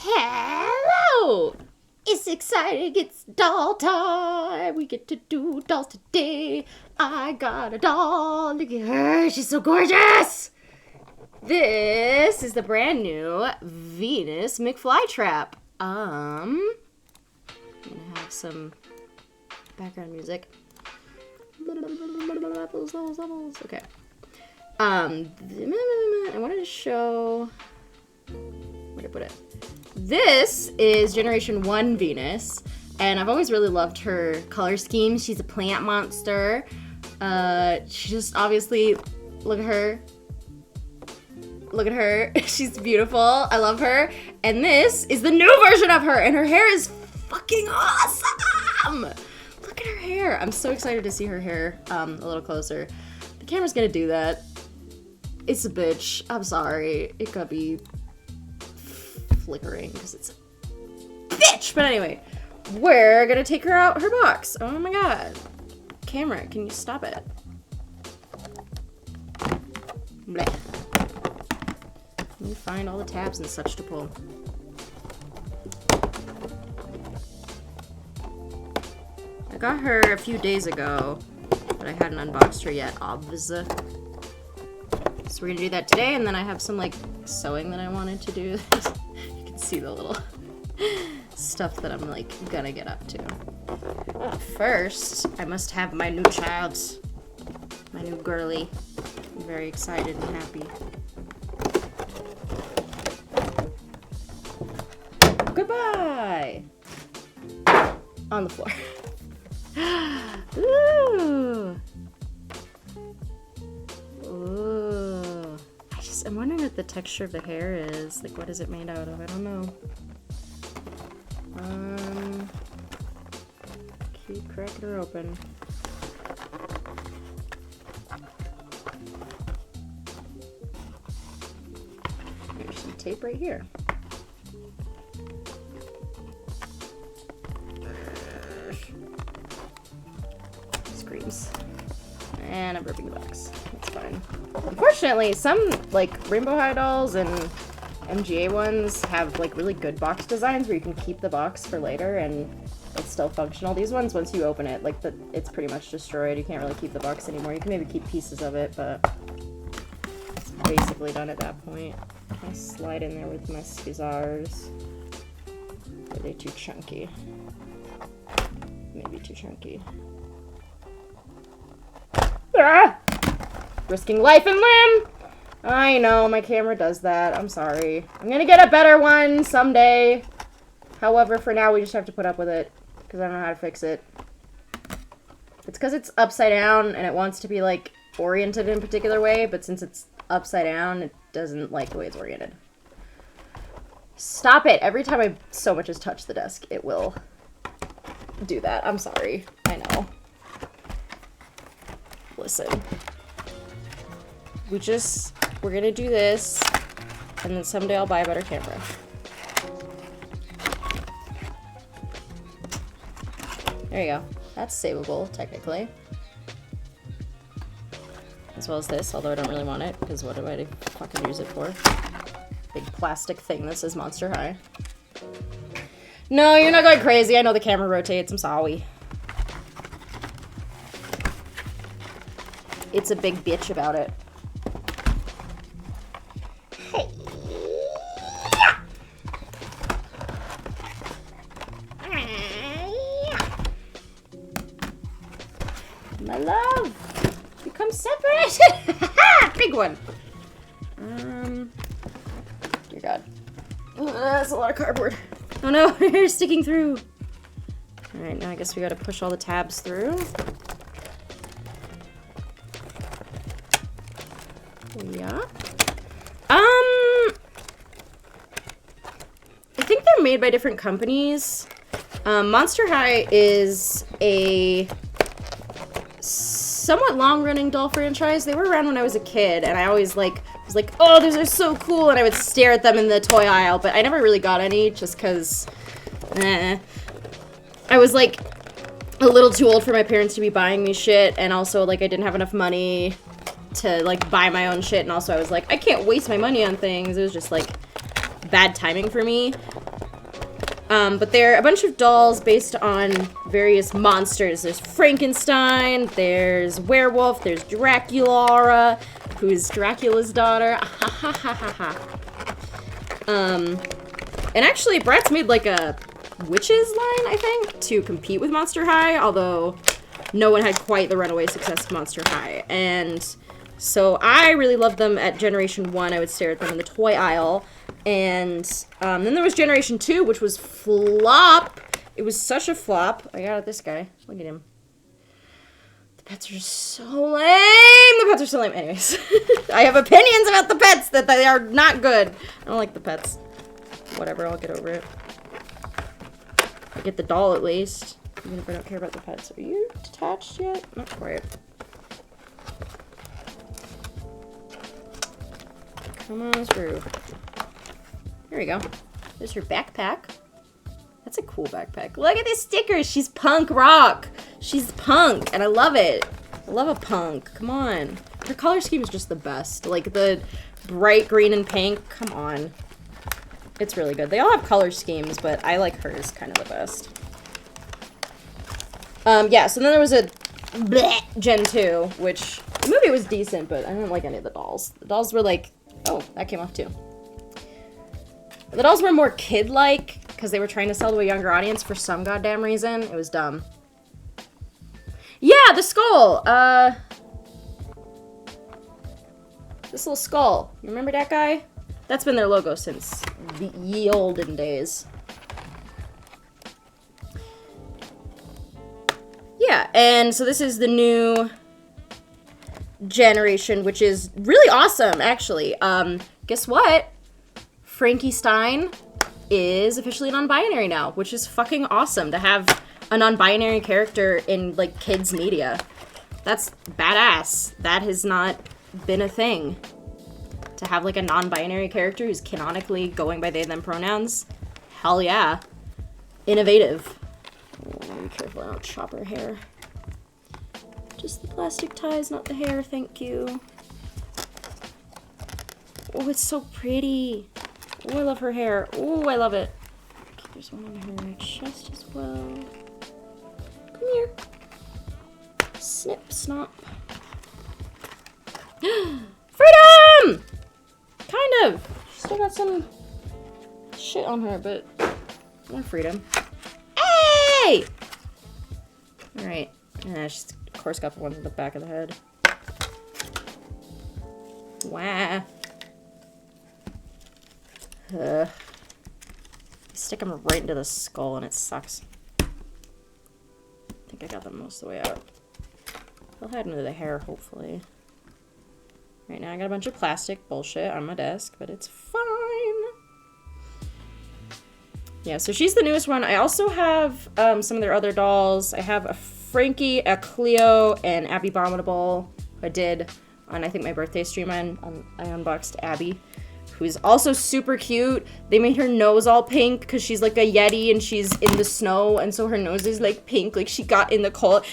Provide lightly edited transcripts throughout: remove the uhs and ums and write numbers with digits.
Hello! It's exciting, it's doll time! We get to do dolls today. I got a doll, look at her, she's so gorgeous! This is the brand new Venus McFlytrap. I'm gonna have some background music. Okay. I wanted to show, where did I put it? This is Generation 1 Venus, and I've always really loved her color scheme. She's a plant monster. She just obviously, look at her. Look at her. She's beautiful. I love her. And this is the new version of her, and her hair is fucking awesome. Look at her hair. I'm so excited to see her hair a little closer. The camera's gonna do that. It's a bitch. I'm sorry. It could be flickering because it's a bitch. But anyway, we're gonna take her out her box. Oh my god. Camera, can you stop it? Blech. Let me find all the tabs and such to pull. I got her a few days ago, but I hadn't unboxed her yet, obviously. So we're gonna do that today, and then I have some like sewing that I wanted to do. You can see the little stuff that I'm like gonna get up to. First, I must have my new child, my new girly. I'm very excited and happy. Goodbye! On the floor. Ooh! Ooh. I'm wondering what the texture of the hair is. Like, what is it made out of? I don't know. Keep cracking her open. There's some tape right here. Screams. And I'm ripping the box. That's fine. Unfortunately, some like Rainbow High dolls and MGA ones have like really good box designs where you can keep the box for later and it's still functional. These ones, once you open it, like it's pretty much destroyed. You can't really keep the box anymore. You can maybe keep pieces of it, but it's basically done at that point. I slide in there with my scissors. Are they too chunky? Maybe too chunky. Ah! Risking life and limb! I know, my camera does that. I'm sorry. I'm gonna get a better one someday. However, for now, we just have to put up with it. Because I don't know how to fix it. It's because it's upside down and it wants to be, like, oriented in a particular way. But since it's upside down, it doesn't like the way it's oriented. Stop it! Every time I so much as touch the desk, it will do that. I'm sorry. I know. Listen. We're gonna do this, and then someday I'll buy a better camera. There you go. That's savable, technically. As well as this, although I don't really want it, because what do I fucking use it for? Big plastic thing that says Monster High. No, you're not going crazy. I know the camera rotates. I'm sorry. It's a big bitch about it. My love, become separated. Big one. Dear God. That's a lot of cardboard. Oh no, her hair's sticking through. Alright, now I guess we gotta push all the tabs through. Yeah. I think they're made by different companies. Monster High is a somewhat long-running doll franchise. They were around when I was a kid, and I always was like, oh, those are so cool, and I would stare at them in the toy aisle, but I never really got any, just because, I was, like, a little too old for my parents to be buying me shit, and also, like, I didn't have enough money to, like, buy my own shit, and also I was like, I can't waste my money on things. It was just, like, bad timing for me. But they're a bunch of dolls based on various monsters. There's Frankenstein, there's Werewolf, there's Dracula, who's Dracula's daughter. And actually, Bratz made like a witches line, I think, to compete with Monster High, although no one had quite the runaway success of Monster High. And so I really loved them at Generation 1. I would stare at them in the toy aisle. And then there was Generation 2, which was flop. It was such a flop. I got this guy. Look at him. The pets are so lame. The pets are so lame. Anyways, I have opinions about the pets that they are not good. I don't like the pets. Whatever, I'll get over it. I get the doll at least. Even if I don't care about the pets. Are you detached yet? Not quite. Come on through. There we go. There's her backpack. That's a cool backpack. Look at this sticker. She's punk rock. She's punk, and I love it. I love a punk. Come on. Her color scheme is just the best. Like the bright green and pink. Come on. It's really good. They all have color schemes, but I like hers kind of the best. Yeah, so then there was a bleh, Gen 2, which the movie was decent, but I didn't like any of the dolls. The dolls were like, oh, that came off too. The dolls were more kid-like, because they were trying to sell to a younger audience for some goddamn reason. It was dumb. Yeah, the skull! This little skull. You remember that guy? That's been their logo since the ye olden days. Yeah, and so this is the new generation, which is really awesome, actually. Guess what? Frankie Stein is officially non-binary now, which is fucking awesome to have a non-binary character in, like, kids media. That's badass. That has not been a thing. To have, like, a non-binary character who's canonically going by they, them pronouns. Hell yeah. Innovative. Oh, be careful, I don't chop her hair. Just the plastic ties, not the hair, thank you. Oh, it's so pretty. Oh, I love her hair. Oh, I love it. Okay, there's one on her chest as well. Come here. Snip, snop. Freedom! Kind of. She's still got some shit on her, but more freedom. Hey! Alright. And she's, of course, got the one in the back of the head. Wow. Stick them right into the skull and it sucks. I think I got them most of the way out. They'll hide under the hair, hopefully. Right now I got a bunch of plastic bullshit on my desk, but it's fine. Yeah, so she's the newest one. I also have some of their other dolls. I have a Frankie, a Cleo, and Abby Abominable. I did on, I think, my birthday stream. I unboxed Abby, who's also super cute. They made her nose all pink because she's like a Yeti and she's in the snow, and so her nose is like pink, like she got in the cold.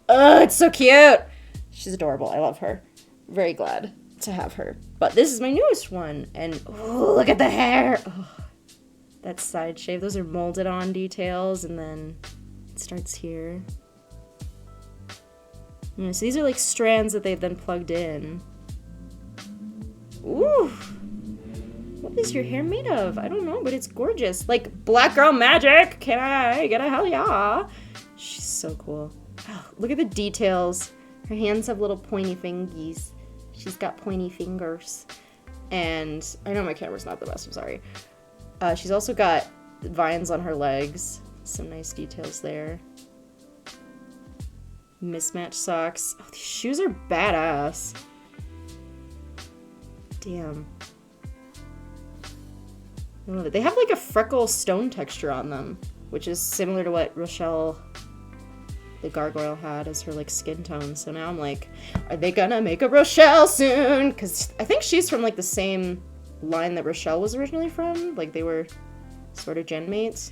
Oh, it's so cute. She's adorable. I love her. Very glad to have her. But this is my newest one, and oh, look at the hair. Oh, that side shave. Those are molded on details, and then it starts here. Yeah, so these are like strands that they've then plugged in. Ooh. What is your hair made of? I don't know, but it's gorgeous. Like black girl magic. Can I get a hell yeah? She's so cool. Oh, look at the details. Her hands have little pointy fingies. She's got pointy fingers. And I know my camera's not the best, I'm sorry. She's also got vines on her legs. Some nice details there. Mismatched socks. Oh, these shoes are badass. Damn. I love it. They have like a freckle stone texture on them, which is similar to what Rochelle the gargoyle had as her like skin tone. So now I'm like, are they gonna make a Rochelle soon? Because I think she's from like the same line that Rochelle was originally from. Like they were sort of gen mates.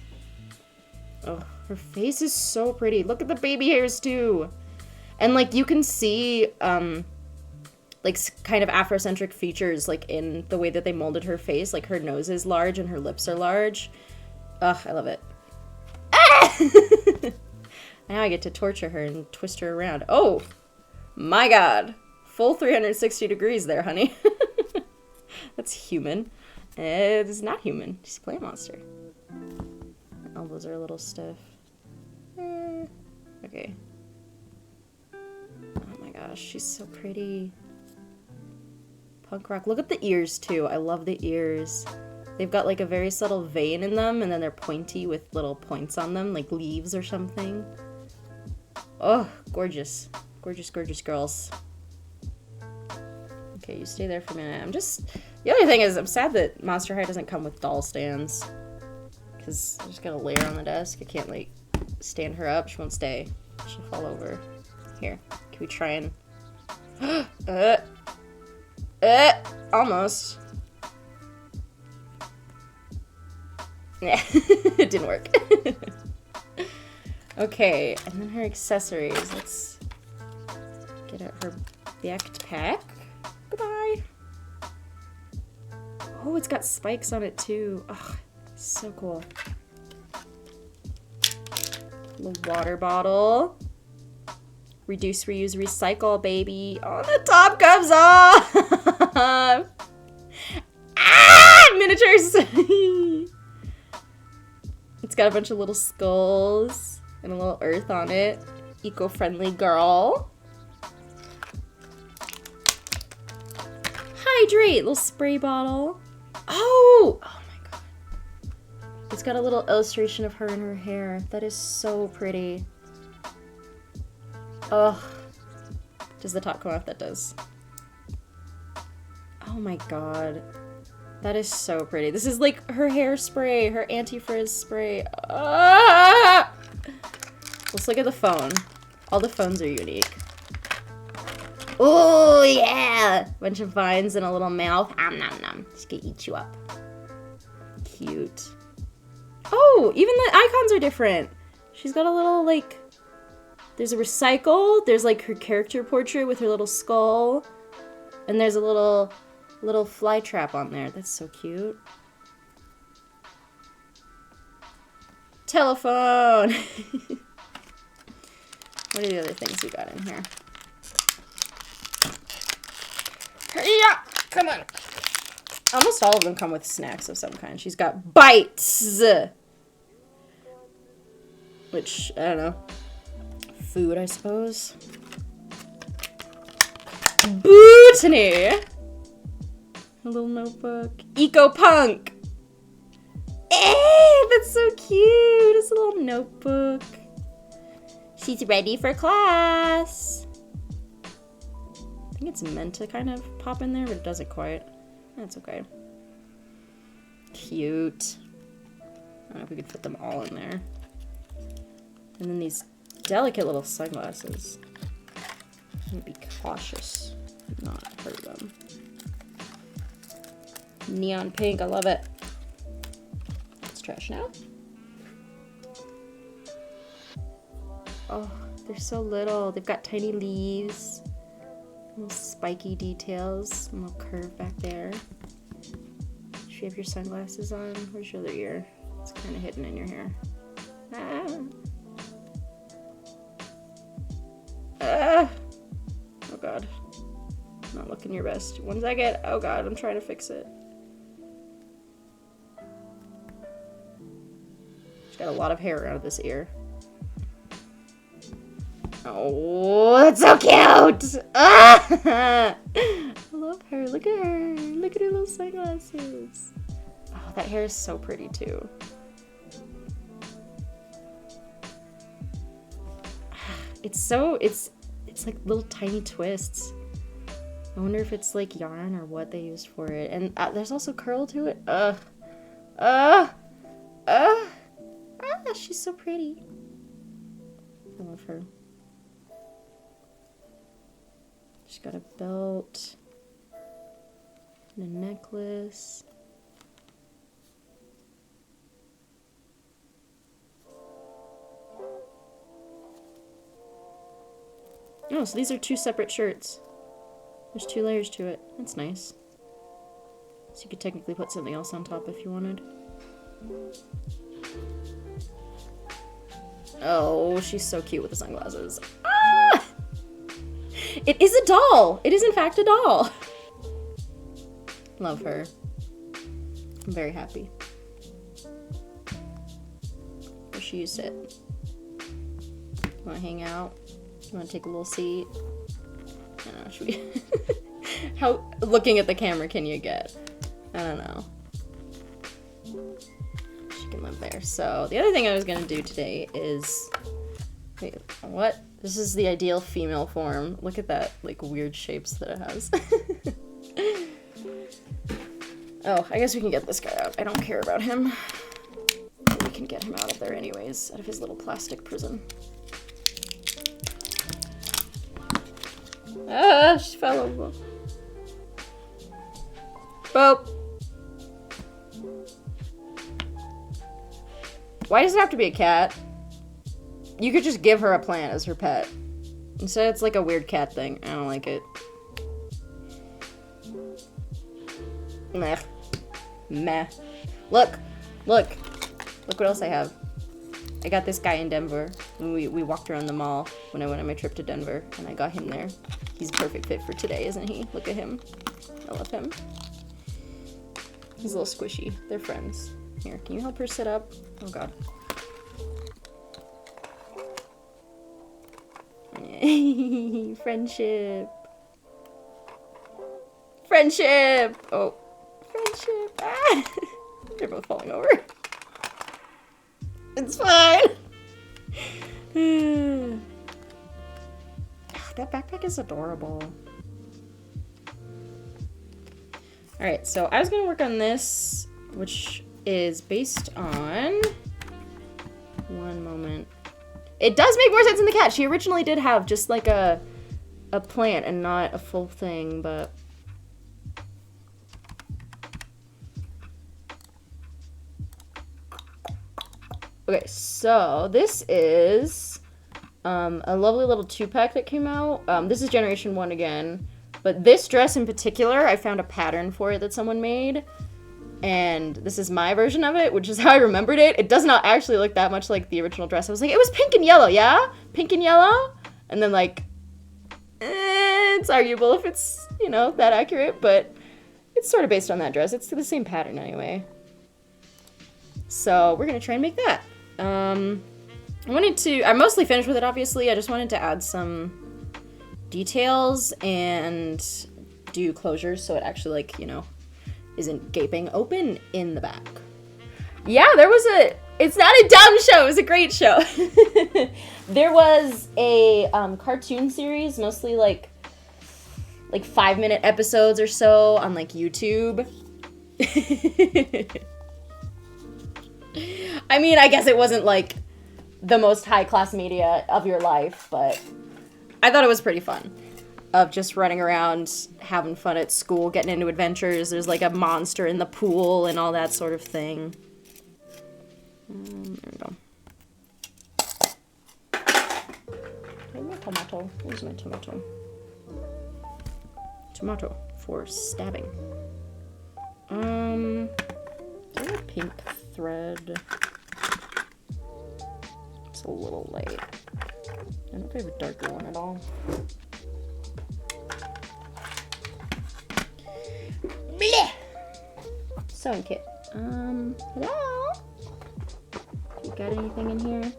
Oh, her face is so pretty. Look at the baby hairs too. And like you can see like kind of Afrocentric features like in the way that they molded her face. Like her nose is large and her lips are large. Ugh, I love it. Ah! Now I get to torture her and twist her around. Oh, my God. Full 360 degrees there, honey. That's human. It is not human. She's a play monster. Her elbows are a little stiff. Okay. Oh my gosh, she's so pretty. Punk rock. Look at the ears, too. I love the ears. They've got like a very subtle vein in them, and then they're pointy with little points on them, like leaves or something. Oh, gorgeous. Gorgeous, gorgeous girls. Okay, you stay there for a minute. The other thing is, I'm sad that Monster High doesn't come with doll stands. Because I just gotta lay her on the desk. I can't, like, stand her up. She won't stay. She'll fall over. Here, can we try and... almost. Yeah, it didn't work. Okay, and then her accessories. Let's get out her backpack. Goodbye. Oh, it's got spikes on it too. Oh, so cool. Little water bottle. Reduce, reuse, recycle, baby. Oh, the top comes off. Ah, miniatures. It's got a bunch of little skulls. And a little earth on it. Eco-friendly girl. Hydrate! Little spray bottle. Oh! Oh my god. It's got a little illustration of her in her hair. That is so pretty. Ugh. Does the top come off? That does. Oh my god. That is so pretty. This is like her hairspray, her anti-frizz spray. Ah! Let's look at the phone. All the phones are unique. Oh yeah! Bunch of vines and a little mouth. Nom nom. She's gonna eat you up. Cute. Oh, even the icons are different. She's got a little like... There's a recycle. There's like her character portrait with her little skull. And there's a little fly trap on there. That's so cute. Telephone! What are the other things we got in here? Yeah, come on. Almost all of them come with snacks of some kind. She's got bites! Which, I don't know. Food, I suppose. Botany! A little notebook. Eco-punk! Hey, that's so cute! It's a little notebook. She's ready for class. I think it's meant to kind of pop in there, but it doesn't quite. That's okay. Cute. I don't know if we could fit them all in there. And then these delicate little sunglasses. I'm gonna be cautious and not hurt them. Neon pink, I love it. It's trash now. Oh, they're so little. They've got tiny leaves, little spiky details, a little curve back there. Should you have your sunglasses on? Where's your other ear? It's kind of hidden in your hair. Ah. Ah. Oh god. Not looking your best. One second. Oh god, I'm trying to fix it. She's got a lot of hair out of this ear. Oh, that's so cute! Ah! her. Look at her. Look at her little sunglasses. Oh, that hair is so pretty too. It's like little tiny twists. I wonder if it's like yarn or what they used for it. And there's also curl to it. She's so pretty. I love her. She's got a belt and a necklace. Oh, so these are 2 separate shirts. There's 2 layers to it. That's nice. So you could technically put something else on top if you wanted. Oh, she's so cute with the sunglasses. Ah! It is a doll! It is in fact a doll! Love her. I'm very happy. Where should you sit? Wanna hang out? You wanna take a little seat? I don't know, should we... How looking at the camera can you get? I don't know. She can live there. So, the other thing I was gonna do today is... Wait, what? This is the ideal female form. Look at that, like, weird shapes that it has. Oh, I guess we can get this guy out. I don't care about him. We can get him out of there anyways, out of his little plastic prison. Ah, she fell over. Boop. Why does it have to be a cat? You could just give her a plant as her pet. Instead, it's like a weird cat thing. I don't like it. Meh. Meh. Look. Look. Look what else I have. I got this guy in Denver. We walked around the mall when I went on my trip to Denver, and I got him there. He's a perfect fit for today, isn't he? Look at him. I love him. He's a little squishy. They're friends. Here, can you help her sit up? Oh, God. Friendship. Friendship! Oh. Friendship. Ah! They're both falling over. It's fine. That backpack is adorable. Alright, so I was gonna work on this, which is based on... One moment. It does make more sense in the cat. She originally did have just like a plant and not a full thing, but... Okay, so this is a lovely little 2-pack that came out. This is Generation 1 again. But this dress in particular, I found a pattern for it that someone made. And this is my version of it, which is how I remembered it. It does not actually look that much like the original dress. I was like, it was pink and yellow, yeah? Pink and yellow? And then like, it's arguable if it's, you know, that accurate. But it's sort of based on that dress. It's the same pattern anyway. So we're going to try and make that. I'm mostly finished with it, obviously. I just wanted to add some details and do closures so it actually, like, you know, isn't gaping open in the back. Yeah, it's not a dumb show, it was a great show. There was a cartoon series, mostly like 5-minute episodes or so on like YouTube. I mean, I guess it wasn't like the most high-class media of your life, but I thought it was pretty fun. Of just running around, having fun at school, getting into adventures. There's like a monster in the pool and all that sort of thing. There we go. Where's my tomato? Where's my tomato? Tomato for stabbing. Is there a pink thread? It's a little light. I don't know if I have a darker one at all. Bleh! Sewing kit. Hello? You got anything in here?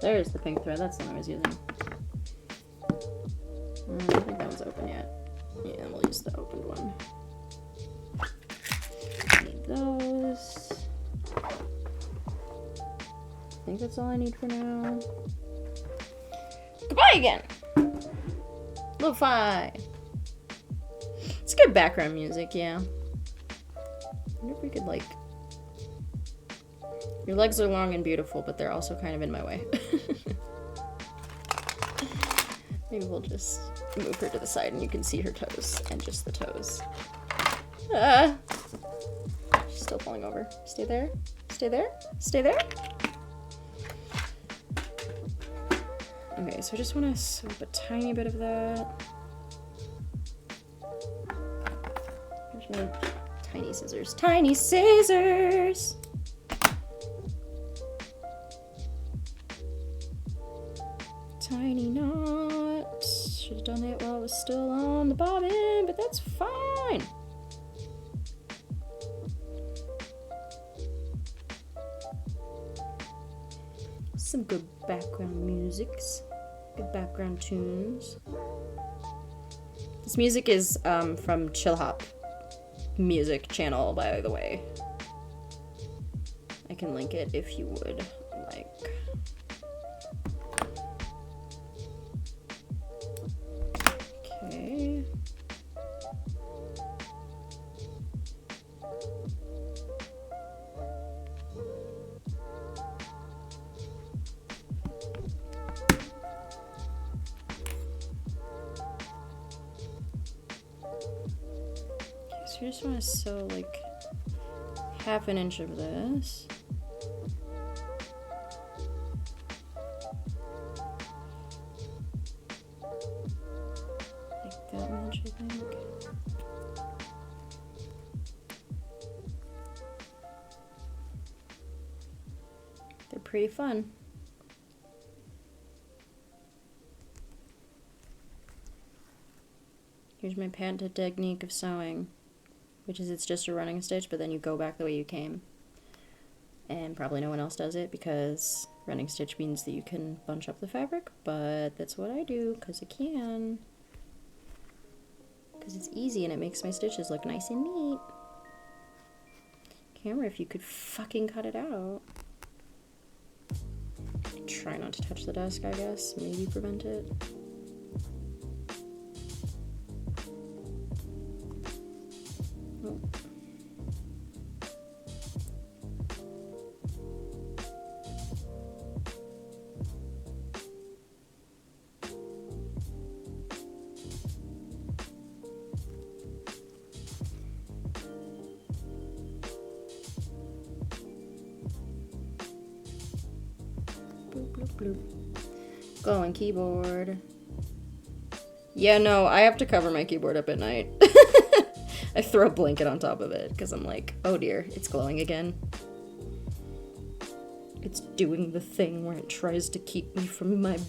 There's the pink thread. That's the one I was using. I don't think that one's open yet. Yeah, we'll use the opened one. Need those. I think that's all I need for now. Goodbye again! Lo-fi! It's good background music, yeah. I wonder if we could, like... Your legs are long and beautiful, but they're also kind of in my way. Maybe we'll just move her to the side and you can see her toes, and just the toes. Ah! She's still falling over. Stay there. Stay there. Stay there. Okay, so I just want to sew up a tiny bit of that. Here's my tiny scissors. Tiny scissors! Tiny knot. Should have done it while it was still on the bobbin, but that's fine. Some good background musics. Good background tunes. This music is from Chill Hop music channel, by the way. I can link it if you would like. Okay. So you just want to sew like half an inch of this. Like that much, I think. They're pretty fun. Here's my patented technique of sewing, which is it's just a running stitch, but then you go back the way you came. And probably no one else does it because running stitch means that you can bunch up the fabric, but that's what I do because I can. Because it's easy and it makes my stitches look nice and neat. Camera, if you could fucking cut it out. Try not to touch the desk, I guess. Maybe prevent it. Oh. Bloop, bloop, bloop. Glowing keyboard. Yeah, no, I have to cover my keyboard up at night. I throw a blanket on top of it because I'm like, oh dear, it's glowing again. It's doing the thing where it tries to keep me from my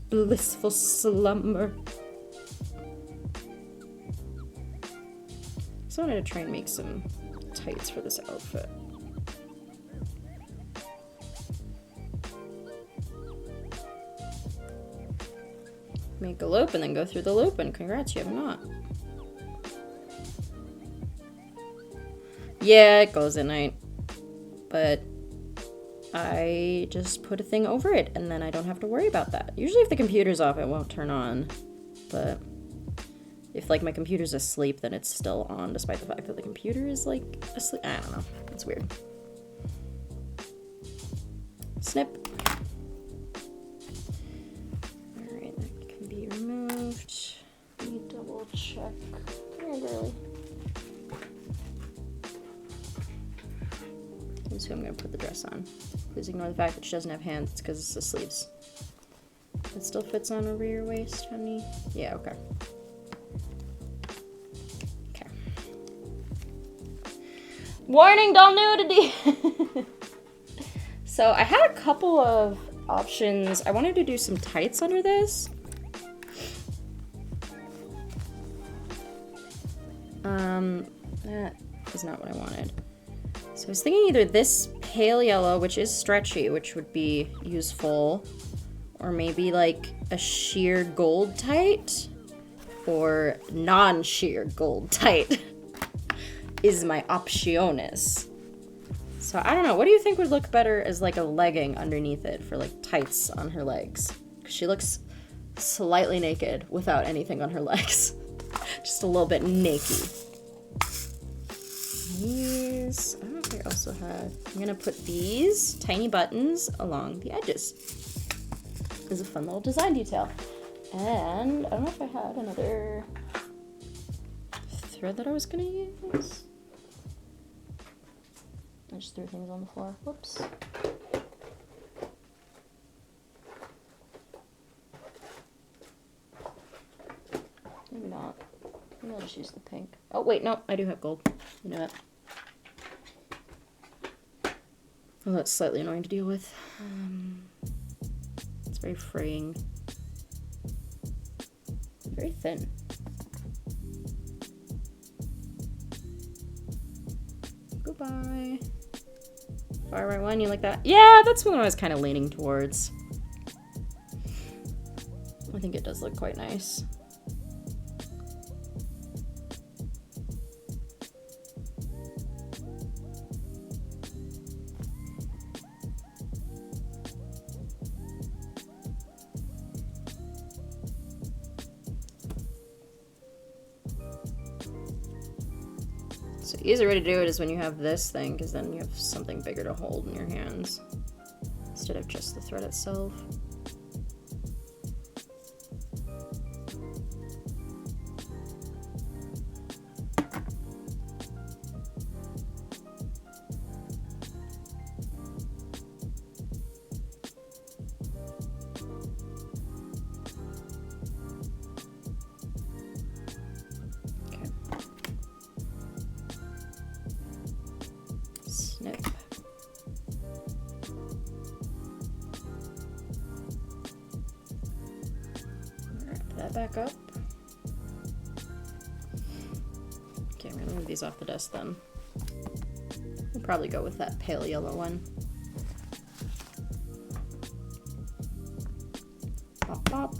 blissful slumber. So I wanted to try and make some tights for this outfit. Make a loop and then go through the loop, and congrats, you have a knot. Yeah, it goes at night, but I just put a thing over it and then I don't have to worry about that. Usually if the computer's off, it won't turn on, but if like my computer's asleep, then it's still on despite the fact that the computer is like asleep. I don't know, it's weird. Snip. All right, that can be removed. Let me double check. Come here, girly. That's who I'm going to put the dress on. Please ignore the fact that she doesn't have hands. It's because it's the sleeves. It still fits on over your waist, honey? Yeah, okay. Okay. Warning, doll nudity! So I had a couple of options. I wanted to do some tights under this. That is not what I wanted. So I was thinking either this pale yellow, which is stretchy, which would be useful, or maybe like a sheer gold tight. or non-sheer gold tight is my opciones. So I don't know, what do you think would look better as like a legging underneath it for like tights on her legs? 'Cause she looks slightly naked without anything on her legs. Just a little bit naked. These, I don't know if I also had, I'm gonna put these tiny buttons along the edges. It's a fun little design detail. And I don't know if I had another thread that I was gonna use. I just threw things on the floor. Whoops. Maybe not. Maybe I'll just use the pink. Oh wait, no, I do have gold. You know what? Oh, that's slightly annoying to deal with. It's very fraying. Very thin. Goodbye. Far right one, you like that? Yeah, that's what I was kind of leaning towards. I think it does look quite nice. So the easy way to do it is when you have this thing, because then you have something bigger to hold in your hands instead of just the thread itself. Snip. Wrap that back up. Okay, I'm gonna move these off the desk then. We'll probably go with that pale yellow one. Pop, pop.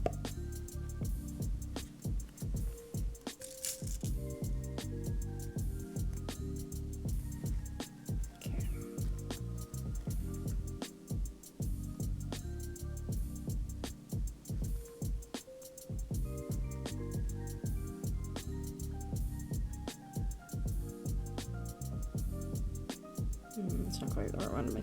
It's not quite what I wanted me.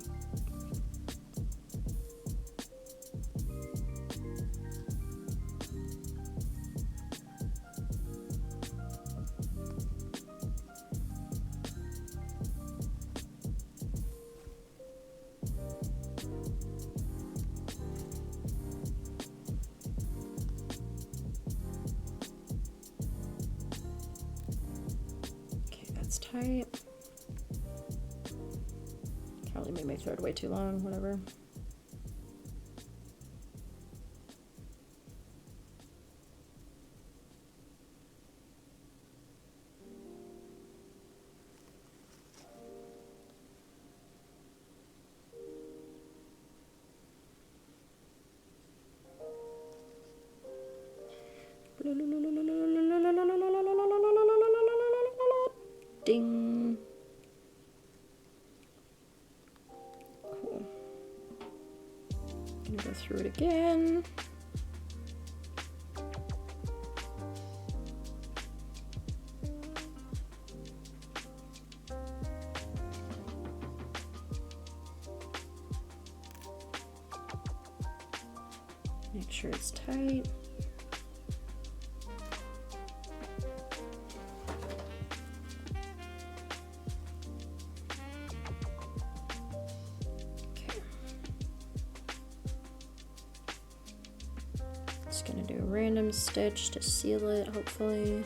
Okay, that's tight. Probably made my thread way too long, whatever. Ding. Cool. Gonna go through it again. Make sure it's tight. Just gonna do a random stitch to seal it, hopefully.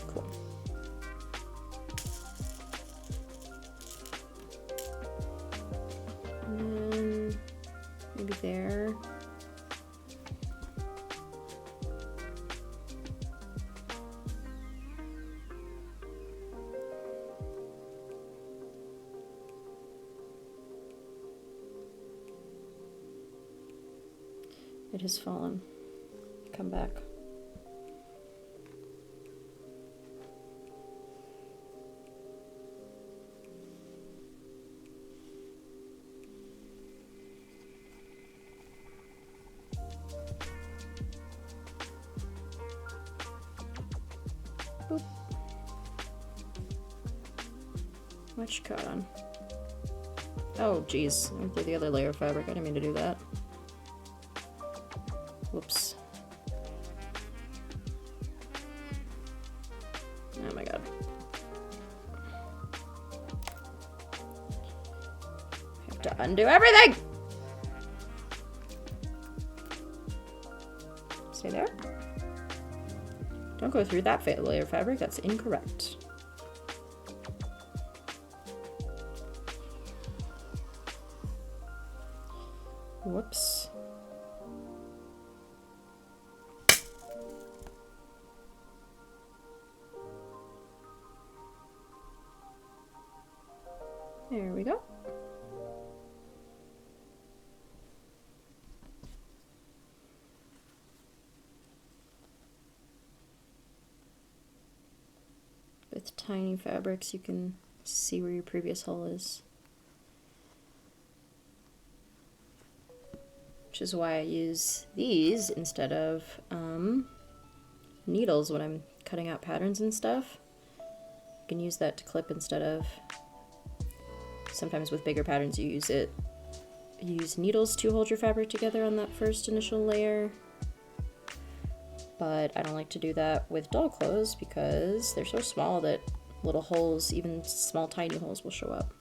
Cool. And then maybe there. It has fallen. Come back. Boop. Much caught on. Oh, geez. I went through the other layer of fabric. I didn't mean to do that. Whoops. Oh my god. I have to undo everything! Stay there. Don't go through that layer of fabric. That's incorrect. Whoops. There we go. With tiny fabrics, you can see where your previous hole is. Which is why I use these instead of needles when I'm cutting out patterns and stuff. You can use that to clip instead of, sometimes with bigger patterns you use needles to hold your fabric together on that first initial layer. But I don't like to do that with doll clothes because they're so small that little holes, even small tiny holes, will show up.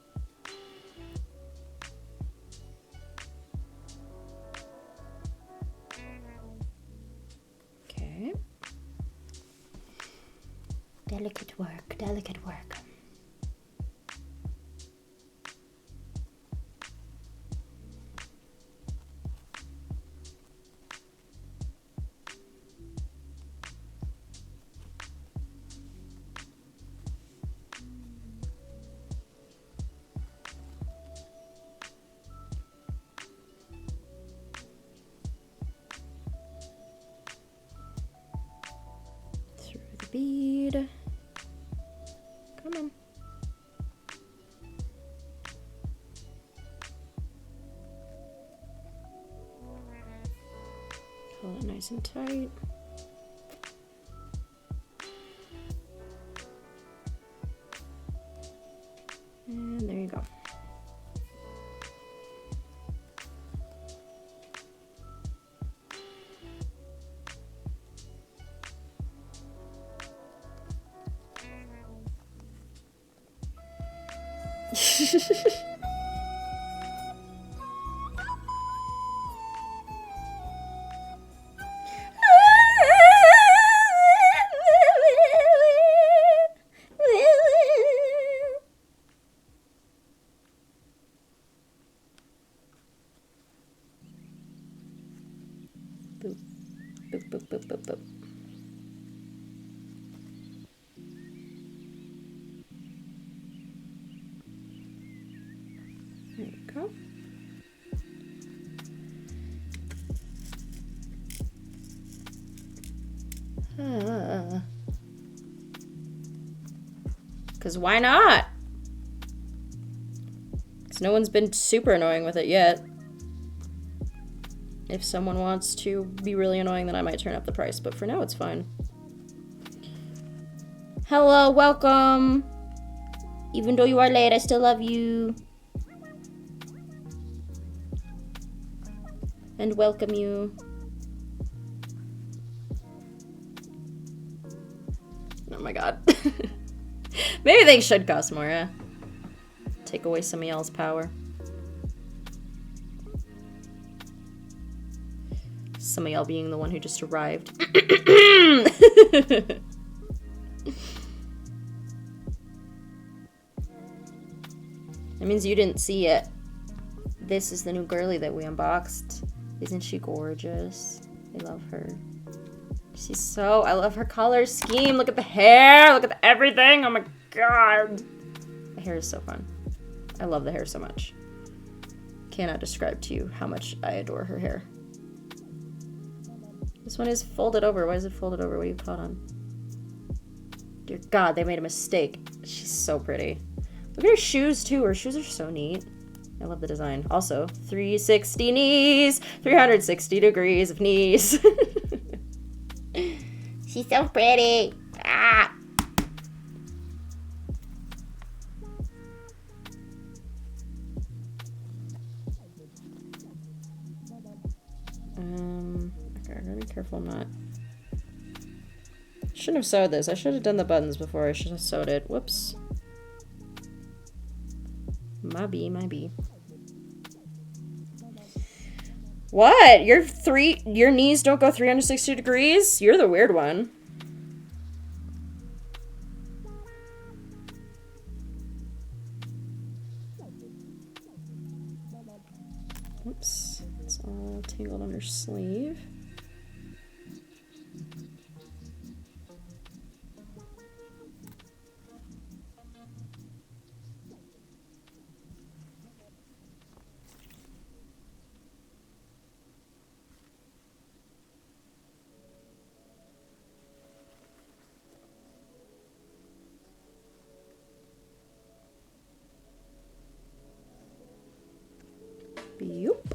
Okay. Delicate work, delicate work. Bead. Come on. Hold it nice and tight. And there you go. Boop, boop, boop, boop, boop, boop. There you go. Because why not? Because no one's been super annoying with it yet. If someone wants to be really annoying, then I might turn up the price, but for now it's fine. Hello, welcome! Even though you are late, I still love you. And welcome you. Oh my god. Maybe they should cost more, yeah. Take away some of y'all's power. Some of y'all being the one who just arrived. That means you didn't see it. This is the new girly that we unboxed. Isn't she gorgeous? I love her. She's so... I love her color scheme. Look at the hair. Look at the everything. Oh my god. The hair is so fun. I love the hair so much. Cannot describe to you how much I adore her hair. This one is folded over. Why is it folded over? What are you caught on? Dear God, they made a mistake. She's so pretty. Look at her shoes, too. Her shoes are so neat. I love the design. Also, 360 knees. 360 degrees of knees. She's so pretty. Ah! Okay, I gotta be careful I'm not. Shouldn't have sewed this. I should have done the buttons before I should have sewed it. Whoops. My bee. What? Your knees don't go 360 degrees? You're the weird one. Oops. It's all tangled on her sleeve. Yoop.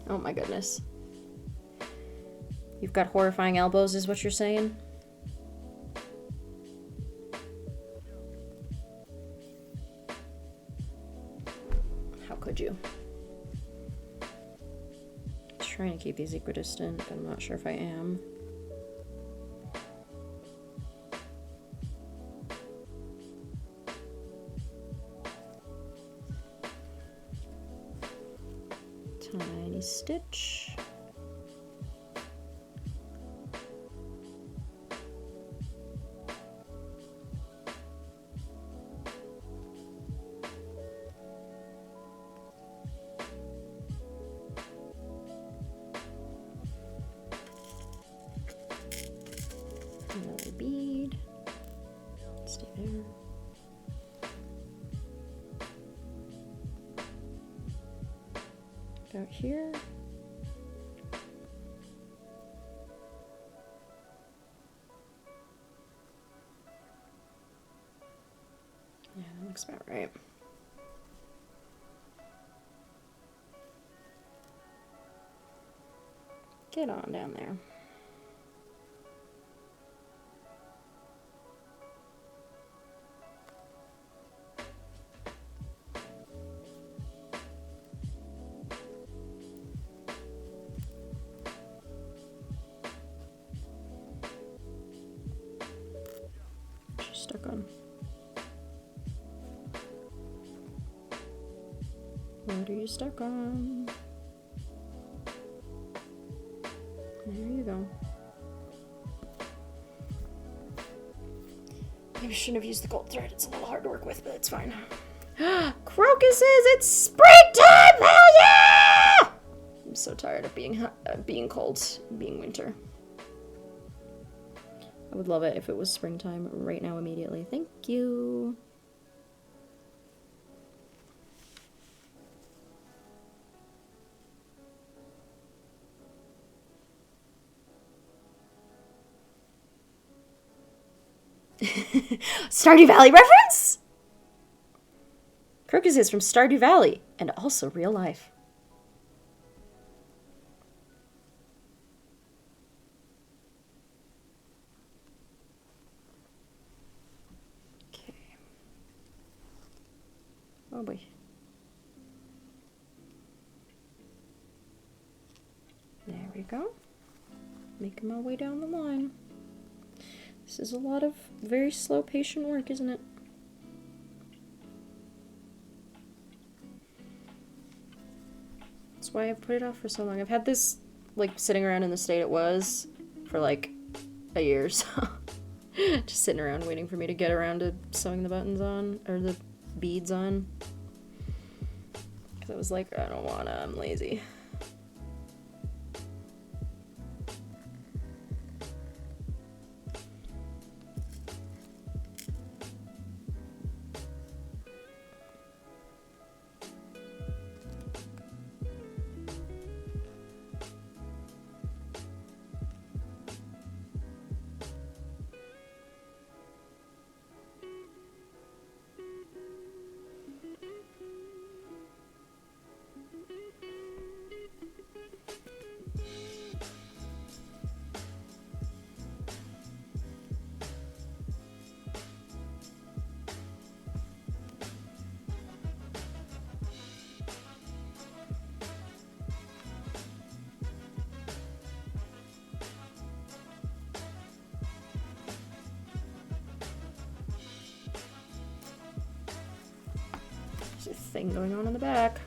Oh my goodness. You've got horrifying elbows is what you're saying? How could you? I'm trying to keep these equidistant, but I'm not sure if I am. Tiny stitch. Another bead. Stay there. Out here. Yeah, that looks about right. Get on down there. Stuck on. What are you stuck on? There you go. Maybe I shouldn't have used the gold thread. It's a little hard to work with, but it's fine. Crocuses! It's springtime! Hell yeah! I'm so tired of being cold, being winter. I would love it if it was springtime right now immediately. Thank you. Stardew Valley reference? Crocus is from Stardew Valley and also real life. Oh boy. There we go. Making my way down the line. This is a lot of very slow, patient work, isn't it? That's why I've put it off for so long. I've had this, like, sitting around in the state it was for, like, a year, so... Just sitting around waiting for me to get around to sewing the buttons on, or the beads on. Because I was like, I don't wanna, I'm lazy. There's a thing going on in the back.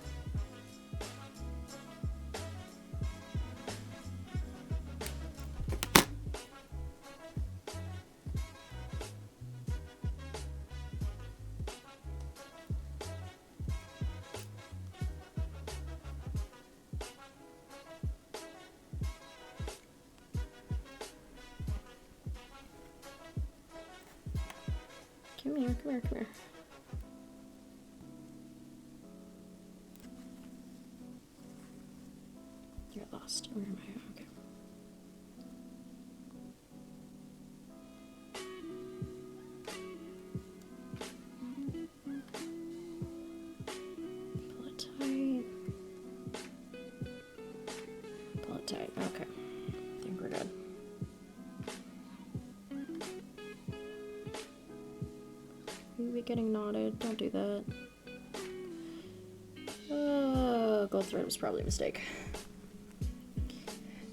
Come here, come here, come here. You're lost. Where am I? Okay. Pull it tight. Pull it tight. Okay. I think we're good. Maybe getting knotted. Don't do that. Gold thread was probably a mistake.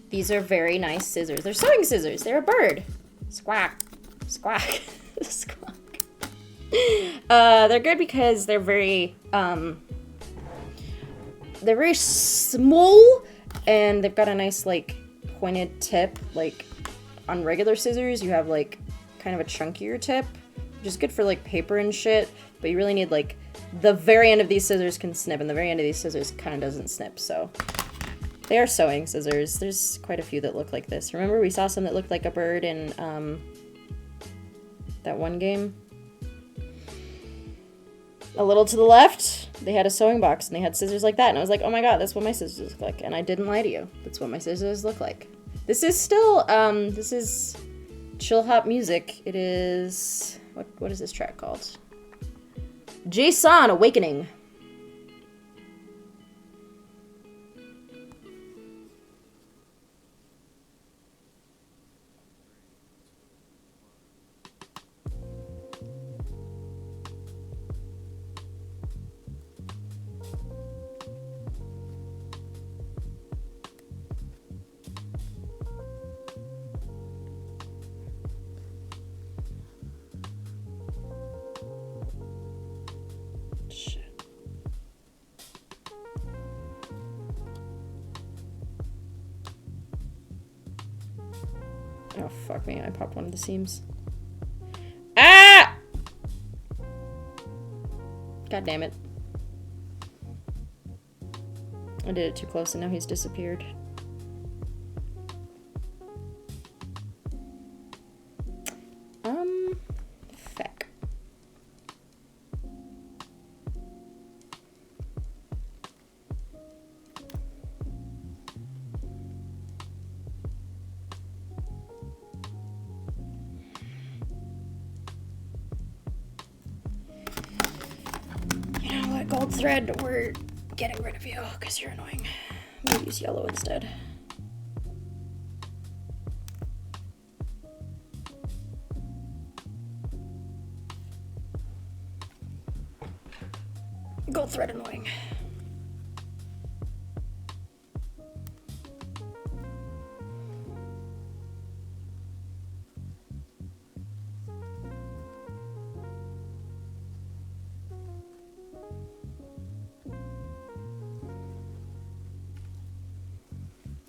These are very nice scissors. They're sewing scissors. They're a bird. Squawk. Squawk. Squawk. They're good because they're very small, and they've got a nice, like, pointed tip. Like, on regular scissors, you have, like, kind of a chunkier tip, which is good for, like, paper and shit, but you really need, like, the very end of these scissors can snip, and the very end of these scissors kind of doesn't snip, so they are sewing scissors. There's quite a few that look like this. Remember we saw some that looked like a bird in that one game? A little to the left, they had a sewing box, and they had scissors like that, and I was like, oh my god, that's what my scissors look like, and I didn't lie to you. That's what my scissors look like. This is still, this is chill hop music. It is, what is this track called? Jason Awakening. Oh, fuck me, I popped one of the seams. Ah! God damn it. I did it too close and now he's disappeared. Feck. You know what, gold thread, we're getting rid of you because you're annoying. We'll use yellow instead. Gold thread annoying.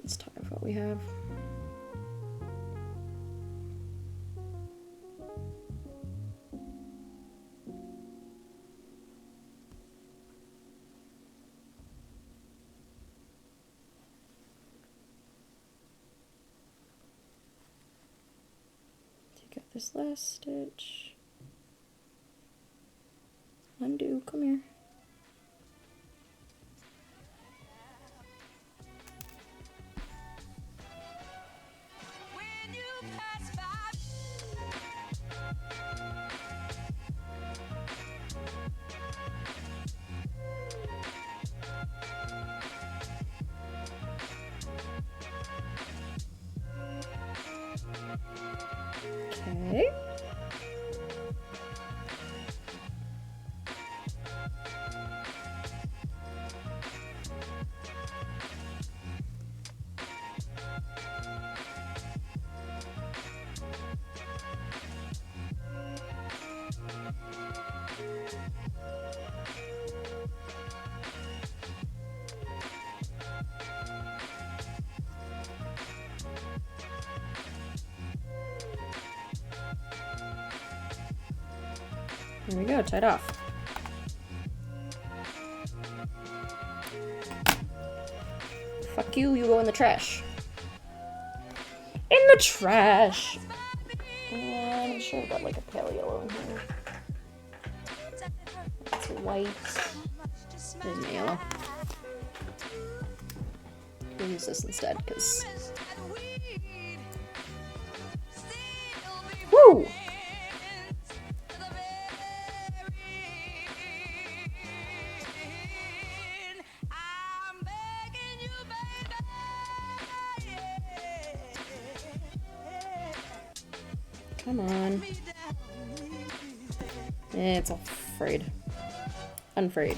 Let's talk about what we have. Take out this last stitch. Undo, come here. Okay. There we go, tied off. Fuck you, you go in the trash. In the trash! And I'm sure I've got like a pale yellow in here. That's white. There's my yellow. We'll use this instead, because... Woo! Come on. It's afraid. Unfraid.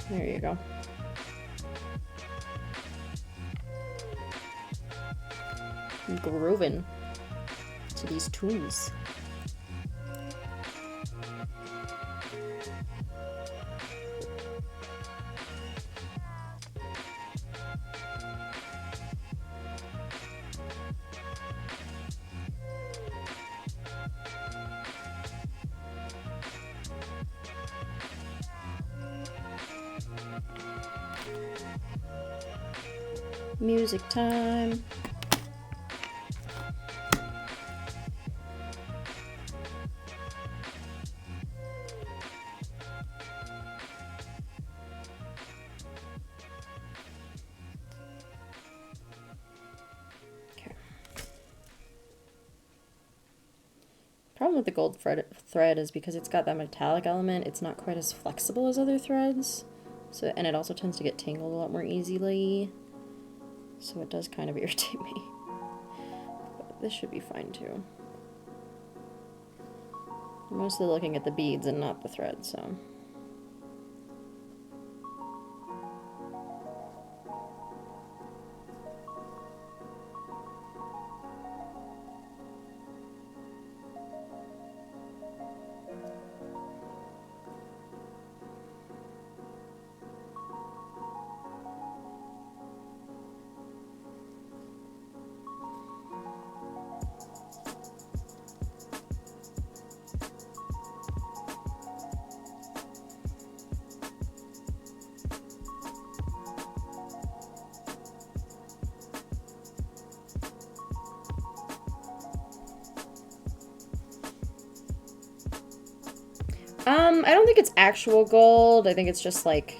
There you go. I'm grooving to these tunes. Music time. Okay. Problem with the gold thread is because it's got that metallic element, it's not quite as flexible as other threads. So, and it also tends to get tangled a lot more easily. So it does kind of irritate me. But this should be fine too. I'm mostly looking at the beads and not the thread, so. I don't think it's actual gold. I think it's just like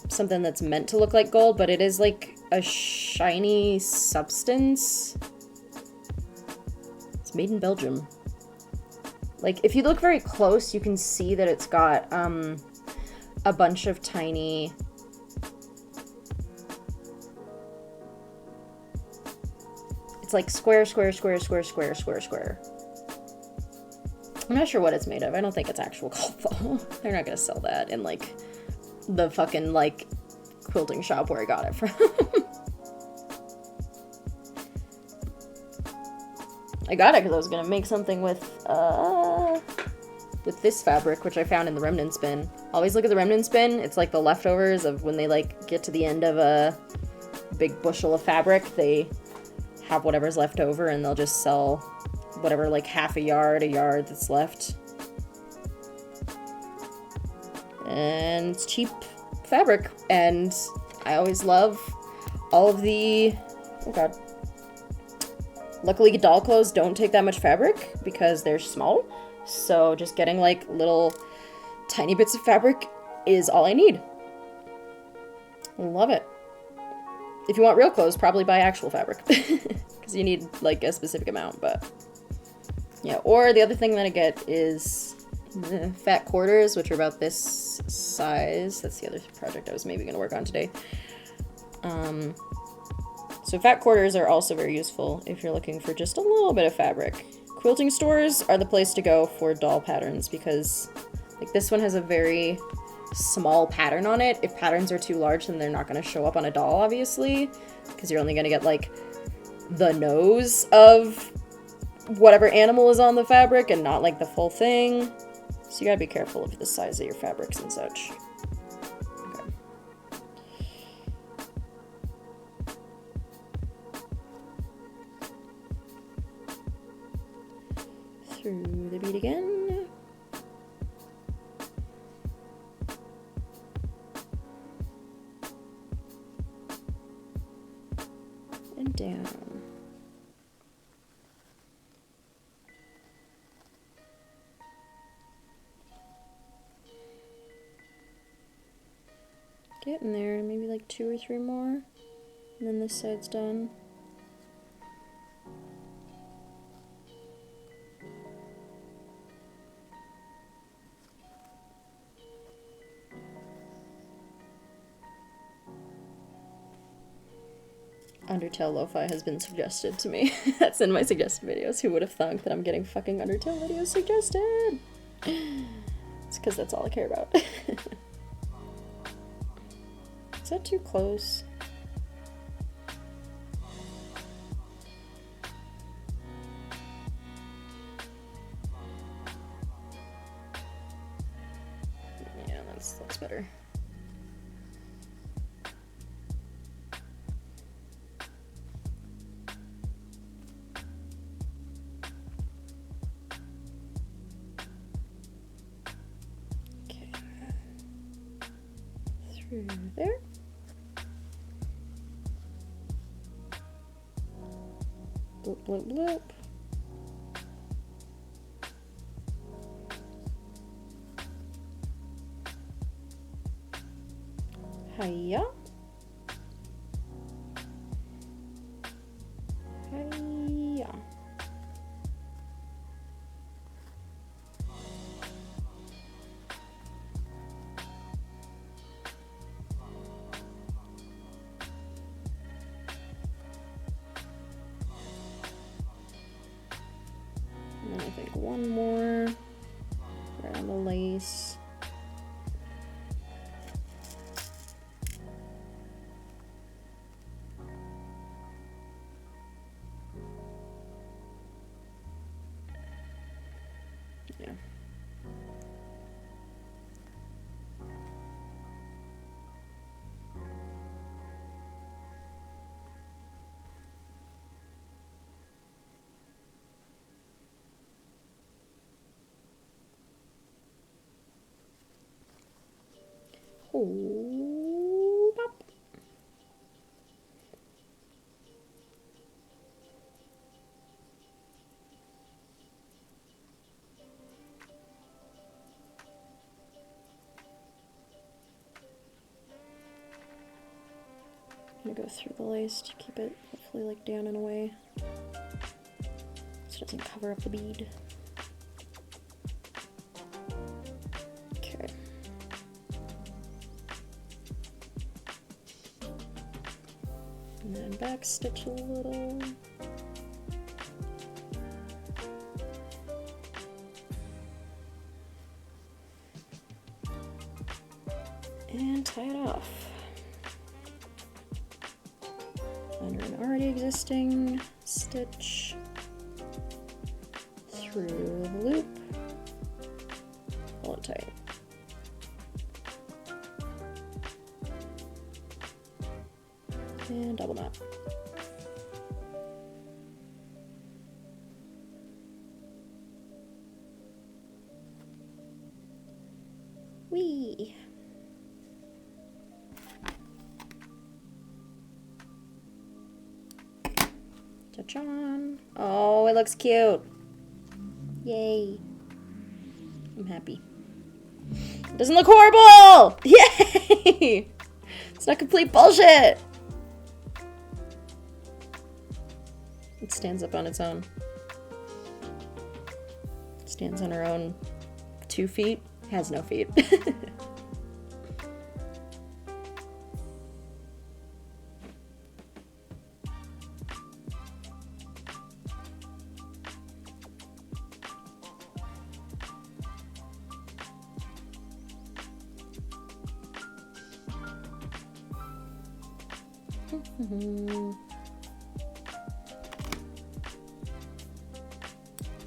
something that's meant to look like gold, but it is like a shiny substance. It's made in Belgium. Like, if you look very close, you can see that it's got a bunch of tiny... It's like square, square, square, square, square, square, square. I'm not sure what it's made of. I don't think it's actual gold, though. They're not gonna sell that in, like, the fucking, like, quilting shop where I got it from. I got it because I was gonna make something with this fabric, which I found in the remnants bin. Always look at the remnants bin. It's like the leftovers of when they, like, get to the end of a big bushel of fabric. They have whatever's left over, and they'll just sell whatever, like, half a yard that's left. And it's cheap fabric, and I always love all of the... Oh god. Luckily, doll clothes don't take that much fabric because they're small, so just getting, like, little tiny bits of fabric is all I need. Love it. If you want real clothes, probably buy actual fabric, because you need, like, a specific amount, but... Yeah, or the other thing that I get is fat quarters, which are about this size. That's the other project I was maybe going to work on today. So fat quarters are also very useful if you're looking for just a little bit of fabric. Quilting stores are the place to go for doll patterns because, like, this one has a very small pattern on it. If patterns are too large, then they're not going to show up on a doll, obviously, because you're only going to get, like, the nose of whatever animal is on the fabric and not, like, the full thing. So you gotta be careful of the size of your fabrics and such. Okay. Through the bead again. And down. Getting there, maybe like 2 or 3 more, and then this side's done. Undertale lo-fi has been suggested to me. That's in my suggested videos. Who would have thunk that I'm getting fucking Undertale videos suggested? It's because that's all I care about. Is that too close? Yeah, that's better. Okay. Through there. Bloop, bloop, bloop. Hiya. Hiya. And then I think one more right on the lace. Yeah. Oh, pop. I'm gonna go through the lace to keep it hopefully like down and away so it doesn't cover up the bead. Okay. And then back stitch a little. And tie it off. Under an already existing stitch, through the loop, pull it tight. And double knot. Whee! Ta-chan! Oh, it looks cute. Yay. I'm happy. It doesn't look horrible! Yay! It's not complete bullshit! It stands up on its own. It stands on her own 2 feet. Has no feet.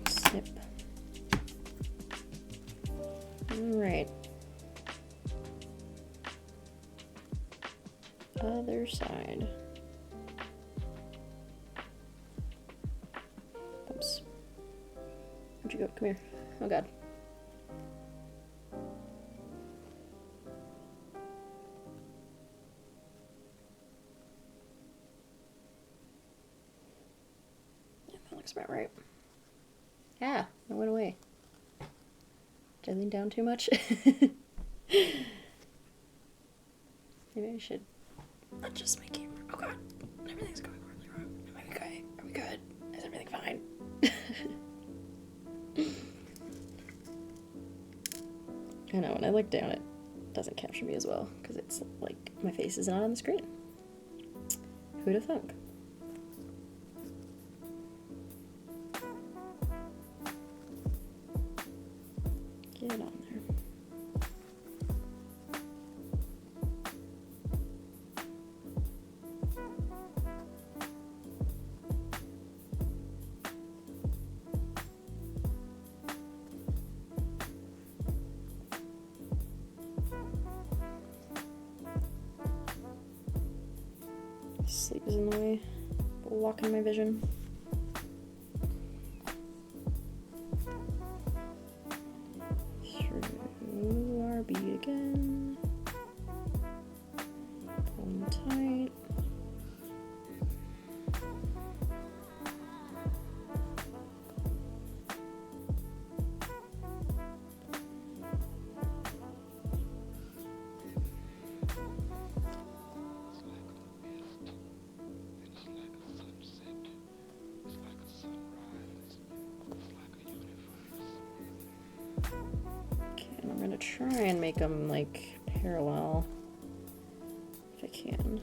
Snip. All right. Other side. Oops. Where'd you go? Come here. Oh god. Yeah, that looks about right. Yeah, it went away. Did I lean down too much? Maybe I should adjust my camera. Oh god, everything's going really wrong. Am I okay? Are we good? Is everything fine? I know, when I look down, it doesn't capture me as well, because it's like my face is not on the screen. Who'd have thunk? Get it on there. Sleep is in the way, blocking my vision. Through our bead again. Pull them tight. I'm gonna try and make them like parallel if I can.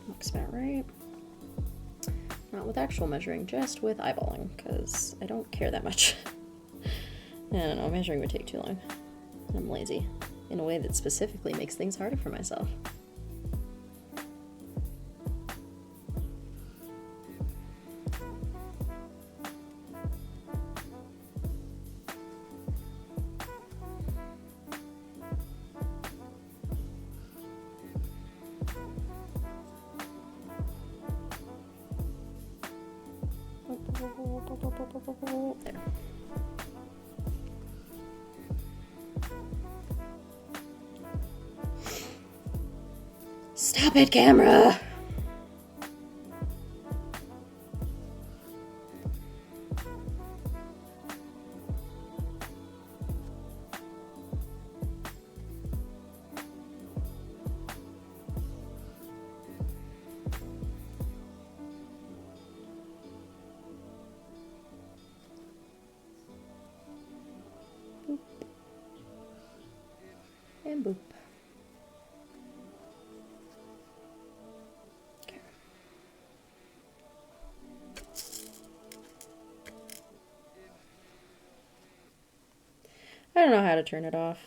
Looks about right. Not with actual measuring, just with eyeballing, because I don't care that much. I don't know, measuring would take too long. I'm lazy in a way that specifically makes things harder for myself. There. Stop it, camera! Boop. And boop. Okay. I don't know how to turn it off.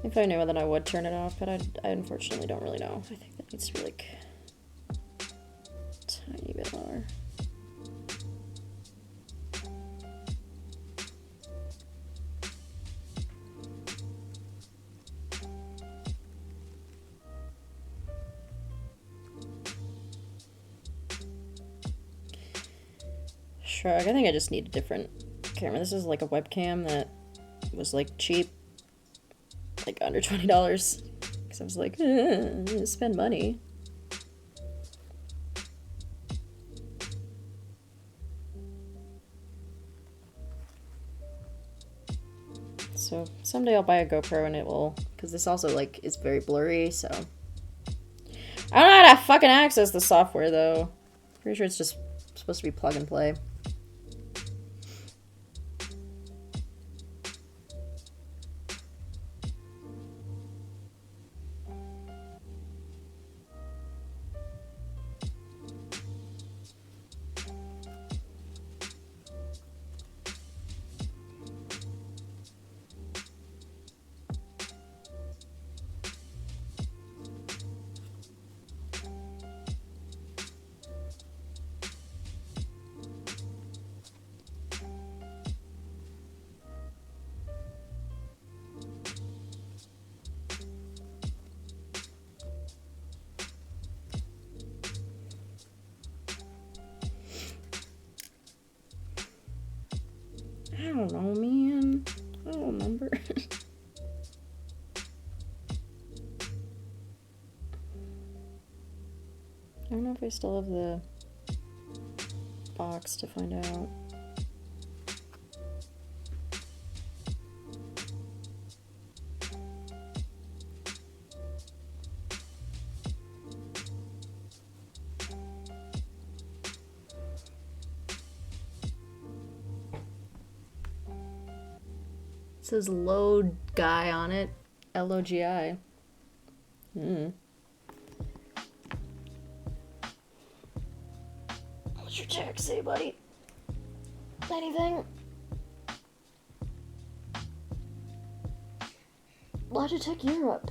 If I knew, then I would turn it off, but I unfortunately don't really know. I think that needs to be like a tiny bit lower. Shrug. I think I just need a different camera. This is like a webcam that was like cheap. Like under $20 because I was like, spend money. So someday I'll buy a GoPro and it will, because this also like is very blurry, so. I don't know how to fucking access the software though. Pretty sure it's just supposed to be plug and play. don't know, man. I don't remember. I don't know if I still have the box to find out. It says load guy on it. L-O-G-I. What's your check say, buddy? Anything? Logitech Europe.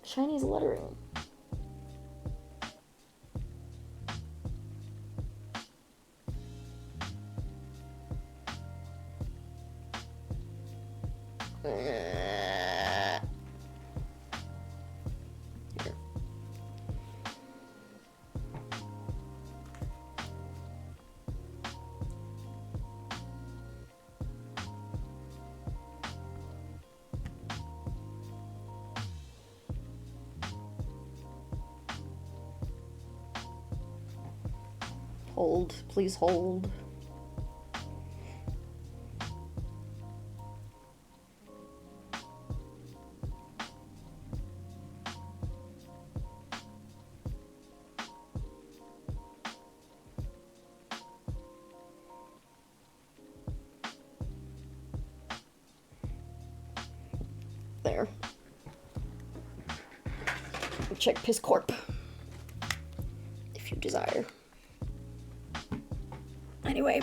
Chinese lettering. Hold, please hold. There. Check Piss Corp if you desire. Anyway,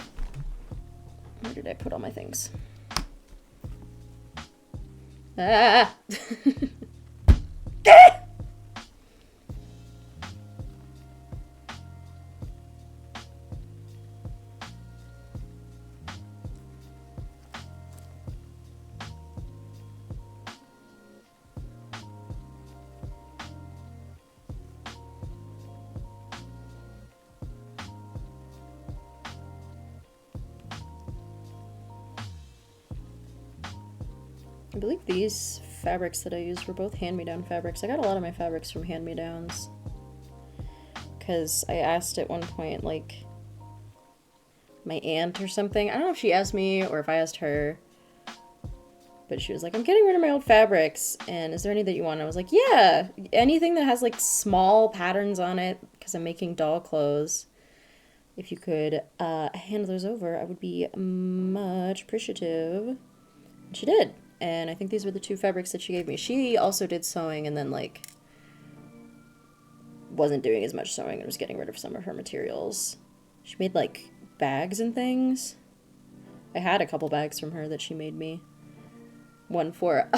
where did I put all my things? Ah! I believe these fabrics that I used were both hand-me-down fabrics. I got a lot of my fabrics from hand-me-downs. Because I asked at one point, like, my aunt or something. I don't know if she asked me or if I asked her. But she was like, I'm getting rid of my old fabrics, and is there any that you want? And I was like, yeah! Anything that has, like, small patterns on it, because I'm making doll clothes. If you could hand those over, I would be much appreciative. And she did. And I think these were the two fabrics that she gave me. She also did sewing and then, like, wasn't doing as much sewing and was getting rid of some of her materials. She made, like, bags and things. I had a couple bags from her that she made me. One for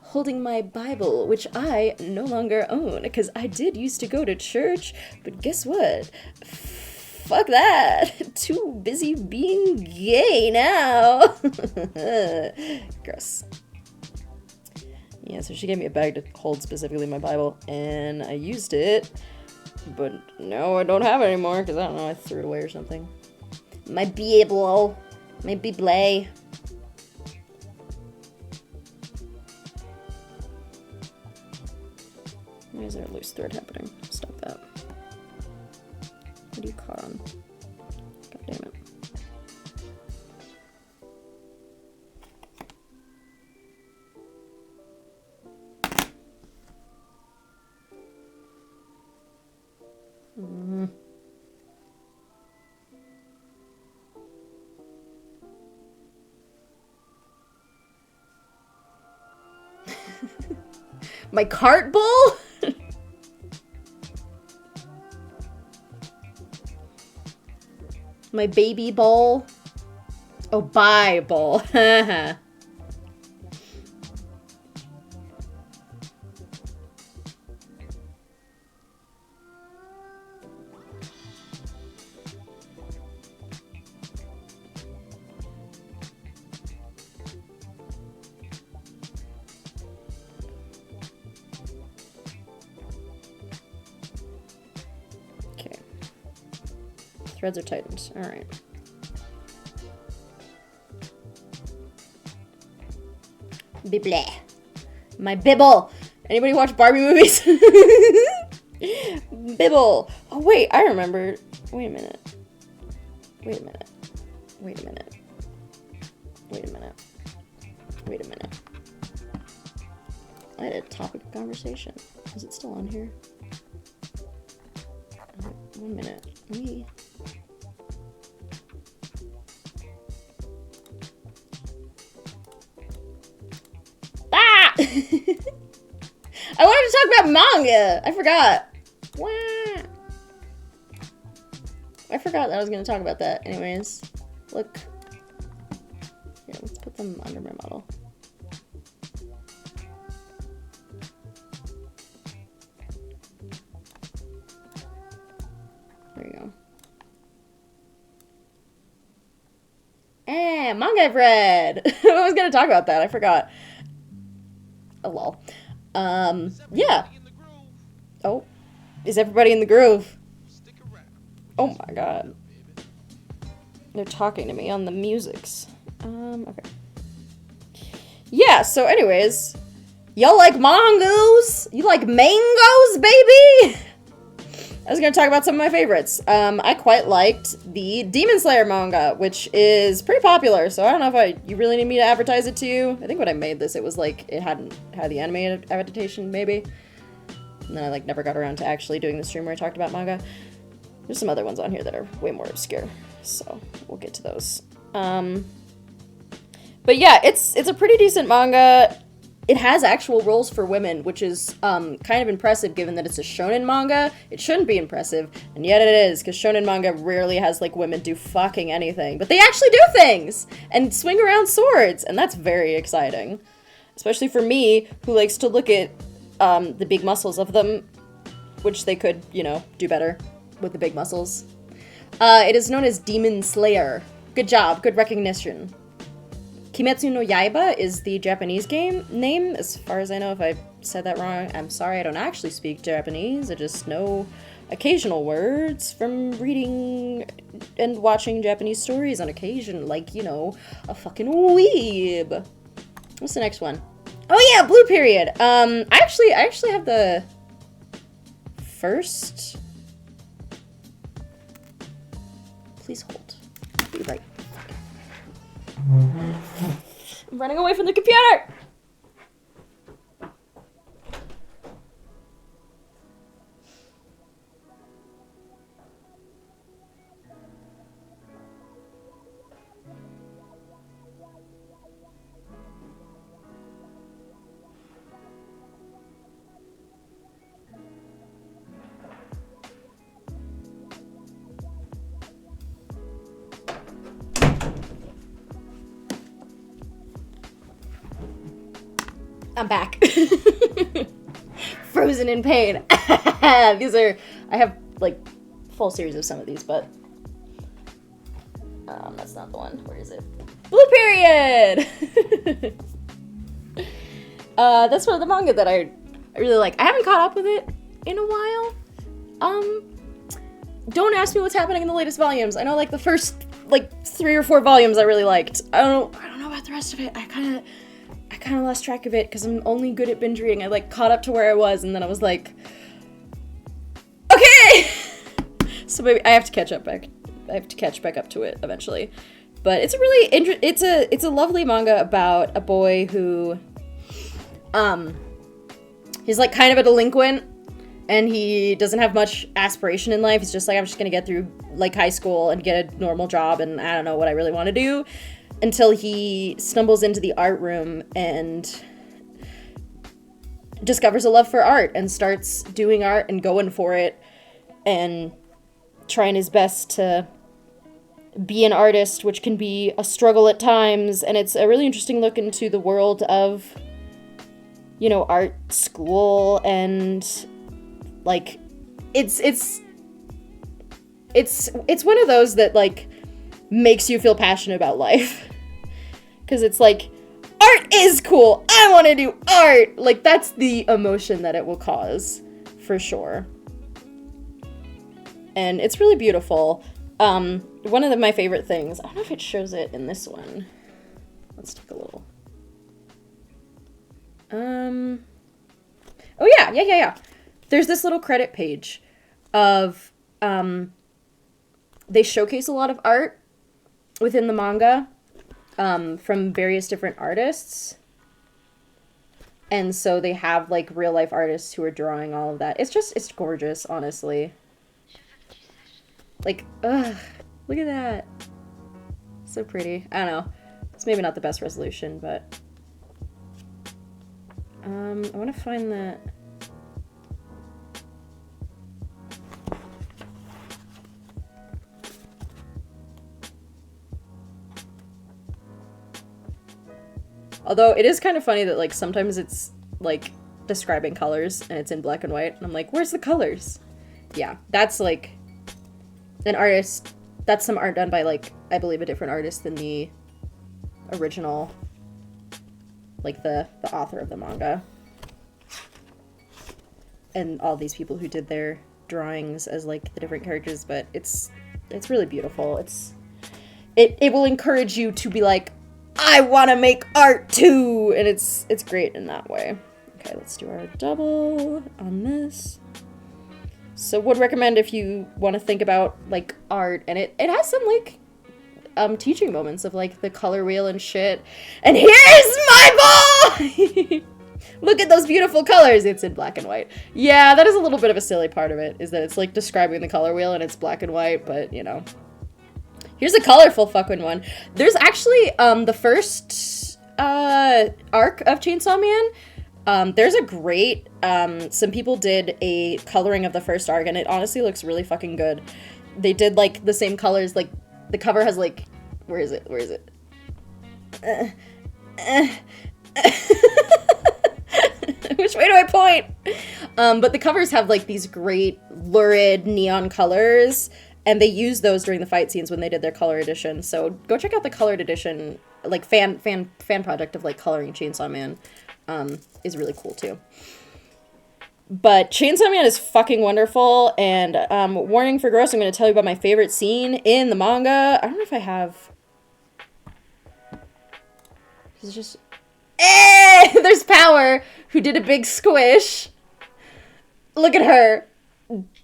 holding my Bible, which I no longer own, because I did used to go to church, but guess what? Fuck that. Too busy being gay now. Gross. Yeah, so she gave me a bag to hold specifically my Bible, and I used it, but no, I don't have it anymore, because I don't know, I threw it away or something. My Bible. My Bible. Why is there a loose thread happening? Stop that. What are you caught on? God damn it. My cart bowl? My baby bowl? Oh, bye bowl. Threads are tightened. All right. Bibble. My bibble. Anybody watch Barbie movies? Bibble. Oh, wait. I remember. Wait a minute. Wait a minute. Wait a minute. Wait a minute. Wait a minute. I had a topic of conversation. Is it still on here? 1 minute. Let me... Ah! I wanted to talk about manga! I forgot. Wah. I forgot that I was going to talk about that. Anyways, look. Here, let's put them under my model. There you go. Manga I've read! I was going to talk about that. I forgot. Oh, lol. Yeah. Oh. Is everybody in the groove? Oh my god. They're talking to me on the musics. Okay. Yeah, so anyways. Y'all like mangoes? You like mangoes, baby? I was gonna talk about some of my favorites. I quite liked the Demon Slayer manga, which is pretty popular, so I don't know if you really need me to advertise it to you. I think when I made this, it was like, it hadn't had the animated adaptation, maybe. And then I like never got around to actually doing the stream where I talked about manga. There's some other ones on here that are way more obscure, so we'll get to those. But yeah, it's a pretty decent manga. It has actual roles for women, which is kind of impressive given that it's a shonen manga. It shouldn't be impressive, and yet it is, because shonen manga rarely has like women do fucking anything. But they actually do things! And swing around swords, and that's very exciting. Especially for me, who likes to look at the big muscles of them, which they could, you know, do better with the big muscles. It is known as Demon Slayer. Good job, good recognition. Kimetsu no Yaiba is the Japanese name. As far as I know, if I said that wrong, I'm sorry. I don't actually speak Japanese. I just know occasional words from reading and watching Japanese stories on occasion, like, you know, a fucking weeb. What's the next one? Oh yeah, Blue Period. I actually have the first. Please hold. I'll be right. I'm running away from the computer! I'm back. Frozen in pain. These are, I have like full series of some of these, but that's not the one. Where is it? Blue Period. That's one of the manga that I really like. I haven't caught up with it in a while. Don't ask me what's happening in the latest volumes. I know like the first like 3 or 4 volumes I really liked. I don't know about the rest of it. I kind of lost track of it because I'm only good at binge reading. I like caught up to where I was, and then I was like, okay. So maybe I have to catch back up to it eventually. But it's a really it's a lovely manga about a boy who he's like kind of a delinquent, and he doesn't have much aspiration in life. He's just like, I'm just gonna get through like high school and get a normal job, and I don't know what I really want to do. Until he stumbles into the art room and discovers a love for art and starts doing art and going for it and trying his best to be an artist, which can be a struggle at times. And it's a really interesting look into the world of, you know, art school, and like it's one of those that like makes you feel passionate about life. Because it's like, art is cool! I want to do art! Like, that's the emotion that it will cause, for sure. And it's really beautiful. One of my favorite things, I don't know if it shows it in this one. Let's take a little. Oh yeah. There's this little credit page of, they showcase a lot of art within the manga, from various different artists. And so they have, like, real life artists who are drawing all of that. It's gorgeous, honestly. Like, ugh, look at that. So pretty. I don't know. It's maybe not the best resolution, but I want to find that. Although it is kind of funny that, like, sometimes it's, like, describing colors and it's in black and white, and I'm like, where's the colors? Yeah, that's, like, an artist. That's some art done by, like, I believe a different artist than the original, like, the author of the manga. And all these people who did their drawings as, like, the different characters, but it's really beautiful. It will encourage you to be like, I want to make art too, and it's great in that way. Okay, let's do our double on this. So would recommend if you want to think about, like, art, and it has some, like, teaching moments of, like, the color wheel and shit. And here's my boy! Look at those beautiful colors. It's in black and white. Yeah, that is a little bit of a silly part of it, is that it's, like, describing the color wheel and it's black and white, but, you know. Here's a colorful fucking one. There's actually, the first, arc of Chainsaw Man. There's a great, some people did a coloring of the first arc, and it honestly looks really fucking good. They did, like, the same colors, like, the cover has, like, where is it? Which way do I point? But the covers have, like, these great lurid neon colors, and they used those during the fight scenes when they did their color edition. So go check out the colored edition, like, fan project of, like, coloring Chainsaw Man. Is really cool too. But Chainsaw Man is fucking wonderful, and warning for gross, I'm going to tell you about my favorite scene in the manga. I don't know if I have. It's just, there's Power, who did a big squish. Look at her.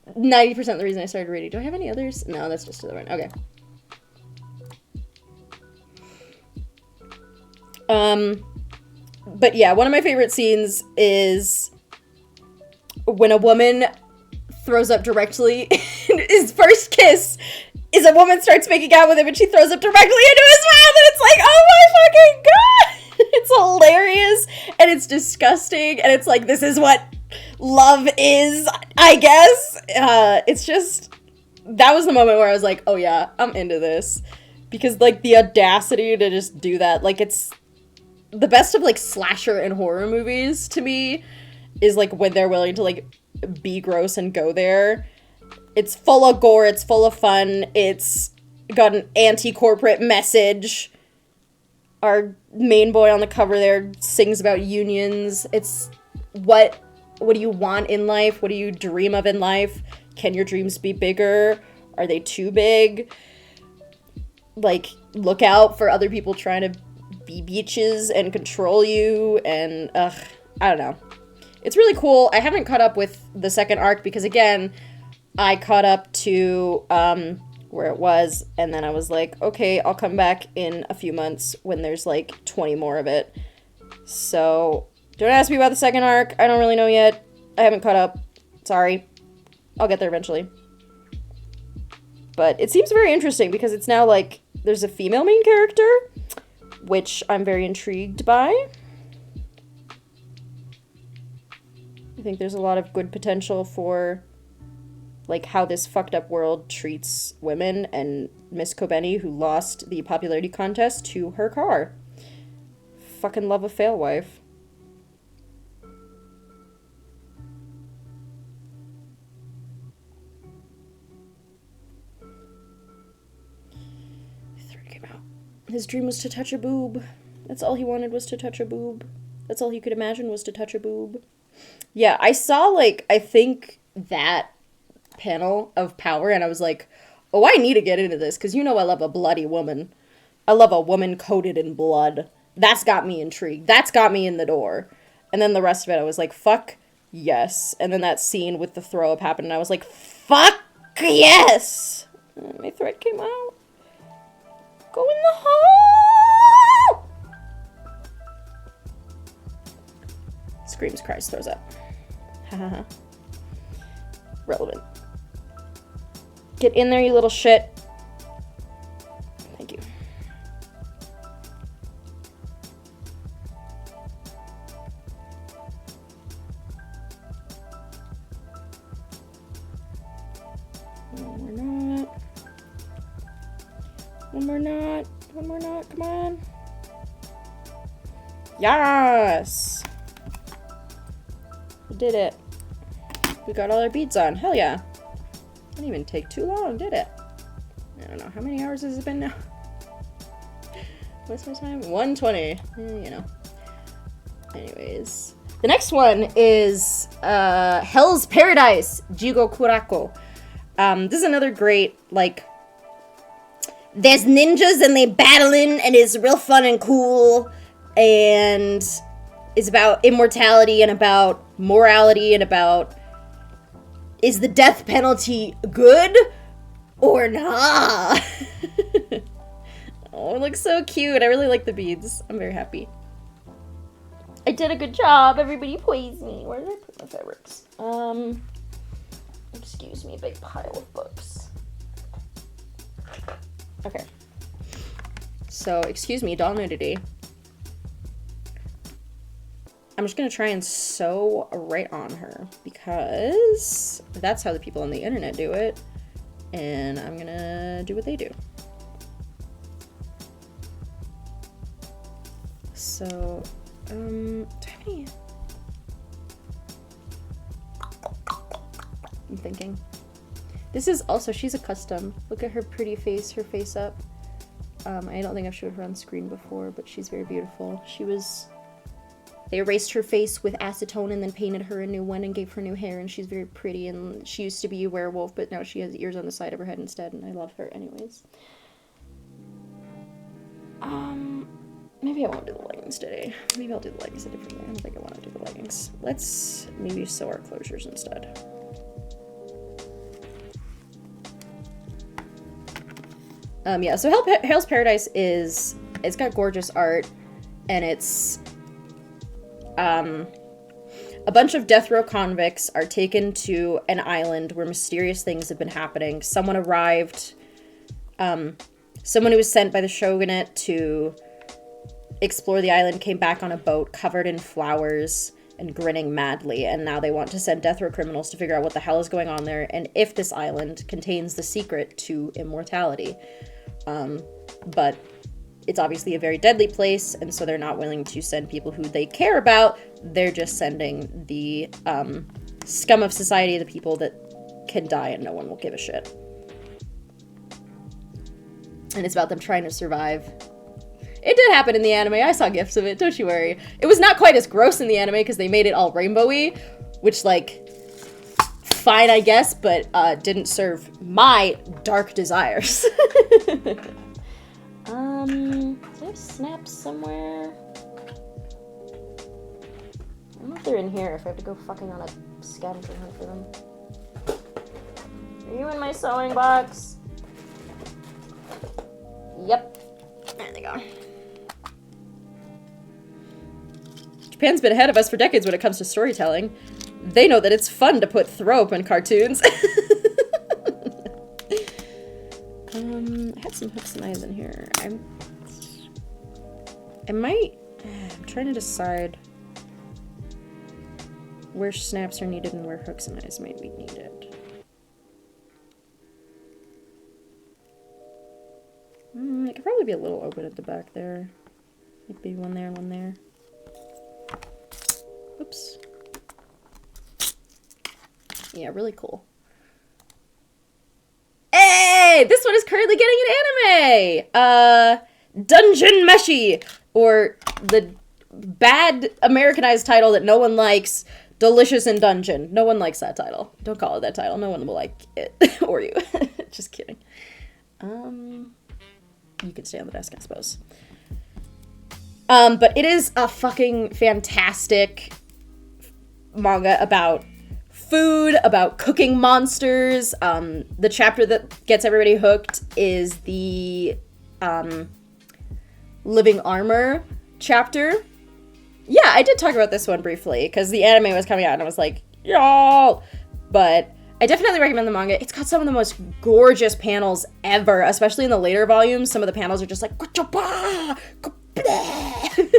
90% of the reason I started reading. Do I have any others? No, that's just the other one. Okay. But yeah, one of my favorite scenes is when a woman throws up directly. His first kiss is a woman starts making out with him and she throws up directly into his mouth, and it's like, oh my fucking god! It's hilarious, and it's disgusting, and it's like, this is what love is, I guess. It's just, that was the moment where I was like, oh yeah, I'm into this. Because, like, the audacity to just do that, like, it's the best of, like, slasher and horror movies to me is, like, when they're willing to, like, be gross and go there. It's full of gore, it's full of fun, it's got an anti-corporate message. Our main boy on the cover there sings about unions. It's what do you want in life? What do you dream of in life? Can your dreams be bigger? Are they too big? Like, look out for other people trying to be bitches and control you, and, I don't know. It's really cool. I haven't caught up with the second arc because, again, I caught up to, where it was, and then I was like, okay, I'll come back in a few months when there's, like, 20 more of it. So, don't ask me about the second arc. I don't really know yet. I haven't caught up. Sorry. I'll get there eventually. But it seems very interesting because it's now, like, there's a female main character, which I'm very intrigued by. I think there's a lot of good potential for, like, how this fucked up world treats women, and Miss Kobeni, who lost the popularity contest to her car. Fucking love a fail wife. His dream was to touch a boob. That's all he wanted, was to touch a boob. That's all he could imagine, was to touch a boob. Yeah, I saw, like, I think that panel of Power, and I was like, Oh, I need to get into this, because you know I love a bloody woman. I love a woman coated in blood. That's got me intrigued. That's got me in the door. And then the rest of it, I was like, fuck yes. And then that scene with the throw-up happened, and I was like, fuck yes! And my thread came out. Go in the hole! Screams, cries, throws up. Hahaha. Relevant. Get in there, you little shit. Thank you. One more not. One more not. One more not. Come on. Yes! We did it. We got all our beads on. Hell yeah. Didn't even take too long, did it? I don't know. How many hours has it been now? What's my time? 1:20. You know. Anyways. The next one is Hell's Paradise, Jigo Kurako. This is another great, like, there's ninjas and they battling and it's real fun and cool and it's about immortality and about morality and about, is the death penalty good or not? Oh, it looks so cute. I really like the beads. I'm very happy. I did a good job. Everybody praise me. Where did I put my fabrics? Excuse me, big pile of books. Okay. So, excuse me, doll nudity. I'm just gonna try and sew right on her because that's how the people on the internet do it. And I'm gonna do what they do. So, tiny. I'm thinking. This is also, she's a custom. Look at her pretty face, her face up. I don't think I've showed her on screen before, but she's very beautiful. They erased her face with acetone and then painted her a new one and gave her new hair, and she's very pretty, and she used to be a werewolf, but now she has ears on the side of her head instead, and I love her anyways. Maybe I won't do the leggings today. Maybe I'll do the leggings a different way. I don't think I want to do the leggings. Let's maybe sew our closures instead. Yeah, so Hell's Paradise it's got gorgeous art, and it's, a bunch of death row convicts are taken to an island where mysterious things have been happening. Someone arrived, someone who was sent by the shogunate to explore the island came back on a boat covered in flowers and grinning madly, and now they want to send death row criminals to figure out what the hell is going on there and if this island contains the secret to immortality. But it's obviously a very deadly place, and so they're not willing to send people who they care about. They're just sending the scum of society, the people that can die and no one will give a shit. And it's about them trying to survive. It did happen in the anime. I saw gifs of it, don't you worry. It was not quite as gross in the anime because they made it all rainbowy, which, like, fine, I guess, but didn't serve my dark desires. Do I have snaps somewhere? I don't know if they're in here, if I have to go fucking on a scavenger hunt for them. Are you in my sewing box? Yep. There they go. Japan's been ahead of us for decades when it comes to storytelling. They know that it's fun to put throw-up in cartoons. I had some hooks and eyes in here. I'm trying to decide where snaps are needed and where hooks and eyes might be needed. It could probably be a little open at the back there. Maybe one there and one there. Oops. Yeah, really cool. Hey! This one is currently getting an anime! Dungeon Meshi! Or the bad Americanized title that no one likes, Delicious in Dungeon. No one likes that title. Don't call it that title. No one will like it. Or you. Just kidding. You can stay on the desk, I suppose. But it is a fucking fantastic manga about food, about cooking monsters. The chapter that gets everybody hooked is the Living Armor chapter. Yeah, I did talk about this one briefly, because the anime was coming out, and I was like, y'all! But I definitely recommend the manga. It's got some of the most gorgeous panels ever, especially in the later volumes. Some of the panels are just like,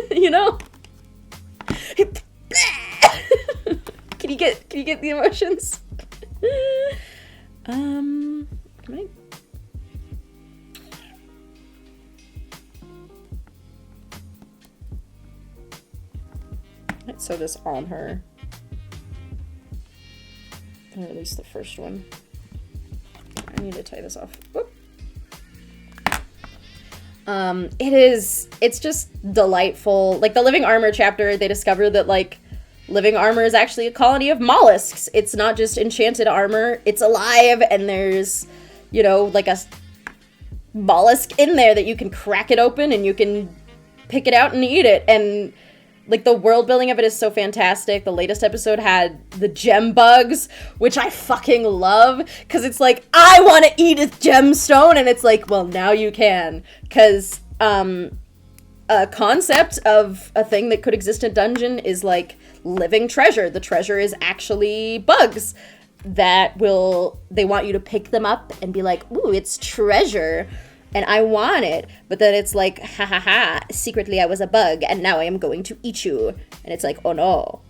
you know? Can you get the emotions? Can I... Let's sew this on her. Or at least the first one. I need to tie this off. Whoop. It's just delightful. Like, the Living Armor chapter, they discover that, like, living armor is actually a colony of mollusks. It's not just enchanted armor. It's alive, and there's, you know, like a mollusk in there that you can crack it open and you can pick it out and eat it. And, like, the world building of it is so fantastic. The latest episode had the gem bugs, which I fucking love, because it's like, I want to eat a gemstone, and it's like, well, now you can, because a concept of a thing that could exist in a dungeon is, like, living treasure. The treasure is actually bugs that they want you to pick them up and be like, ooh, it's treasure, and I want it. But then it's like, ha ha ha, secretly I was a bug, and now I am going to eat you. And it's like, oh no.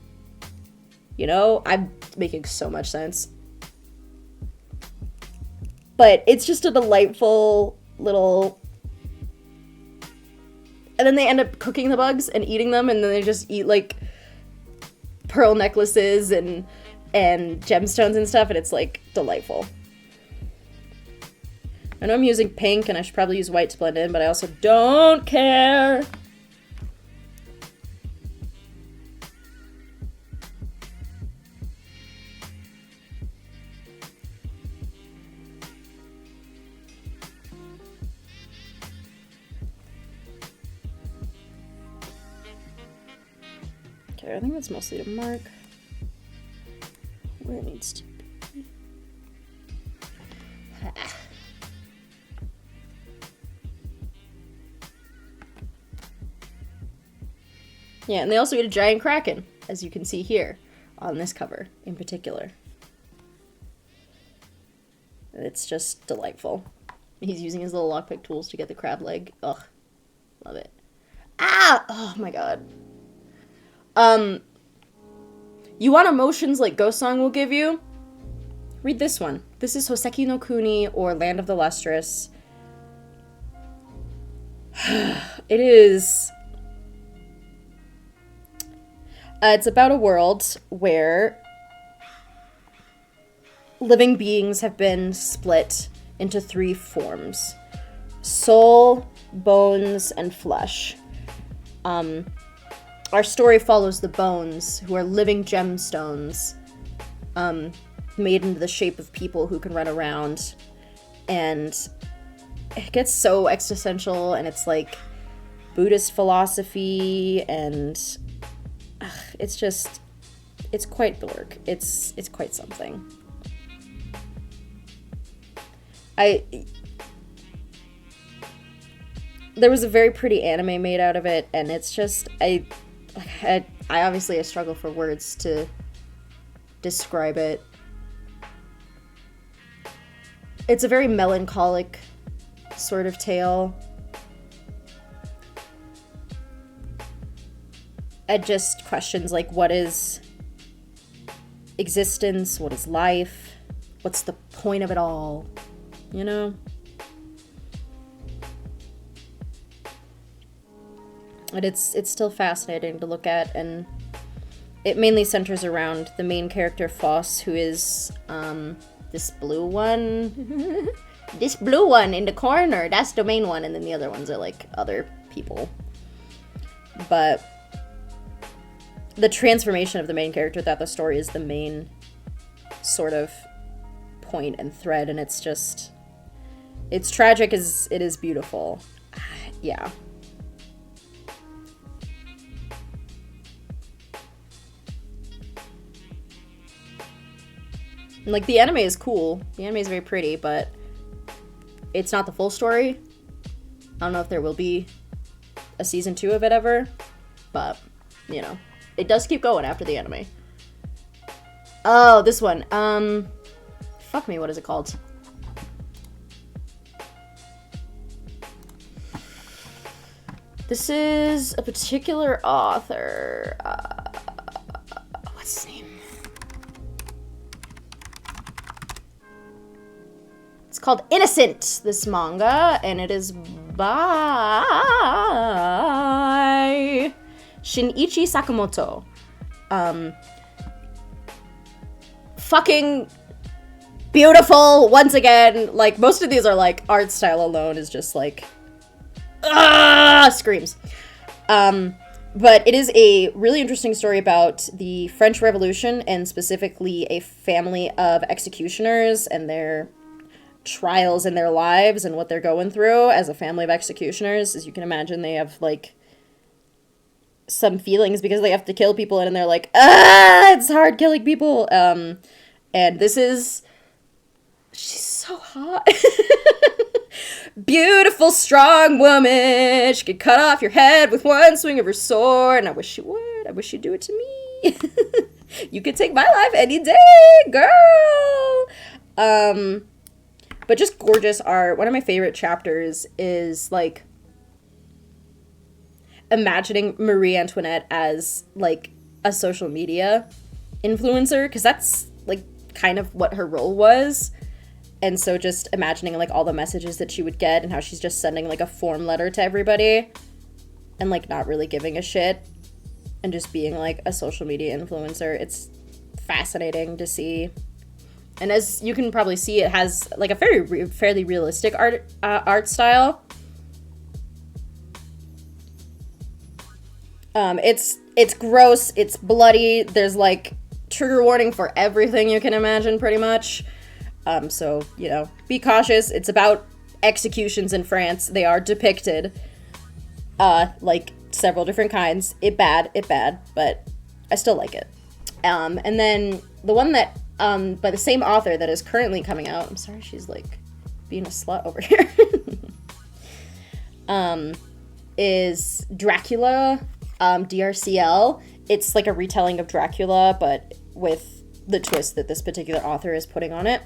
You know, I'm making so much sense. But it's just a delightful little... And then they end up cooking the bugs and eating them, and then they just eat, like, pearl necklaces and gemstones and stuff, and it's, like, delightful. I know I'm using pink, and I should probably use white to blend in, but I also don't care. Okay, I think that's mostly to mark where it needs to be. Yeah, and they also eat a giant kraken, as you can see here on this cover in particular. It's just delightful. He's using his little lockpick tools to get the crab leg. Ugh, love it. Ah! Oh my god. You want emotions like Ghost Song will give you? Read this one. This is Hoseki no Kuni, or Land of the Lustrous. It is... it's about a world where living beings have been split into 3 forms: soul, bones, and flesh. Our story follows the bones, who are living gemstones, made into the shape of people who can run around. And it gets so existential, and it's like Buddhist philosophy, and it's just, it's quite the work. It's quite something. There was a very pretty anime made out of it, and it's just, I obviously struggle for words to describe it. It's a very melancholic sort of tale. It just questions, like, what is existence? What is life? What's the point of it all? You know? And it's still fascinating to look at, and it mainly centers around the main character, Foss, who is, this blue one. This blue one in the corner, that's the main one, and then the other ones are, like, other people. But the transformation of the main character throughout the story is the main sort of point and thread, and it's just, it's tragic as it is beautiful. Yeah. And, like, the anime is cool. The anime is very pretty, but it's not the full story. I don't know if there will be a season 2 of it ever, but, you know, it does keep going after the anime. Oh, this one. Fuck me, what is it called? This is a particular author. What's his name? It's called Innocent, this manga, and it is by Shinichi Sakamoto. Fucking beautiful, once again. Like, most of these are, like, art style alone is just, like, screams. But it is a really interesting story about the French Revolution, and specifically a family of executioners and their trials in their lives and what they're going through as a family of executioners. As you can imagine, they have, like, some feelings because they have to kill people, and they're like, it's hard killing people. And this is, she's so hot. Beautiful, strong woman. She could cut off your head with one swing of her sword, and I wish she would. I wish she'd do it to me. You could take my life any day, girl. But just gorgeous art. One of my favorite chapters is, like, imagining Marie Antoinette as, like, a social media influencer, because that's, like, kind of what her role was. And so just imagining, like, all the messages that she would get and how she's just sending, like, a form letter to everybody and, like, not really giving a shit and just being, like, a social media influencer. It's fascinating to see. And as you can probably see, it has, like, a fairly realistic art style. It's gross, it's bloody, there's, like, trigger warning for everything you can imagine, pretty much. So, you know, be cautious. It's about executions in France. They are depicted, like, several different kinds. It bad, but I still like it. And then the one that, by the same author that is currently coming out, I'm sorry, she's, like, being a slut over here, is Dracula, DRCL. It's, like, a retelling of Dracula, but with the twist that this particular author is putting on it.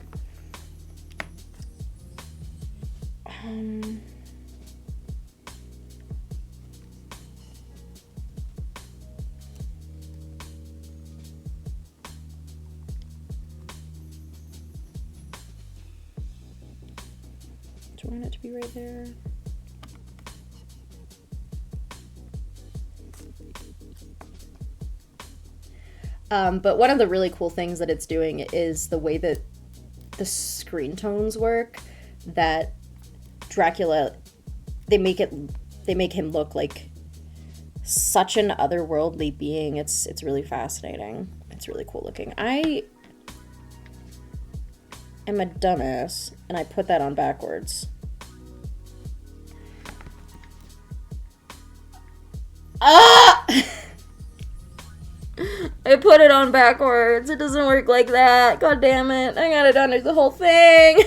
Do I want it to be right there? But one of the really cool things that it's doing is the way that the screen tones work, that Dracula, they make him look like such an otherworldly being. It's really fascinating. It's really cool looking. I am a dumbass, and I put that on backwards. Ah! I put it on backwards. It doesn't work like that. God damn it. I gotta undo the whole thing.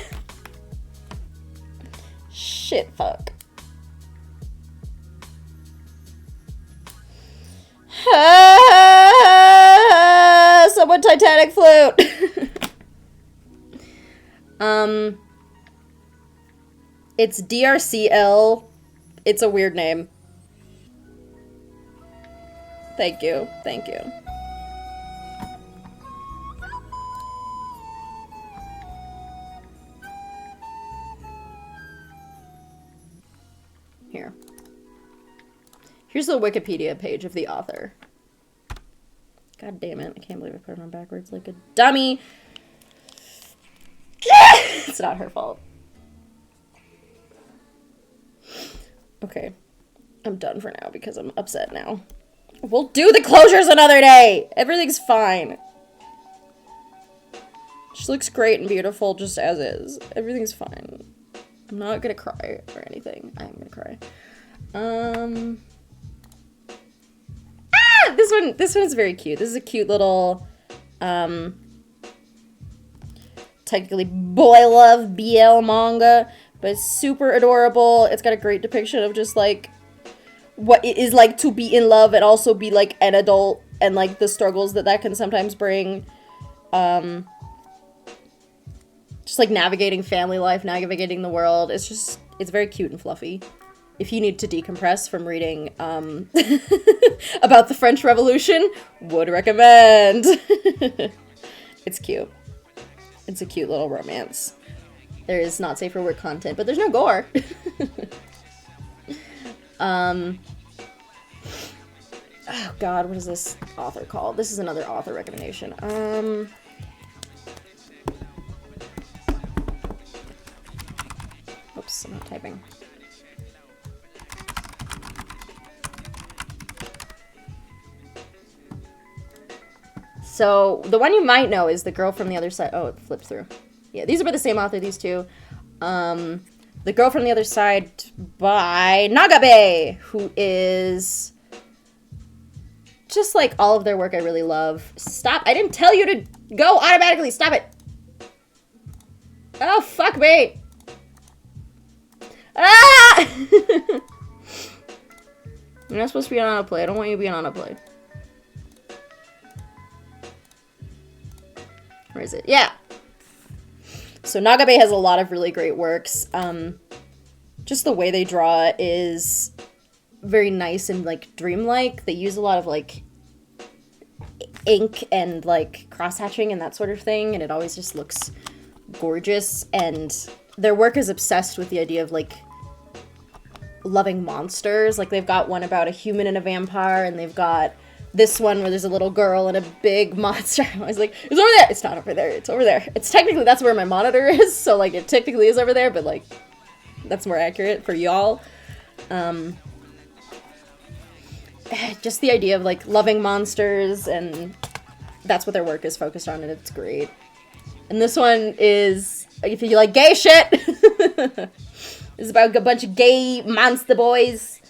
Shit, fuck. Someone Titanic flute. It's DRCL. It's a weird name. Thank you. Thank you. Here. Here's the Wikipedia page of the author. God damn it. I can't believe I put it on backwards like a dummy. It's not her fault. Okay. I'm done for now because I'm upset now. We'll do the closures another day. Everything's fine. She looks great and beautiful just as is. Everything's fine. I'm not gonna cry or anything. I am gonna cry. This one's very cute. This is a cute little, technically boy love BL manga, but it's super adorable. It's got a great depiction of just like what it is like to be in love and also be like an adult and like the struggles that can sometimes bring. Just like navigating family life, navigating the world. It's very cute and fluffy. If you need to decompress from reading about the French Revolution, would recommend. It's cute. It's a cute little romance. There is not safe for work content, but there's no gore. Oh god, what is this author called? This is another author recommendation. Oops, I'm not typing. So, the one you might know is The Girl from the Other Side. Oh, it flipped through. Yeah, these are by the same author, these two. The Girl from the Other Side by Nagabe, who is just like all of their work I really love. Stop. I didn't tell you to go automatically. Stop it. Oh, fuck me. Ah! You're not supposed to be on autoplay. I don't want you to be on autoplay. Where is it? Yeah. So Nagabe has a lot of really great works. Just the way they draw is very nice and like dreamlike. They use a lot of like ink and like cross-hatching and that sort of thing, and it always just looks gorgeous. And their work is obsessed with the idea of like loving monsters. Like they've got one about a human and a vampire, and they've got this one where there's a little girl and a big monster. I was like, it's over there. It's not over there. It's over there. It's technically, that's where my monitor is. So like it technically is over there, but like that's more accurate for y'all. Just the idea of like loving monsters, and that's what their work is focused on, and it's great. And this one is, if you like gay shit, it's about a bunch of gay monster boys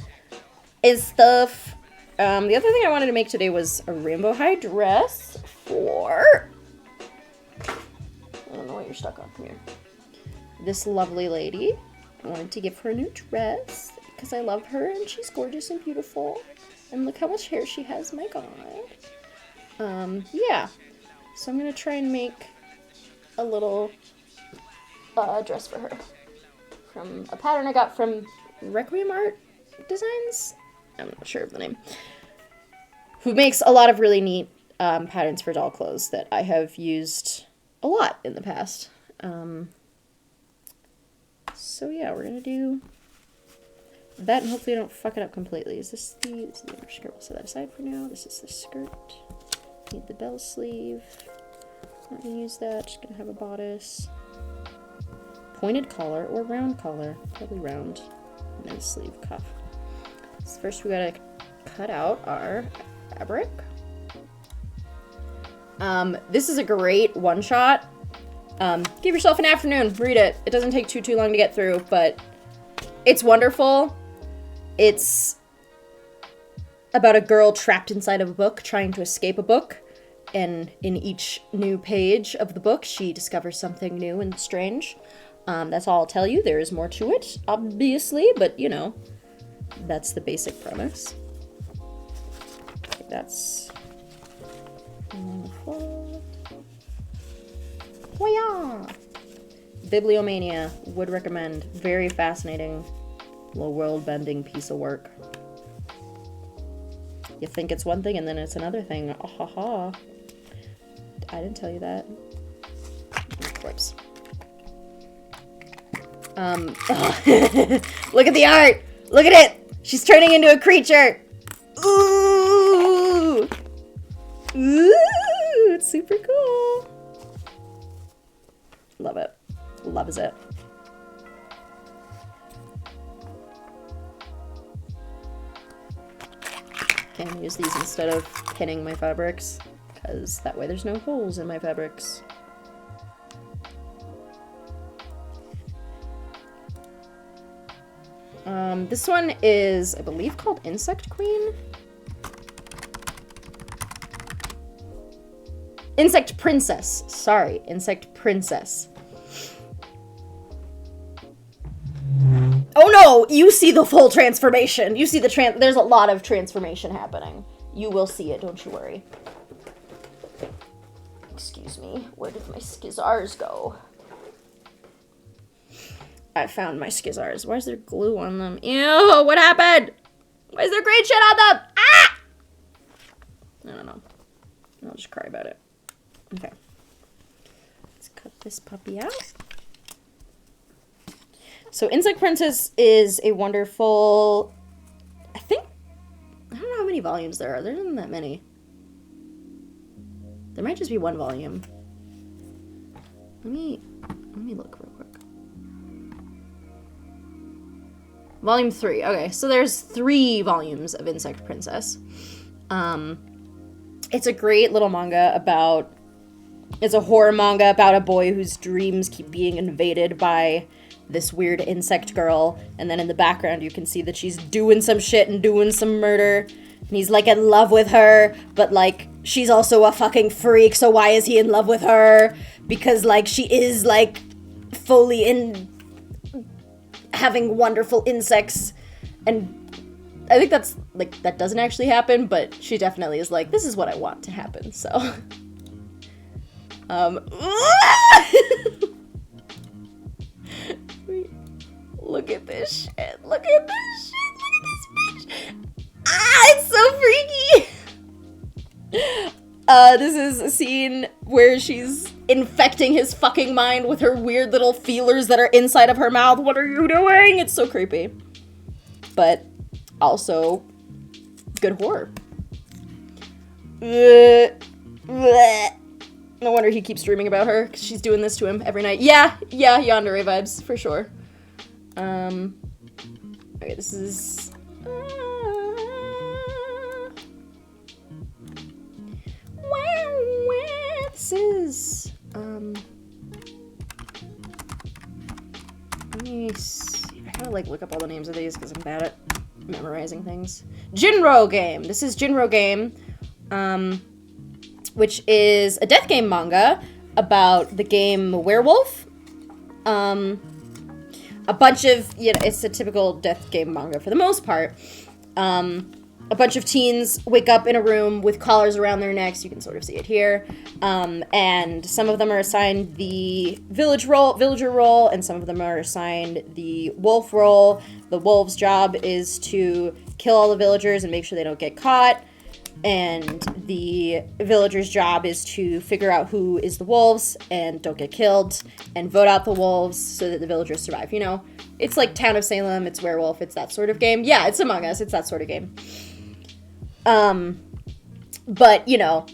and stuff. The other thing I wanted to make today was a rainbow high dress for, I don't know what you're stuck on. Come here. This lovely lady. I wanted to give her a new dress because I love her and she's gorgeous and beautiful. And look how much hair she has, my god. Yeah. So I'm gonna try and make a little dress for her from a pattern I got from Requiem Art Designs. I'm not sure of the name. Who makes a lot of really neat patterns for doll clothes that I have used a lot in the past. So yeah, we're gonna do that, and hopefully I don't fuck it up completely. This is the underskirt. We'll set that aside for now. This is the skirt. Need the bell sleeve. Not gonna use that. Just gonna have a bodice. Pointed collar or round collar. Probably round. And then sleeve cuff. So first we gotta cut out our fabric. This is a great one-shot. Give yourself an afternoon. Read it. It doesn't take too long to get through, but it's wonderful. It's about a girl trapped inside of a book, trying to escape a book. And in each new page of the book, she discovers something new and strange. That's all I'll tell you. There is more to it, obviously, but you know, that's the basic premise. Okay, that's... Oh yeah! Bibliomania. Would recommend. Very fascinating, little world-bending piece of work. You think it's one thing and then it's another thing. Oh, ha, ha. I didn't tell you that. Corpse. Look at the art! Look at it! She's turning into a creature! Ooh! Ooh! It's super cool! Love it. Loves it. Okay, I'm gonna use these instead of pinning my fabrics, because that way there's no holes in my fabrics. This one is, I believe, called Insect Queen? Insect Princess. Sorry, Insect Princess. Oh no! You see the full transformation. You see the there's a lot of transformation happening. You will see it, don't you worry. Excuse me. Where did my skizzars go? I found my skizzars. Why is there glue on them? Ew, what happened? Why is there green shit on them? Ah! I don't know. I'll just cry about it. Okay. Let's cut this puppy out. So Insect Princess is a wonderful, I think, I don't know how many volumes there are. There isn't that many. There might just be one volume. Let me look real quick. Volume 3. Okay, so there's 3 volumes of Insect Princess. It's a great little manga about, it's a horror manga about a boy whose dreams keep being invaded by this weird insect girl, and then in the background you can see that she's doing some shit and doing some murder, and he's like in love with her, but like she's also a fucking freak, so why is he in love with her? Because like she is like fully in having wonderful insects, and I think that's like that doesn't actually happen, but she definitely is like, this is what I want to happen. So look at this shit. Look at this shit. Look at this bitch. Ah, it's so freaky. This is a scene where she's infecting his fucking mind with her weird little feelers that are inside of her mouth. What are you doing? It's so creepy. But also good horror. No wonder he keeps dreaming about her, because she's doing this to him every night. Yeah, yandere vibes, for sure. Okay, this is... This is... Let me see. I gotta, like, look up all the names of these, because I'm bad at memorizing things. Jinro Game! This is Jinro Game, which is a death game manga about the game Werewolf. A bunch of, you know, it's a typical death game manga for the most part. A bunch of teens wake up in a room with collars around their necks. You can sort of see it here. And some of them are assigned the villager role, and some of them are assigned the wolf role. The wolf's job is to kill all the villagers and make sure they don't get caught. And the villager's job is to figure out who is the wolves and don't get killed, and vote out the wolves so that the villagers survive. You know, it's like Town of Salem, it's Werewolf, it's that sort of game. Yeah, it's Among Us, it's that sort of game. But, you know,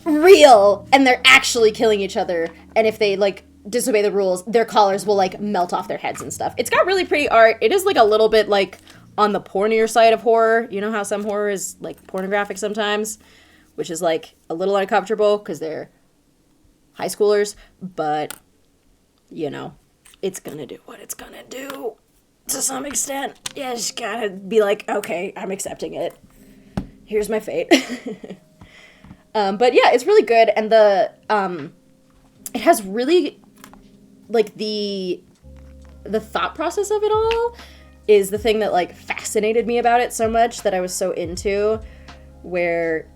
real, and they're actually killing each other, and if they, like, disobey the rules, their collars will, like, melt off their heads and stuff. It's got really pretty art. It is, like, a little bit, like, on the pornier side of horror. You know how some horror is, like, pornographic sometimes? Which is, like, a little uncomfortable because they're high schoolers. But, you know, it's gonna do what it's gonna do to some extent. Yeah, just gotta be like, okay, I'm accepting it. Here's my fate. But, yeah, it's really good. And the, it has really, like, the thought process of it all is the thing that, like, fascinated me about it so much, that I was so into, where,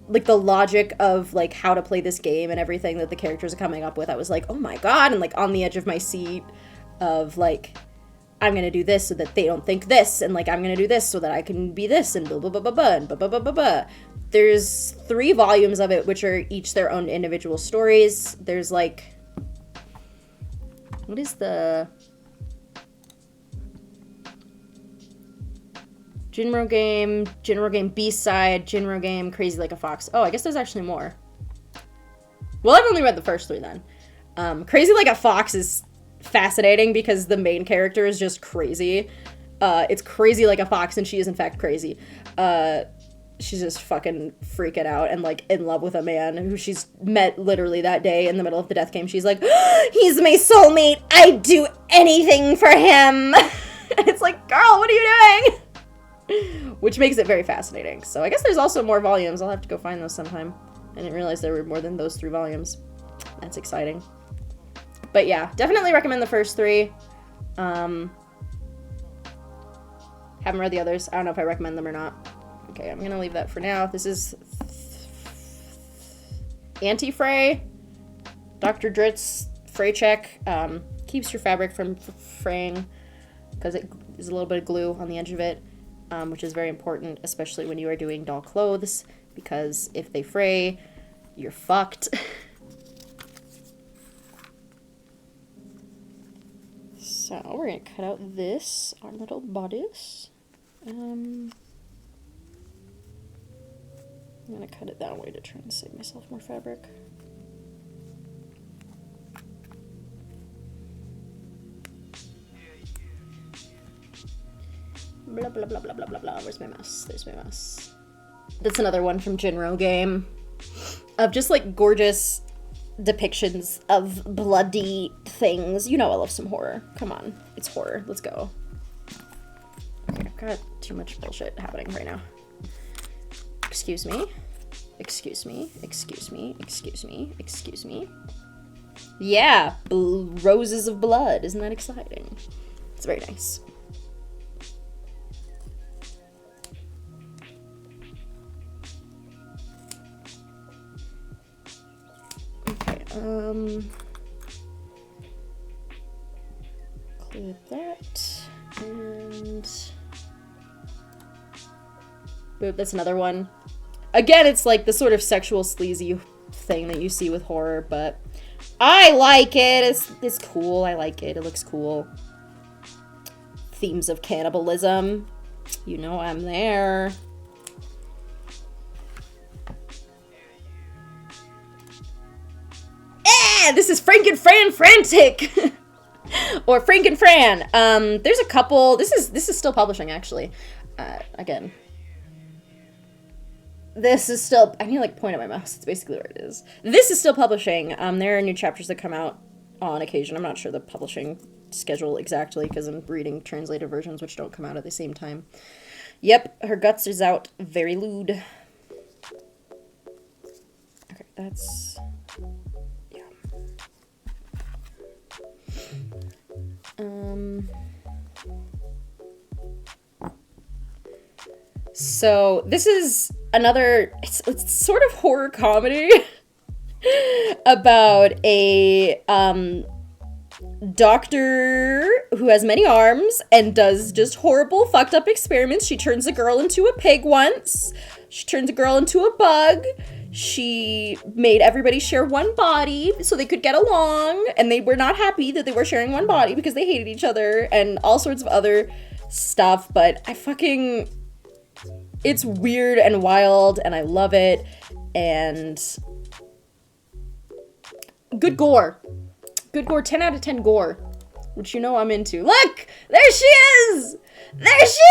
like, the logic of, like, how to play this game and everything that the characters are coming up with, I was like, oh my god, and, like, on the edge of my seat of, like, I'm gonna do this so that they don't think this, and, like, I'm gonna do this so that I can be this, and blah, blah, blah, blah, blah, and blah, blah, blah, blah, blah. There's 3 volumes of it, which are each their own individual stories. There's, like, what is the... Jinro Game B-side, Jinro Game, Crazy Like a Fox. Oh, I guess there's actually more. Well, I've only read the first 3 then. Crazy Like a Fox is fascinating because the main character is just crazy. It's crazy like a fox, and she is in fact crazy. She's just fucking freaking out and like in love with a man who she's met literally that day in the middle of the death game. She's like, he's my soulmate. I'd do anything for him. And it's like, girl, what are you doing? Which makes it very fascinating. So I guess there's also more volumes. I'll have to go find those sometime. I didn't realize there were more than those 3 volumes. That's exciting. But yeah, definitely recommend the first 3. Haven't read the others. I don't know if I recommend them or not. Okay, I'm gonna leave that for now. This is Anti-Fray. Dr. Dritz fray check. Keeps your fabric from fraying because it is a little bit of glue on the edge of it, which is very important, especially when you are doing doll clothes, because if they fray, you're fucked. So we're gonna cut out this, our little bodice. I'm gonna cut it that way to try and save myself more fabric. Blah, blah, blah, blah, blah, blah, blah. Where's my mouse? There's my mouse. That's another one from Jinro game. Of just, like, gorgeous depictions of bloody things. You know I love some horror. Come on. It's horror. Let's go. Okay, I've got too much bullshit happening right now. Excuse me. Excuse me. Excuse me. Excuse me. Excuse me. Yeah! Roses of blood. Isn't that exciting? It's very nice. Clear that, and boop, that's another one. Again, it's like the sort of sexual sleazy thing that you see with horror, but I like it. It's cool. I like it. It looks cool. Themes of cannibalism. You know I'm there. This is Frankenfran Frantic! Or Frankenfran. There's a couple. This is still publishing, actually. Again. This is still... I need to, like, point at my mouse. It's basically where it is. This is still publishing. There are new chapters that come out on occasion. I'm not sure the publishing schedule exactly, because I'm reading translated versions, which don't come out at the same time. Yep, her guts is out very lewd. Okay, that's... So this is another, it's sort of horror comedy about a doctor who has many arms and does just horrible fucked up experiments. She turns a girl into a pig once. She turns a girl into a bug. She made everybody share one body so they could get along, and they were not happy that they were sharing one body because they hated each other and all sorts of other stuff. But it's weird and wild, and I love it. And good gore. Good gore. 10 out of 10 gore, which you know I'm into. Look! There she is! There she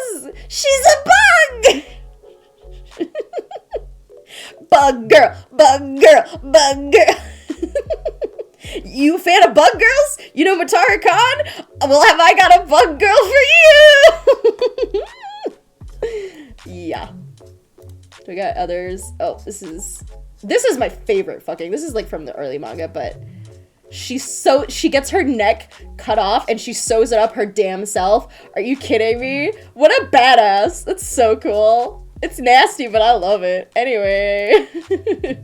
is! She's a bug! Bug girl, bug girl, bug girl. You a fan of bug girls? You know Matara Khan? Well, have I got a bug girl for you? Yeah. We got others. Oh, this is my favorite fucking. This is like from the early manga, but she gets her neck cut off and she sews it up her damn self. Are you kidding me? What a badass. That's so cool. It's nasty, but I love it. Anyway. This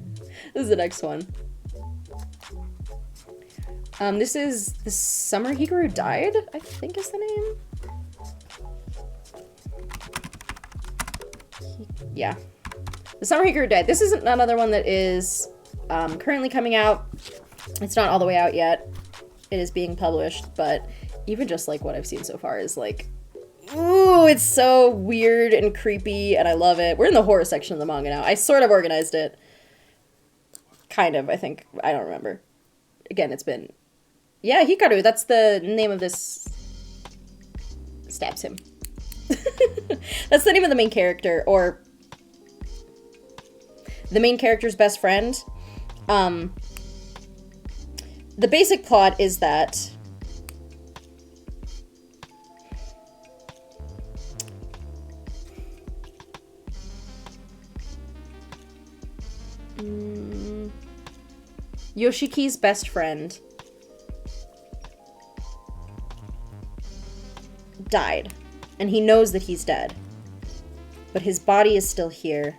is the next one. This is The Summer Hikaru Died, I think is the name. Yeah. The Summer Hikaru Died. This isn't another one that is currently coming out. It's not all the way out yet. It is being published, but even just like what I've seen so far is like, ooh, it's so weird and creepy, and I love it. We're in the horror section of the manga now. I sort of organized it. Kind of, I think. I don't remember. Again, it's been... Yeah, Hikaru, that's the name of this stabs him. That's the name of the main character, or the main character's best friend. The basic plot is that Yoshiki's best friend died, and he knows that he's dead, but his body is still here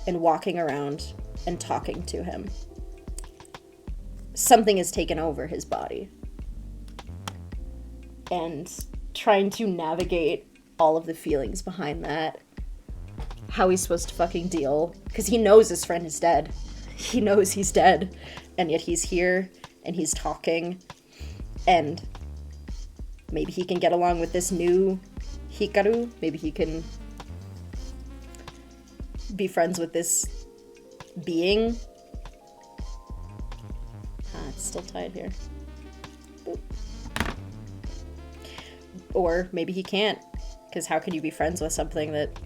and walking around and talking to him. Something has taken over his body, and trying to navigate all of the feelings behind that, how he's supposed to fucking deal, because he knows his friend is dead. He knows he's dead, and yet he's here, and he's talking, and maybe he can get along with this new Hikaru. Maybe he can be friends with this being. It's still tied here. Boop. Or maybe he can't, because how can you be friends with something that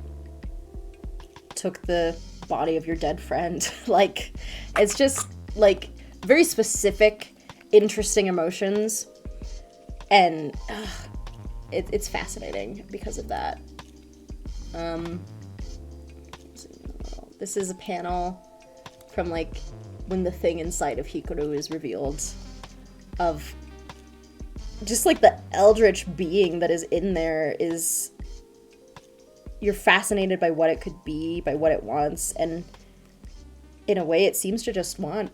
took the body of your dead friend? Like, it's just, like, very specific, interesting emotions, and it's fascinating because of that. This is a panel from, like, when the thing inside of Hikaru is revealed, of just, like, the eldritch being that is in there is... You're fascinated by what it could be, by what it wants, and in a way it seems to just want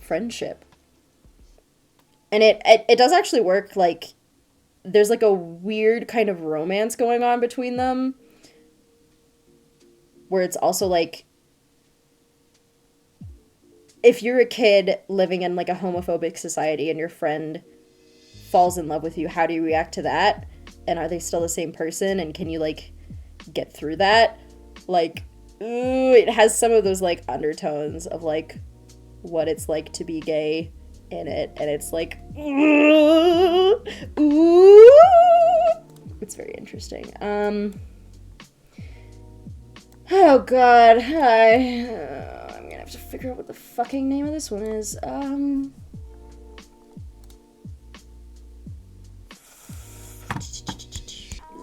friendship. And it does actually work. Like, there's like a weird kind of romance going on between them, where it's also like, if you're a kid living in like a homophobic society and your friend falls in love with you, how do you react to that? And are they still the same person? And can you like get through that? Like, ooh, it has some of those like undertones of like what it's like to be gay in it, and it's like, ooh, it's very interesting. Oh god, I'm gonna have to figure out what the fucking name of this one is.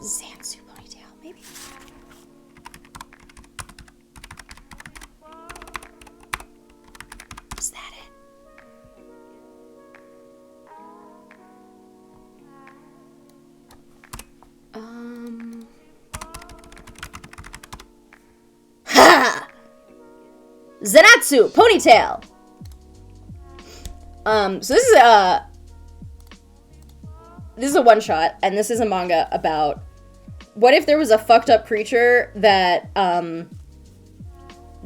Zansu ponytail, maybe. Is that it? Ha! Zenatsu ponytail. So this is a one shot, and this is a manga about what if there was a fucked up creature that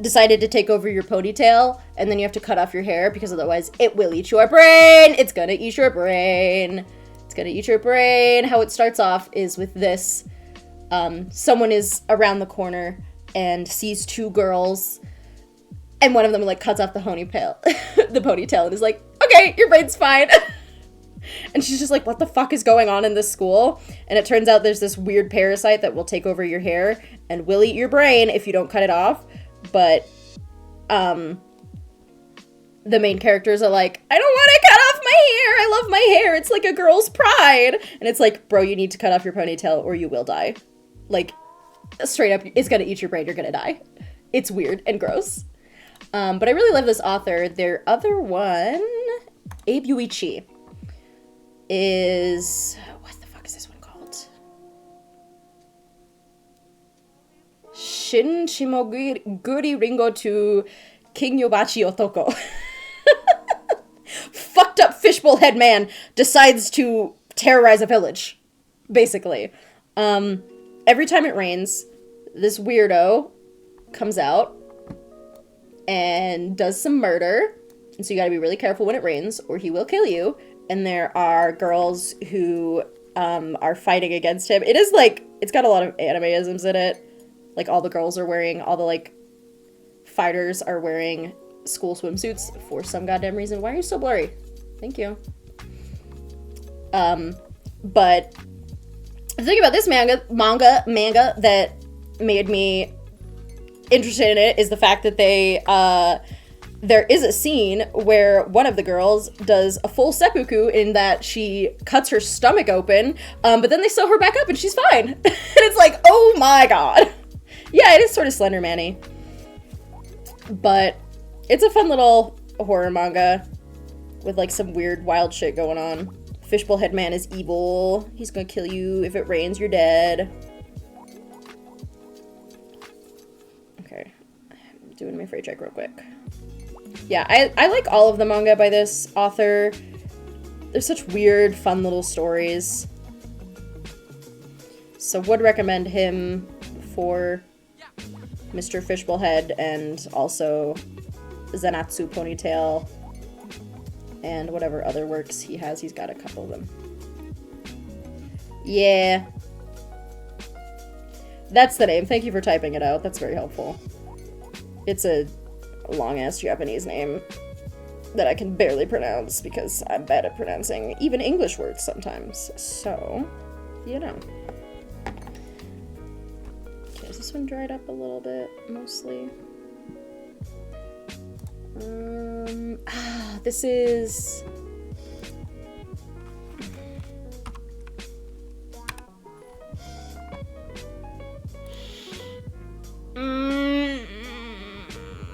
decided to take over your ponytail, and then you have to cut off your hair because otherwise it will eat your brain. It's gonna eat your brain. It's gonna eat your brain. How it starts off is with this. Someone is around the corner and sees two girls, and one of them like cuts off the ponytail, and is like, okay, your brain's fine. And she's just like, what the fuck is going on in this school? And it turns out there's this weird parasite that will take over your hair and will eat your brain if you don't cut it off. But the main characters are like, I don't want to cut off my hair. I love my hair. It's like a girl's pride. And it's like, bro, you need to cut off your ponytail or you will die. Like, straight up, it's gonna eat your brain. You're gonna die. It's weird and gross. But I really love this author. Their other one, Abe Yuichi, is... What the fuck is this one called? Shin Shimoguri Ringo to King Yobachi Otoko. Fucked up fishbowl head man decides to terrorize a village, basically. Every time it rains, this weirdo comes out and does some murder. And so you gotta be really careful when it rains, or he will kill you. And there are girls who are fighting against him. It is like, it's got a lot of anime-isms in it. Like, all the girls are wearing, all the, like, fighters are wearing school swimsuits for some goddamn reason. Why are you so blurry? Thank you. But The thing about this manga that made me interested in it is the fact that there is a scene where one of the girls does a full seppuku in that she cuts her stomach open, but then they sew her back up and she's fine. And it's like, oh my god. Yeah, it is sort of Slender Man-y. But it's a fun little horror manga with like some weird wild shit going on. Fishbowl Head Man is evil. He's gonna kill you. If it rains, you're dead. Okay. I'm doing my freight check real quick. Yeah, I like all of the manga by this author. They're such weird, fun little stories. So would recommend him for Mr. Fishbowl Head and also Zenatsu Ponytail and whatever other works he has. He's got a couple of them. Yeah. That's the name. Thank you for typing it out. That's very helpful. It's a long-ass Japanese name that I can barely pronounce because I'm bad at pronouncing even English words sometimes. So, you know. Okay, is this one dried up a little bit, mostly? This is...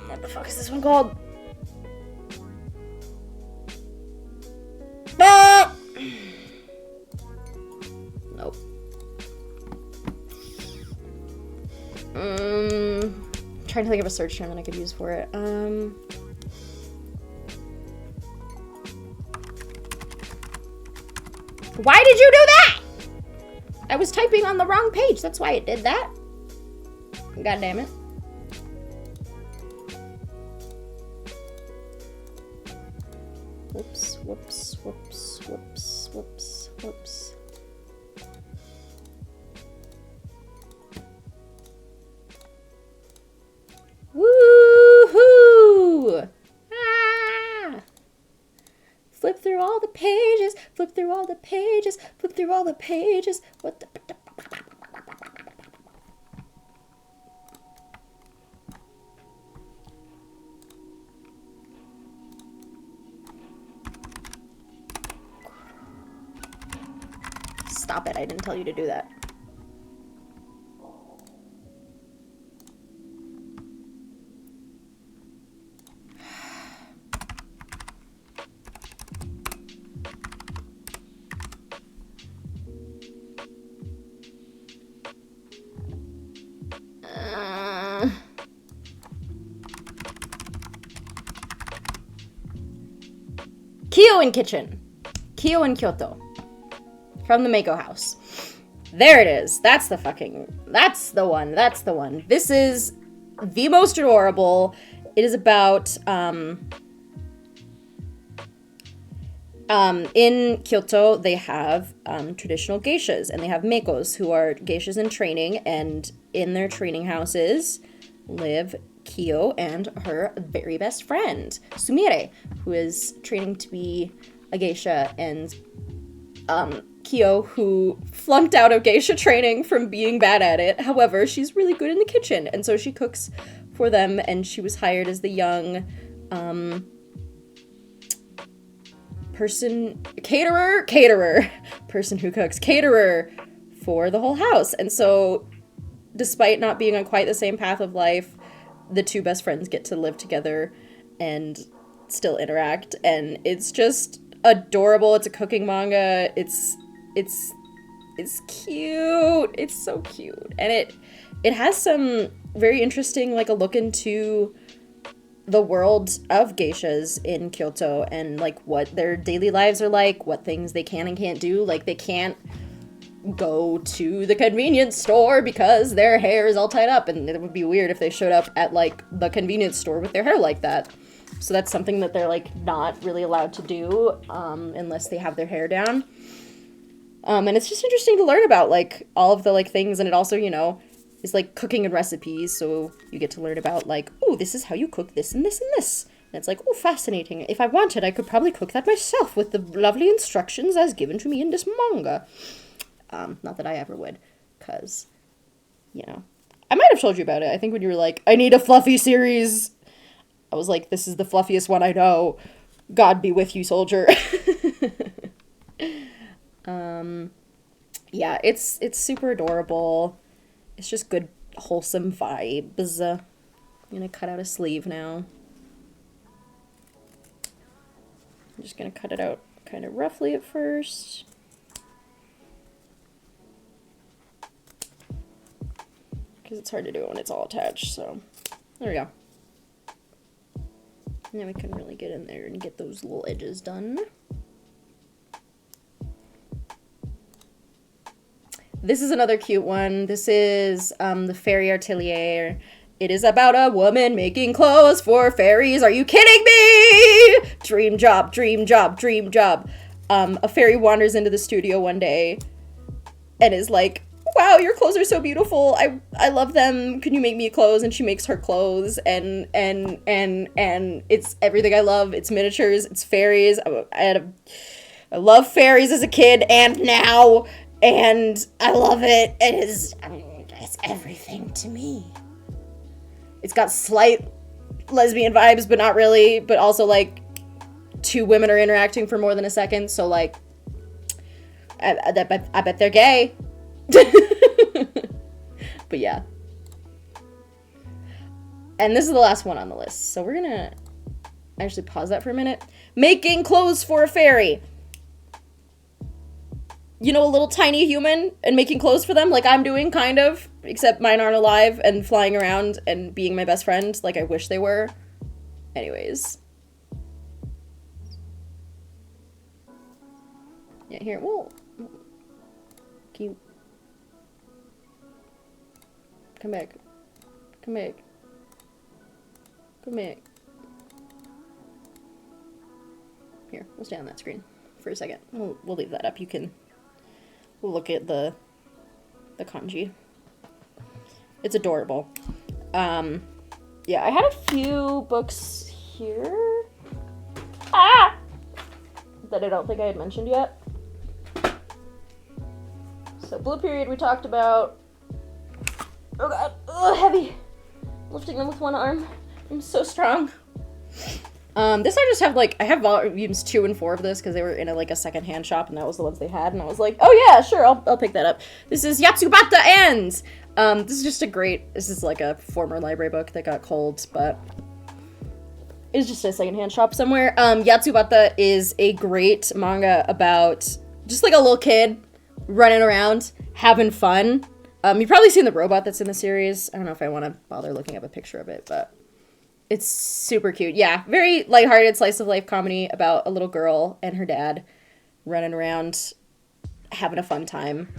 What the fuck is this one called? Ah! Nope. Trying to think of a search term that I could use for it. Why did you do that? I was typing on the wrong page. That's why it did that. God damn it. Whoops, whoops, whoops, whoops, whoops, whoops. Woohoo! Ah! Flip through all the pages, flip through all the pages, flip through all the pages. What the... Stop it, I didn't tell you to do that. Kyo in Kitchen. Kyo in Kyoto. From the Mako House. There it is. That's the one. That's the one. This is the most adorable. It is about, in Kyoto, they have, traditional geishas, and they have Makos, who are geishas in training, and in their training houses live Kyo and her very best friend, Sumire, who is training to be a geisha, and, Kyo, who flunked out of geisha training from being bad at it. However, she's really good in the kitchen, and so she cooks for them, and she was hired as the young, person who cooks, caterer for the whole house. And so, despite not being on quite the same path of life, the two best friends get to live together and still interact, and it's just adorable. It's a cooking manga. It's cute. It's so cute. And it has some very interesting, like, a look into the world of geishas in Kyoto and, like, what their daily lives are like, what things they can and can't do. Like, they can't go to the convenience store because their hair is all tied up, and it would be weird if they showed up at, like, the convenience store with their hair like that. So that's something that they're, like, not really allowed to do, unless they have their hair down. And it's just interesting to learn about, like, all of the, like, things, and it also, you know, is, like, cooking and recipes, so you get to learn about, like, oh, this is how you cook this and this and this. And it's like, oh, fascinating. If I wanted, I could probably cook that myself with the lovely instructions as given to me in this manga. Not that I ever would, because, you know, I might have told you about it. I think when you were like, I need a fluffy series, I was like, this is the fluffiest one I know. God be with you, soldier. Yeah, it's super adorable. It's just good, wholesome vibes. I'm gonna cut out a sleeve now. I'm just gonna cut it out kind of roughly at first. Because it's hard to do it when it's all attached, so there we go. Now we can really get in there and get those little edges done. This is another cute one. This is the Fairy Atelier. It is about a woman making clothes for fairies. Are you kidding me? Dream job, dream job, dream job. A fairy wanders into the studio one day and is like, wow, your clothes are so beautiful. I love them. Can you make me clothes? And she makes her clothes, and it's everything I love. It's miniatures, it's fairies. I love fairies as a kid and now, and I love it. It's everything to me. It's got slight lesbian vibes, but not really, but also like two women are interacting for more than a second, so like I bet they're gay. But yeah. And this is the last one on the list, so we're gonna actually pause that for a minute. Making clothes for a fairy. You know, a little tiny human and making clothes for them, like I'm doing, kind of, except mine aren't alive and flying around and being my best friend like I wish they were. Anyways. Yeah, here, whoa. Can you... Come back. Come back. Come back. Here, we'll stay on that screen for a second. We'll leave that up. You can look at the kanji. It's adorable. Yeah, I had a few books here. Ah! That I don't think I had mentioned yet. So, Blue Period we talked about. Oh god, ugh, heavy. Lifting them with one arm. I'm so strong. This I just have like, I have volumes 2 and 4 of this because they were in a secondhand shop and that was the ones they had, and I was like, oh yeah, sure, I'll pick that up. This is Yatsubata Ends! This is just this is like a former library book that got cold, but it's just a secondhand shop somewhere. Yatsubata is a great manga about just like a little kid running around, having fun. You've probably seen the robot that's in the series. I don't know if I want to bother looking up a picture of it, but it's super cute. Yeah, very lighthearted slice of life comedy about a little girl and her dad running around, having a fun time.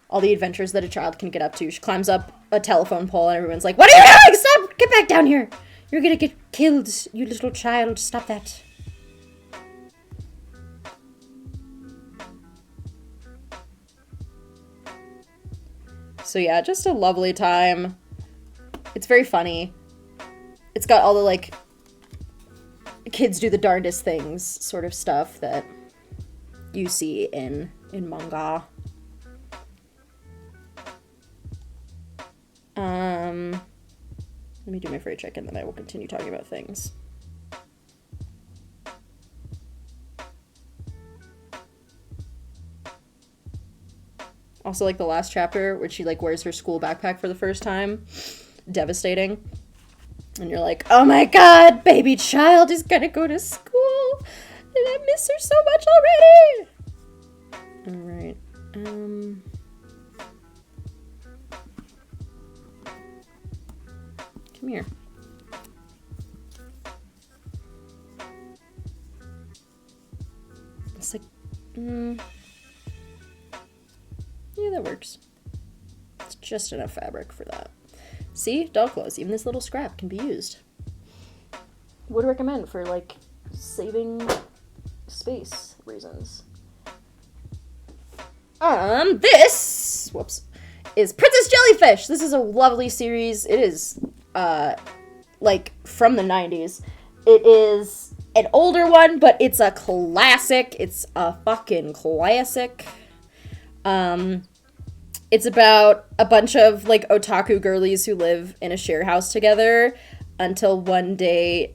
All the adventures that a child can get up to. She climbs up a telephone pole and everyone's like, what are you doing? Stop! Get back down here! You're gonna get killed, you little child. Stop that. So yeah, just a lovely time. It's very funny. It's got all the kids do the darndest things sort of stuff that you see in manga. Let me do my freight check and then I will continue talking about things. Also, the last chapter where she wears her school backpack for the first time. Devastating. And you're like, oh my god, baby child is gonna go to school and I miss her so much already. Alright. Come here. It's yeah, that works. It's just enough fabric for that. See? Doll clothes. Even this little scrap can be used. Would recommend for, saving space reasons. This, whoops, is Princess Jellyfish. This is a lovely series. It is, from the 90s. It is an older one, but it's a classic. It's a fucking classic. It's about a bunch of like otaku girlies who live in a share house together until one day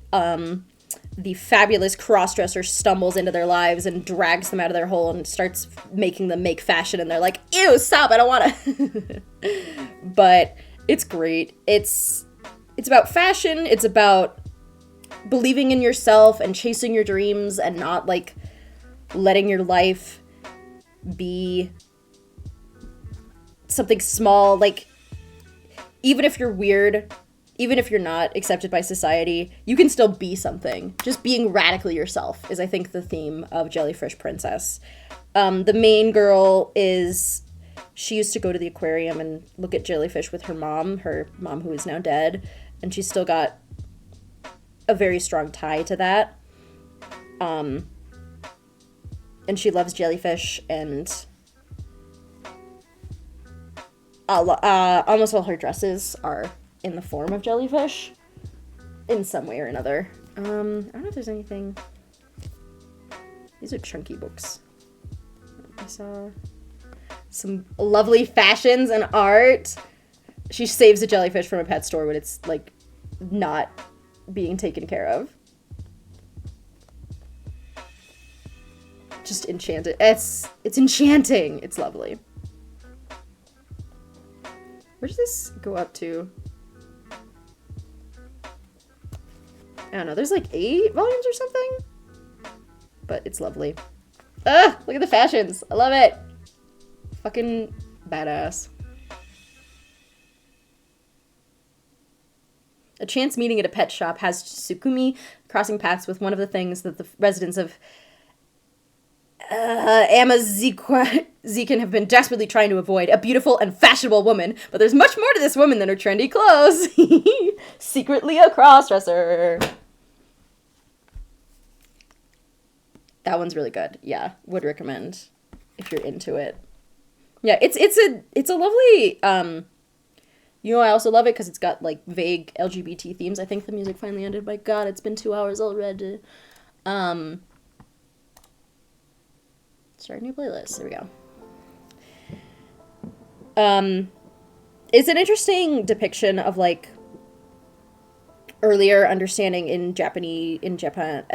the fabulous crossdresser stumbles into their lives and drags them out of their hole and starts making them make fashion, and they're like, ew, stop, I don't want to. But it's great. It's about fashion. It's about believing in yourself and chasing your dreams and not like letting your life be something small. Like, even if you're weird, even if you're not accepted by society, you can still be something. Just being radically yourself is, I think, the theme of Jellyfish Princess. The main girl she used to go to the aquarium and look at jellyfish with her mom who is now dead, and she's still got a very strong tie to that. And she loves jellyfish, and almost all her dresses are in the form of jellyfish in some way or another. I don't know if there's anything. These are chunky books. I saw some lovely fashions and art. She saves a jellyfish from a pet store when it's like not being taken care of. Just enchanted. It's enchanting. It's lovely. Where does this go up to? I don't know. There's like 8 volumes or something. But it's lovely. Ah, look at the fashions. I love it. Fucking badass. A chance meeting at a pet shop has Tsukumi crossing paths with one of the things that the residents of Amaziken have been desperately trying to avoid, a beautiful and fashionable woman. But there's much more to this woman than her trendy clothes. Secretly a crossdresser. That one's really good. Yeah, would recommend if you're into it. Yeah, it's a lovely, I also love it because it's got, like, vague LGBT themes. I think the music finally ended. My god, it's been 2 hours already. Start a new playlist. There we go. It's an interesting depiction of, like, earlier understanding in Japan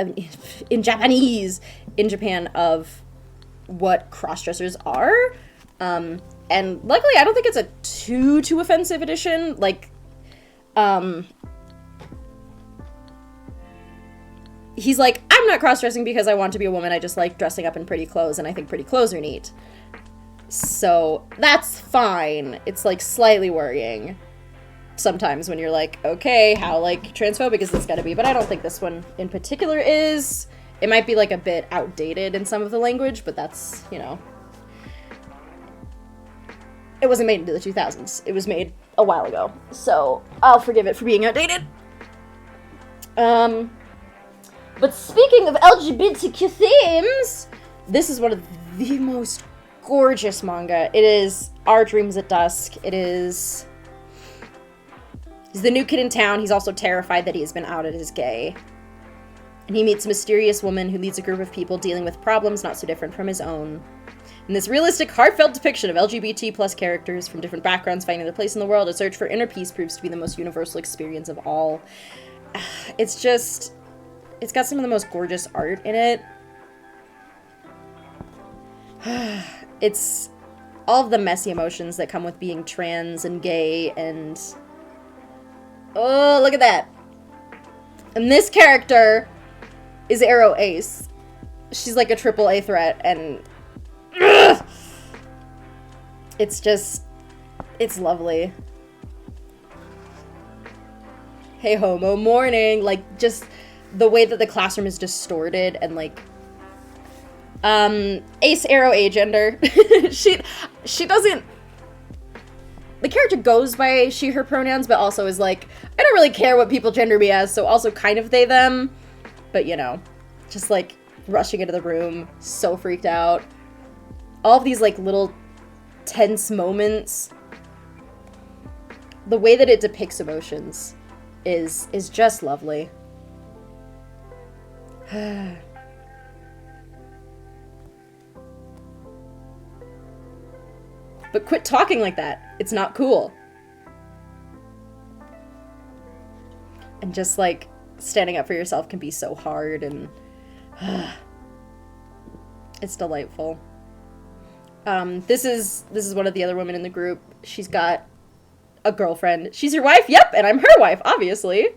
of what crossdressers are. And luckily I don't think it's a too offensive edition. Like, he's like, I'm not cross-dressing because I want to be a woman, I just like dressing up in pretty clothes, and I think pretty clothes are neat. So that's fine. It's like slightly worrying sometimes when you're like, okay, how like transphobic is this gonna be? But I don't think this one in particular is. It might be like a bit outdated in some of the language, but that's, it wasn't made into the 2000s. It was made a while ago, so I'll forgive it for being outdated. But speaking of LGBTQ themes, this is one of the most gorgeous manga. It is Our Dreams at Dusk. He's the new kid in town. He's also terrified that he has been outed as gay. And he meets a mysterious woman who leads a group of people dealing with problems not so different from his own. In this realistic, heartfelt depiction of LGBT plus characters from different backgrounds finding their place in the world, a search for inner peace proves to be the most universal experience of all. It's got some of the most gorgeous art in it. It's all of the messy emotions that come with being trans and gay and... Oh, look at that. And this character is Arrow Ace. She's like a AAA threat, and... Ugh! It's lovely. Hey, homo morning. Like, just the way that the classroom is distorted and, like... Ace Arrow agender. She doesn't... The character goes by she, her pronouns, but also is like, I don't really care what people gender me as, so also kind of they, them. But, just, like, rushing into the room, so freaked out. All of these, like, little tense moments. The way that it depicts emotions is just lovely. But quit talking like that. It's not cool. And just, like, standing up for yourself can be so hard, and it's delightful. This is one of the other women in the group. She's got a girlfriend. She's your wife? Yep, and I'm her wife, obviously.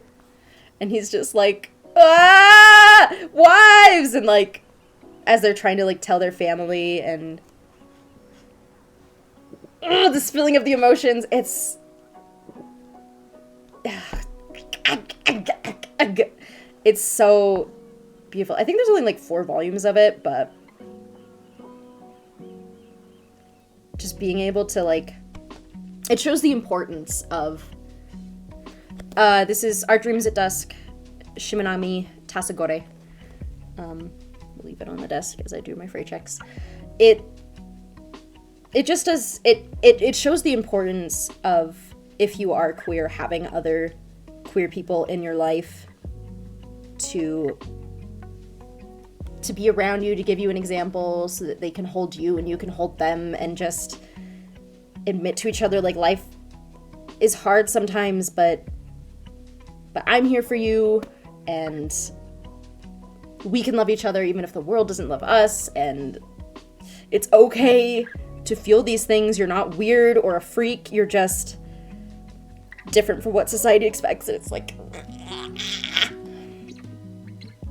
And he's just like, ah, wives! And, like, as they're trying to, like, tell their family, and the spilling of the emotions, it's so beautiful. I think there's only, like, 4 volumes of it, but just being able to, like, it shows the importance of, this is Our Dreams at Dusk, Shimanami Tasagore. I'll leave it on the desk as I do my freight checks. It just does, it shows the importance of, if you are queer, having other queer people in your life to be around you, to give you an example, so that they can hold you and you can hold them, and just admit to each other, like, life is hard sometimes, but I'm here for you, and we can love each other even if the world doesn't love us, and it's okay to feel these things. You're not weird or a freak, you're just different from what society expects. And it's like,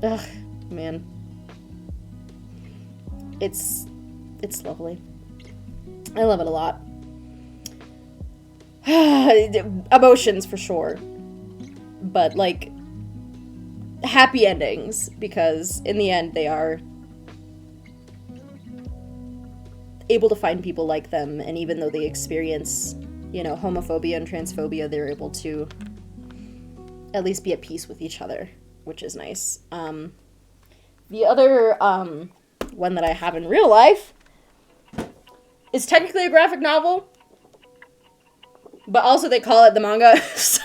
ugh, man. It's lovely. I love it a lot. Emotions for sure. But, like, happy endings, because in the end they are able to find people like them, and even though they experience, you know, homophobia and transphobia, they're able to at least be at peace with each other, which is nice. The other one that I have in real life is technically a graphic novel, but also they call it the manga. So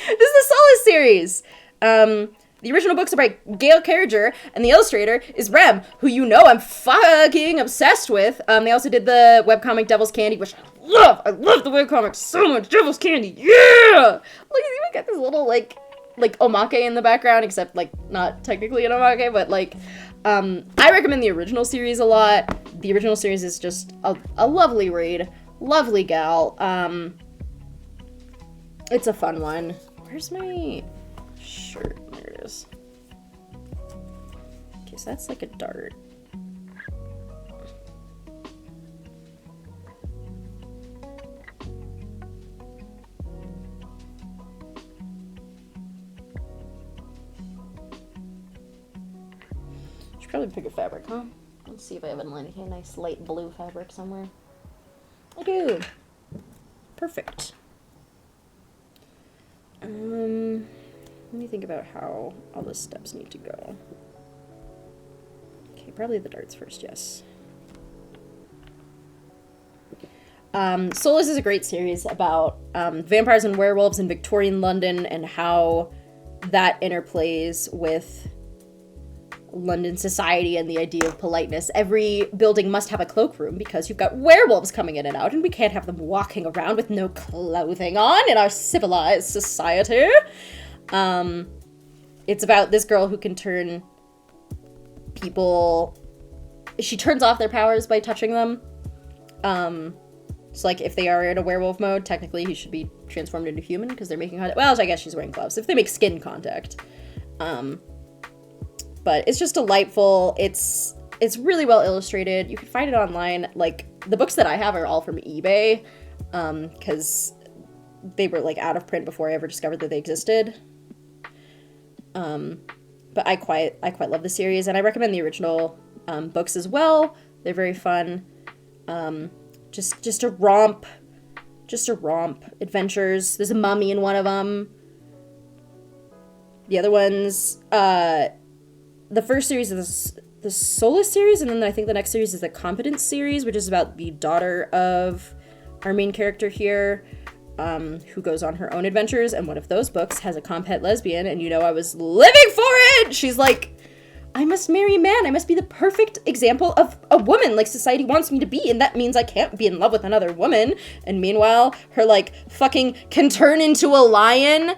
this is the Solace series. The original books are by Gail Carriger, and the illustrator is Rem, who you know I'm fucking obsessed with. They also did the webcomic Devil's Candy, which I love. I love the webcomic so much. Devil's Candy, yeah! Look, you even got this little, like omake in the background, except, like, not technically an omake, but, like, I recommend the original series a lot. The original series is just a lovely read. Lovely gal. It's a fun one. Where's my shirt? There it is. Okay, so that's like a dart. Should probably pick a fabric, huh? Let's see if I have a nice light blue fabric somewhere. I do. Perfect. Let me think about how all the steps need to go. Okay, probably the darts first, yes. Solace is a great series about vampires and werewolves in Victorian London, and how that interplays with London society and the idea of politeness. Every building must have a cloakroom because you've got werewolves coming in and out, and we can't have them walking around with no clothing on in our civilized society. It's about this girl who can turn people... She turns off their powers by touching them. So, like, if they are in a werewolf mode, technically he should be transformed into human because they're making contact. Well, I guess she's wearing gloves. If they make skin contact. But it's just delightful. It's really well illustrated. You can find it online. Like, the books that I have are all from eBay, because they were, like, out of print before I ever discovered that they existed. But I quite love the series, and I recommend the original books as well. They're very fun. Just a romp. Adventures. There's a mummy in one of them. The other ones, the first series is the Solace series, and then I think the next series is the Competence series, which is about the daughter of our main character here, who goes on her own adventures, and one of those books has a compet lesbian, and you know I was living for it! She's like I must marry a man. I must be the perfect example of a woman like society wants me to be, and that means I can't be in love with another woman. And meanwhile, her, like, fucking can turn into a lion.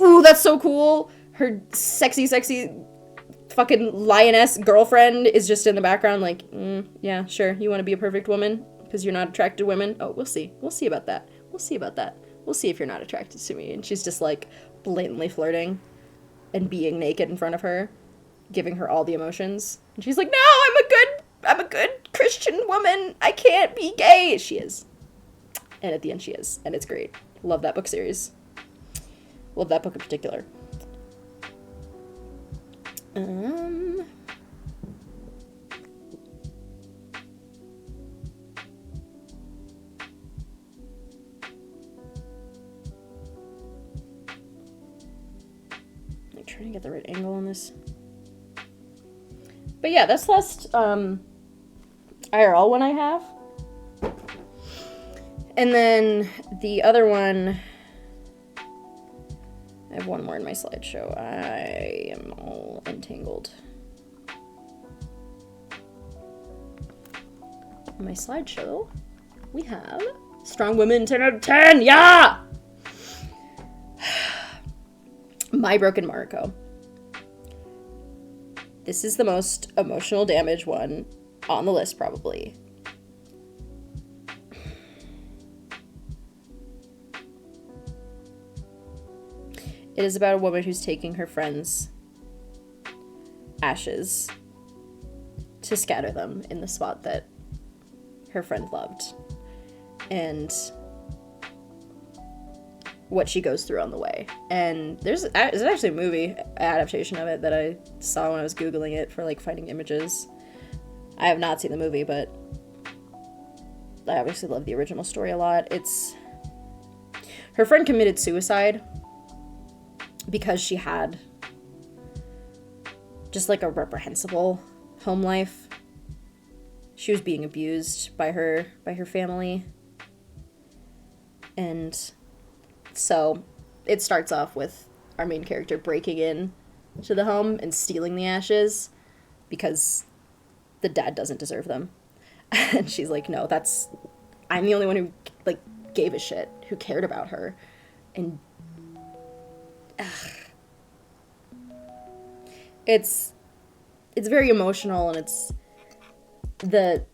Ooh, that's so cool. Her sexy fucking lioness girlfriend is just in the background like, yeah, sure, you want to be a perfect woman because you're not attracted to women? Oh, we'll see. We'll see about that. We'll see about that. We'll see if you're not attracted to me. And she's just, like, blatantly flirting and being naked in front of her, giving her all the emotions. And she's like, no, I'm a good Christian woman. I can't be gay. She is. And at the end she is. And it's great. Love that book series. Love that book in particular. I'm trying to get the right angle on this. But yeah, that's the last IRL one I have. And then the other one, I have one more in my slideshow. I am all entangled. In my slideshow, we have Strong Women 10 out of 10. Yeah! My Broken Mariko. This is the most emotional damage one on the list, probably. It is about a woman who's taking her friend's ashes to scatter them in the spot that her friend loved. And what she goes through on the way. And there's actually a movie adaptation of it that I saw when I was Googling it for, like, finding images. I have not seen the movie, but I obviously love the original story a lot. Her friend committed suicide because she had just, like, a reprehensible home life. She was being abused by her family. And so it starts off with our main character breaking in to the home and stealing the ashes because the dad doesn't deserve them. And she's like, no, I'm the only one who, like, gave a shit, who cared about her. And it's very emotional, and the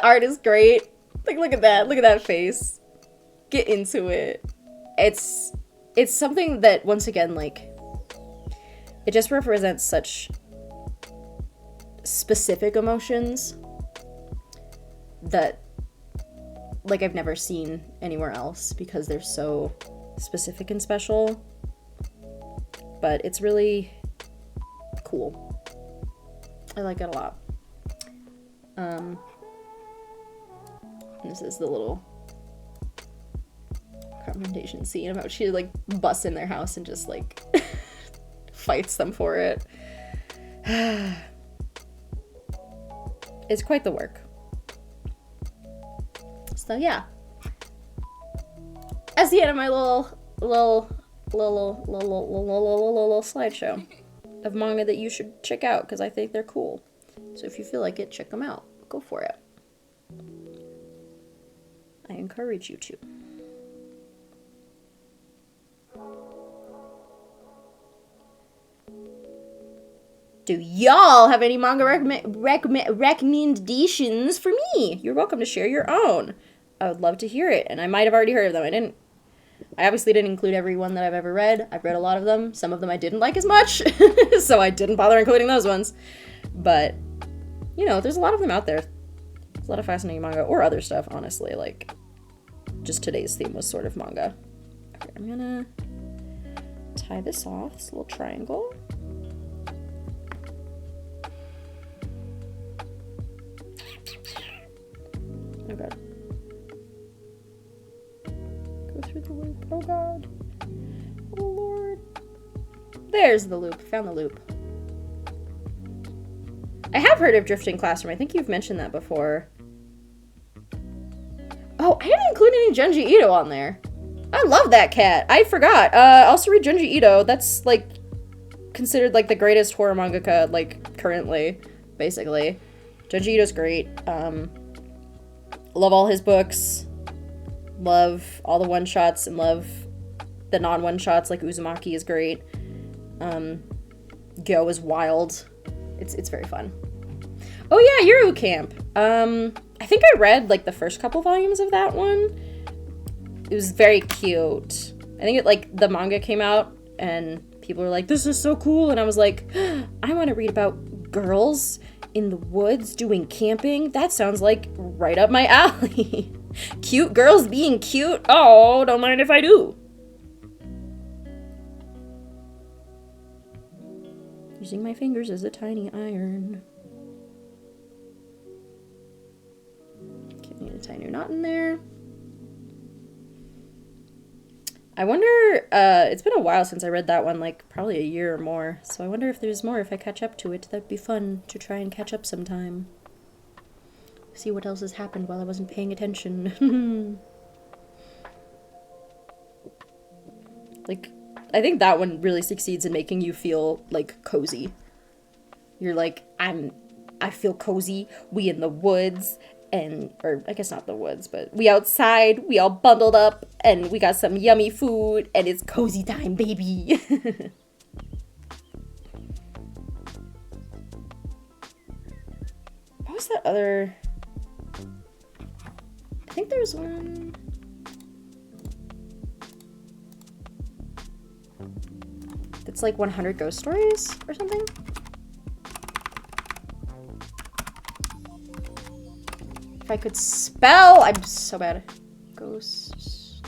art is great. Like, look at that face. Get into it. It's something that, once again, like, it just represents such specific emotions that, like, I've never seen anywhere else because they're so specific and special. But it's really cool. I like it a lot. This is the little confrontation scene about she, like, busts in their house and just, like, fights them for it. It's quite the work. So yeah, that's the end of my little slideshow of manga that you should check out because I think they're cool. So if you feel like it, check them out. Go for it. I encourage you to. Do y'all have any manga recommendations for me? You're welcome to share your own. I would love to hear it, and I might have already heard of them. I obviously didn't include every one that I've ever read. I've read a lot of them. Some of them I didn't like as much, so I didn't bother including those ones. But, you know, there's a lot of them out there. There's a lot of fascinating manga, or other stuff, honestly. Like, just today's theme was sort of manga. Okay, I'm gonna tie this off, this little triangle. Oh god. Go through the loop. Oh god. Oh lord. There's the loop. Found the loop. I have heard of Drifting Classroom. I think you've mentioned that before. Oh, I didn't include any Junji Ito on there. I love that cat. I forgot. Also read Junji Ito. That's, like, considered like the greatest horror mangaka like currently, basically. Junji Ito's great. Love all his books. Love all the one-shots and love the non-one-shots, like Uzumaki is great. Go is wild. It's very fun. Oh yeah, Yuru Camp. I think I read like the first couple volumes of that one. It was very cute. I think it like the manga came out and people were like, this is so cool, and I was like, I want to read about girls in the woods doing camping. That sounds like right up my alley. Cute girls being cute. Oh, don't mind if I do. Using my fingers as a tiny iron. Okay, need to tie a new knot in there. I wonder, it's been a while since I read that one, like probably a year or more. So I wonder if there's more if I catch up to it. That'd be fun to try and catch up sometime. See what else has happened while I wasn't paying attention. Like, I think that one really succeeds in making you feel, like, cozy. You're like, I feel cozy, we in the woods, or I guess not the woods, but we outside, we all bundled up, and we got some yummy food, and it's cozy time, baby. What was that other... I think there's one... It's like 100 ghost stories or something. If I could spell, I'm so bad. Ghosts.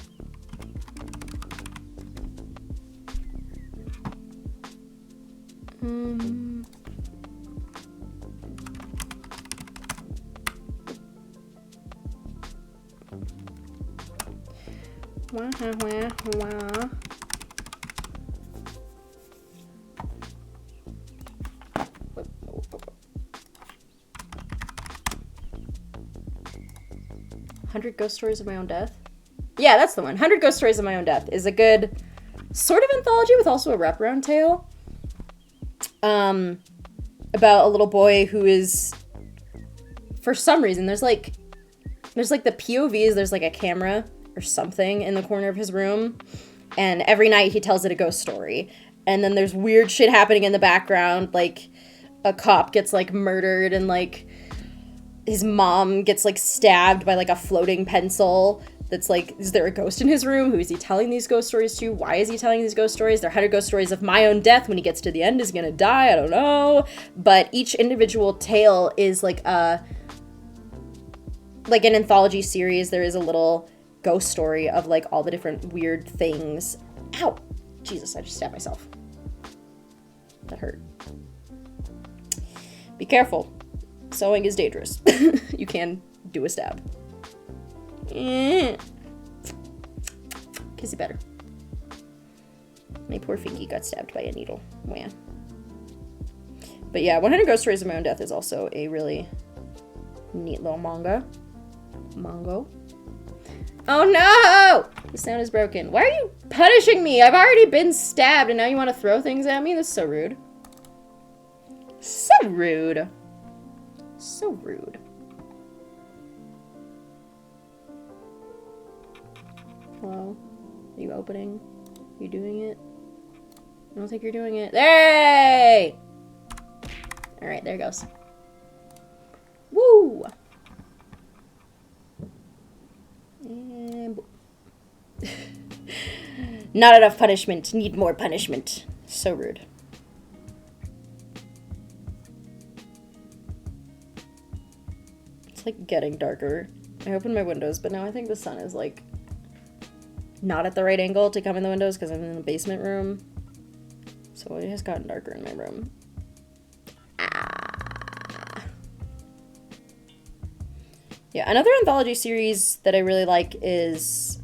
Wah, wah, wah. "100 Ghost Stories of My Own Death." Yeah, that's the one. 100 Ghost Stories of My Own Death is a good sort of anthology with also a wraparound tale. About a little boy who is, for some reason, there's like the POVs, there's like a camera or something in the corner of his room, and every night he tells it a ghost story. And then there's weird shit happening in the background, like a cop gets like murdered and like his mom gets like stabbed by like a floating pencil. That's like, is there a ghost in his room? Who is he telling these ghost stories to? Why is he telling these ghost stories? They're 100 ghost stories of my own death. When he gets to the end, is he gonna die? I don't know. But each individual tale is like an anthology series. There is a little ghost story of like all the different weird things. Ow! Jesus, I just stabbed myself. That hurt. Be careful. Sewing is dangerous. You can do a stab. Kiss it better. My poor fingy got stabbed by a needle. Wah. But yeah, 100 Ghost Stories of My Own Death is also a really neat little manga. Mango. Oh no! The sound is broken. Why are you punishing me? I've already been stabbed and now you want to throw things at me? That's so rude. So rude. So rude. Hello? Are you opening? Are you doing it? I don't think you're doing it. Hey! Alright, there it goes. Woo! And not enough punishment. Need more punishment. So rude. It's like getting darker. I opened my windows, but now I think the sun is like not at the right angle to come in the windows because I'm in the basement room. So it has gotten darker in my room. Ah. Yeah, another anthology series that I really like is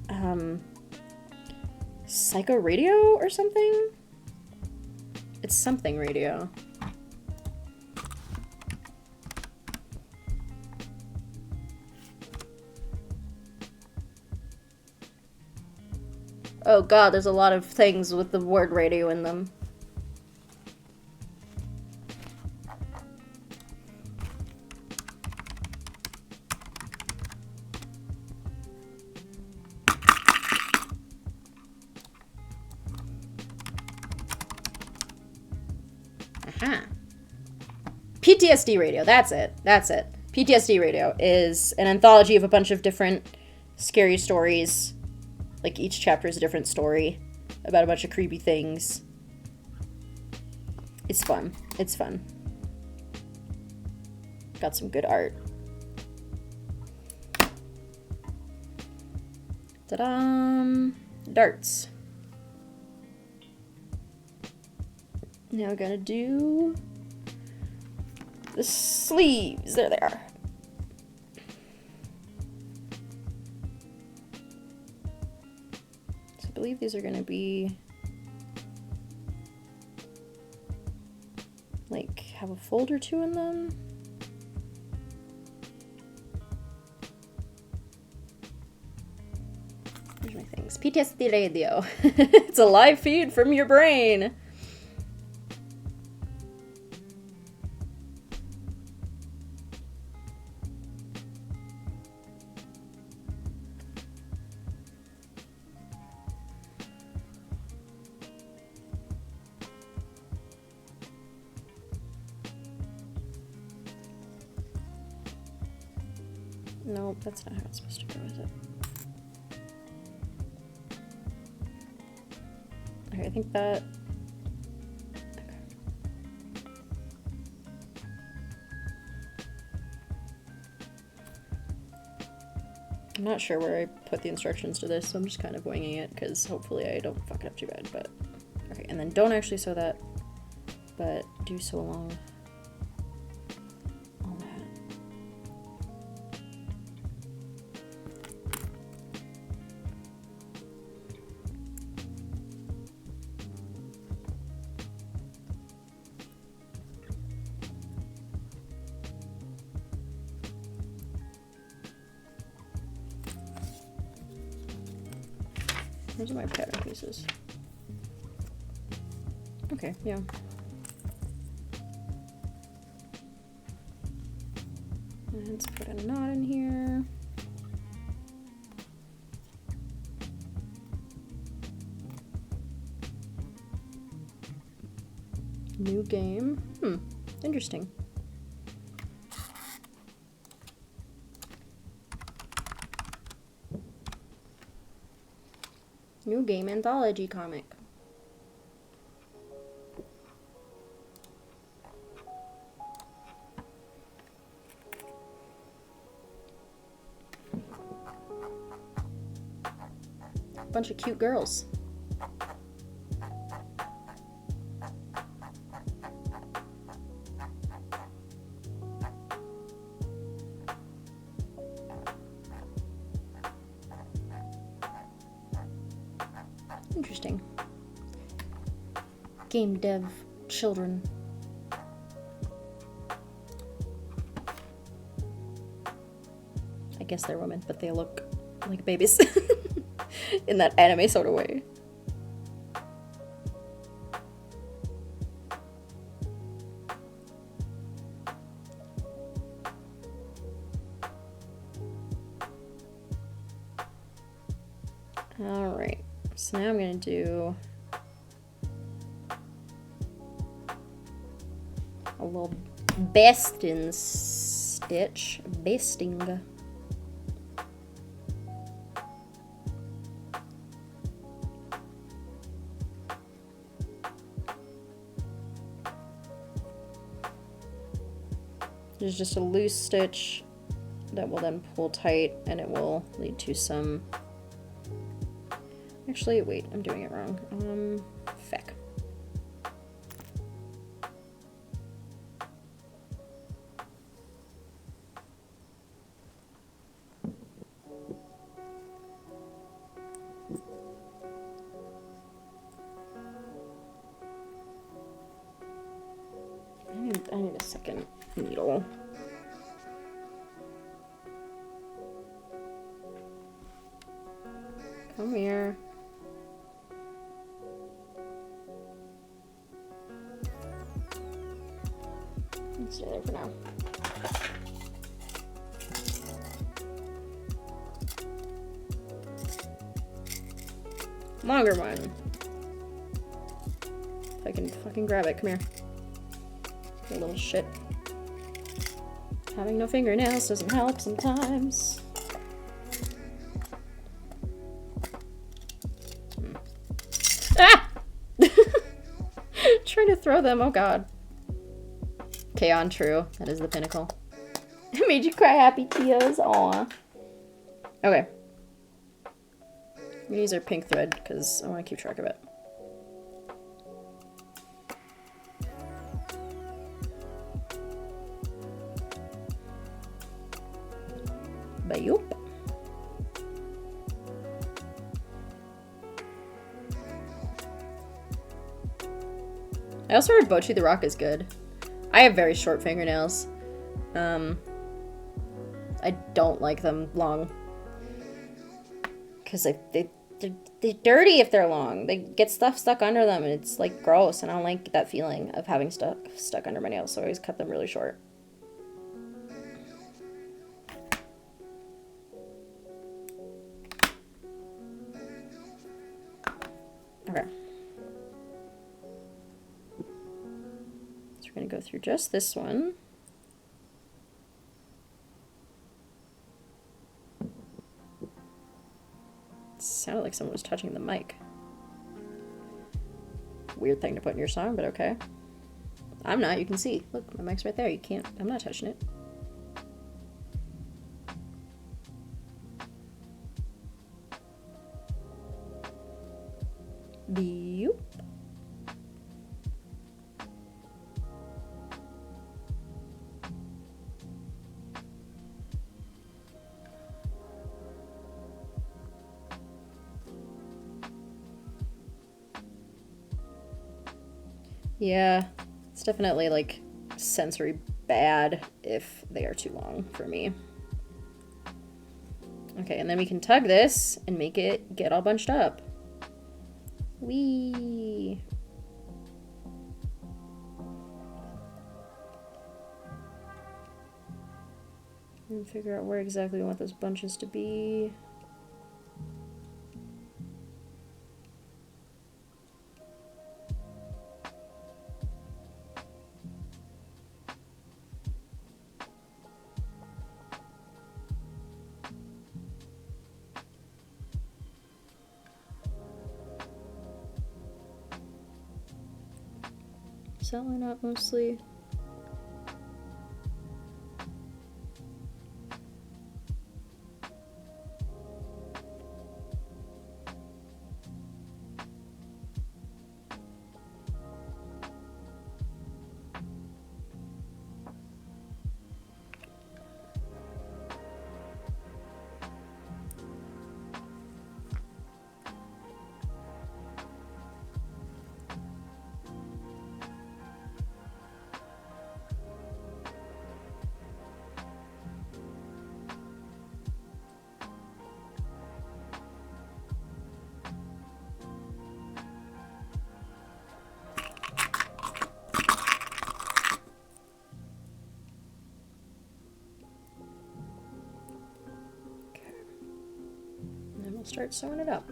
Psycho Radio or something? It's something radio. Oh god, there's a lot of things with the word radio in them. Aha. PTSD Radio, that's it. That's it. PTSD Radio is an anthology of a bunch of different scary stories. Like, each chapter is a different story about a bunch of creepy things. It's fun. It's fun. Got some good art. Ta-da! Darts. Now we're gonna do the sleeves. There they are. So I believe these are gonna be like have a fold or two in them. Here's my things. PTSD Radio. It's a live feed from your brain. No, that's not how it's supposed to go, is it? Okay, I think that... Okay. I'm not sure where I put the instructions to this, so I'm just kind of winging it, because hopefully I don't fuck it up too bad, but... Okay, and then don't actually sew that, but do sew along all that. Where's my pattern pieces? Okay, yeah. Let's put a knot in here. New game. Interesting. New game anthology comic. Bunch of cute girls. Interesting. Game dev children. I guess they're women, but they look like babies. In that anime sort of way. Alright, so now I'm gonna do a little basting stitch. Basting. There's just a loose stitch that will then pull tight, and it will lead to some... Actually, wait, I'm doing it wrong. Feck. I need a second needle. Come here. Let's stay there for now. Longer one. If I can fucking grab it, come here. You little shit. Having no fingernails doesn't help sometimes. Ah! Trying to throw them, oh god. Okay, on true. That is the pinnacle. It made you cry, happy tears. Aw. Okay. I'm gonna use our pink thread because I want to keep track of it. Bayoop. I also heard Bochi the Rock is good. I have very short fingernails. I don't like them long. Because they're dirty if they're long. They get stuff stuck under them and it's like gross. And I don't like that feeling of having stuff stuck under my nails. So I always cut them really short. Okay. So we're going to go through just this one. It sounded like someone was touching the mic. Weird thing to put in your song, but okay. I'm not, you can see. Look, my mic's right there. You can't, I'm not touching it. Beep. Yeah, it's definitely like sensory bad if they are too long for me. Okay, and then we can tug this and make it get all bunched up. Whee! And figure out where exactly we want those bunches to be. Is that line up mostly? Start sewing it up.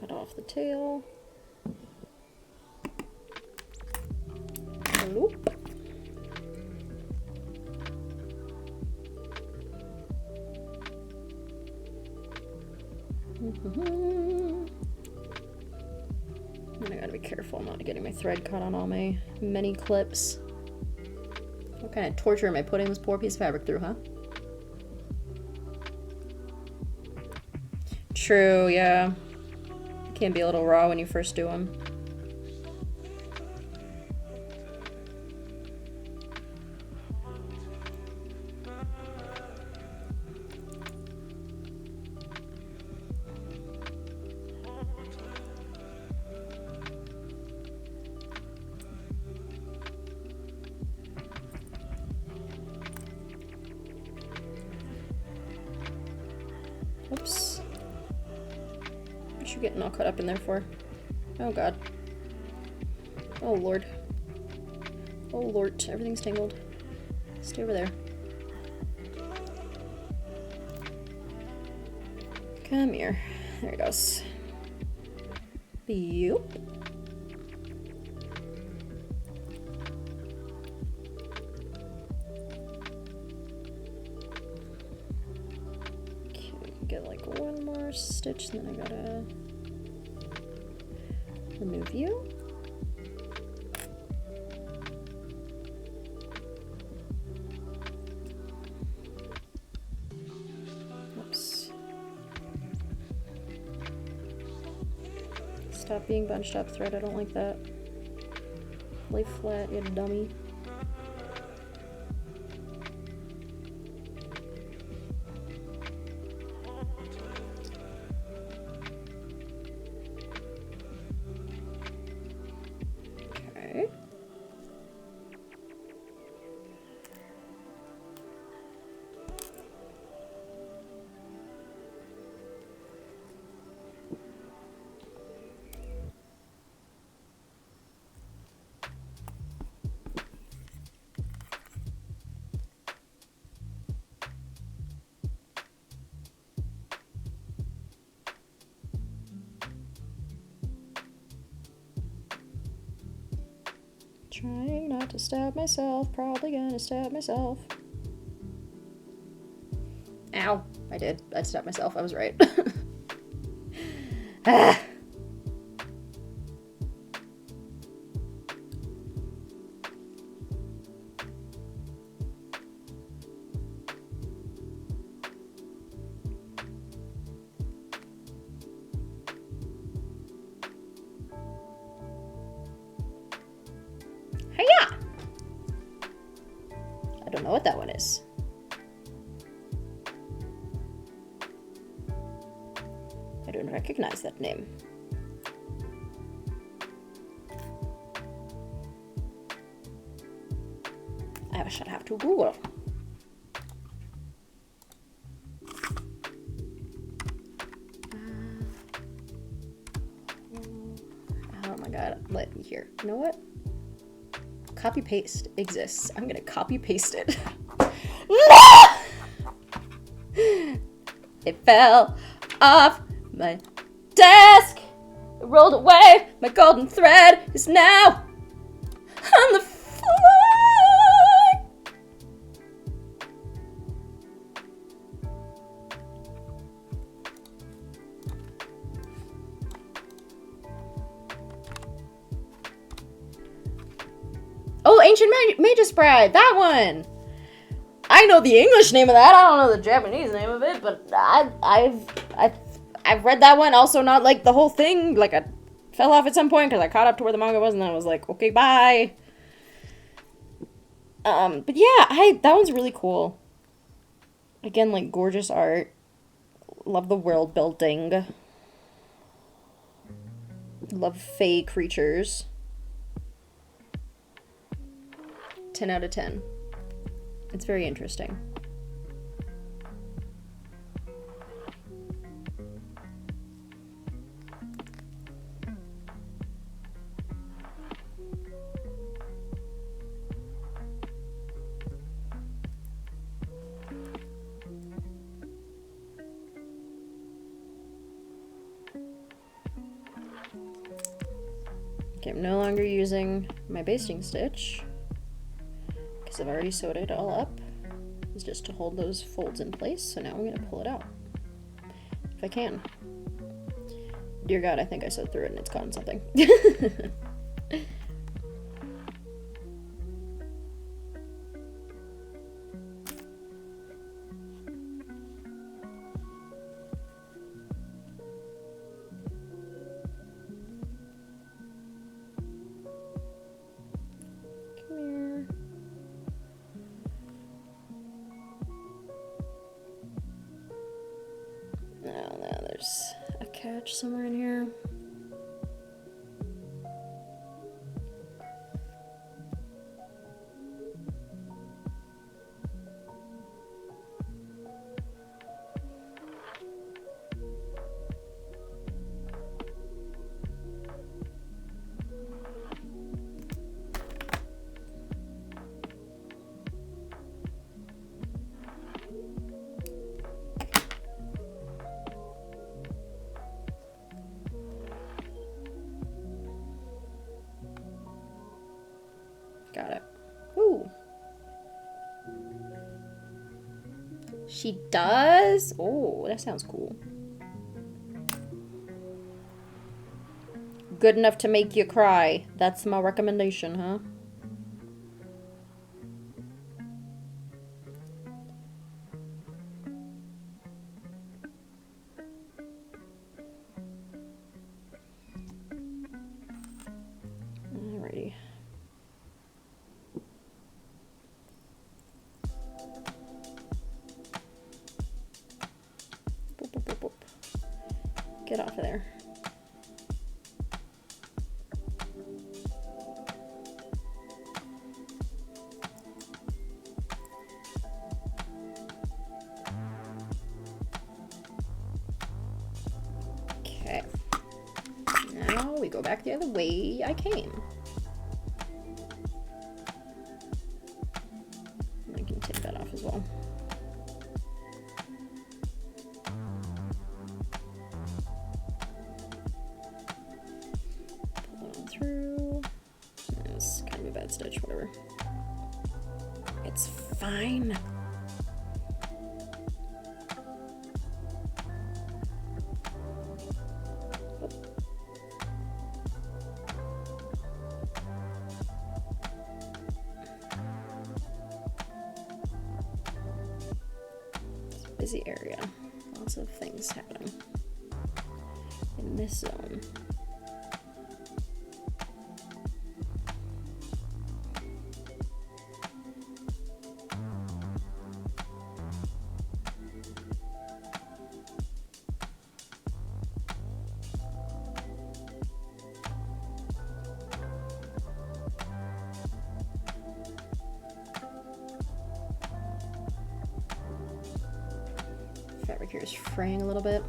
Cut off the tail. Loop. And I gotta be careful not getting my thread caught on all my many clips. What kind of torture am I putting this poor piece of fabric through, huh? True, yeah. Can be a little raw when you first do them. Oops. What you getting all caught up in there for? Oh god. Oh lord. Oh lord, everything's tangled. Stay over there. Come here. There it goes. Yup. Get like one more stitch, then I gotta remove you. Oops. Stop being bunched up, thread. I don't like that. Lay flat, you dummy. Trying not to stab myself. Probably gonna stab myself. Ow. I did. I stabbed myself. I was right. Ah. Hiya! I don't know what that one is. I don't recognize that name. I shall have to Google. Oh my god, let me hear. You know what? Copy paste exists. I'm gonna copy paste it. It fell off my desk. It rolled away. My golden thread is now on the floor. Oh, Ancient Magus Bride, that one! I know the English name of that, I don't know the Japanese name of it, but I've read that one, also not like the whole thing, like I fell off at some point because I caught up to where the manga was and then I was like, okay, bye. But yeah, that one's really cool. Again, like gorgeous art. Love the world building. Love fae creatures. 10 out of 10. It's very interesting. Okay, I'm no longer using my basting stitch because I've already sewed it all up. It's just to hold those folds in place, so now I'm going to pull it out. If I can. Dear God, I think I sewed through it and it's gotten something. There's a catch somewhere in here. Got it. Ooh. She does? Oh, that sounds cool. Good enough to make you cry. That's my recommendation, huh? Alrighty. Boop, boop, boop, boop. Get off of there. Okay. Now we go back the other way I came. I can take that off as well. Pull that on through. That was kind of a bad stitch, whatever. It's fine. Busy area. Lots of things happening in this zone. Fabric here is fraying a little bit.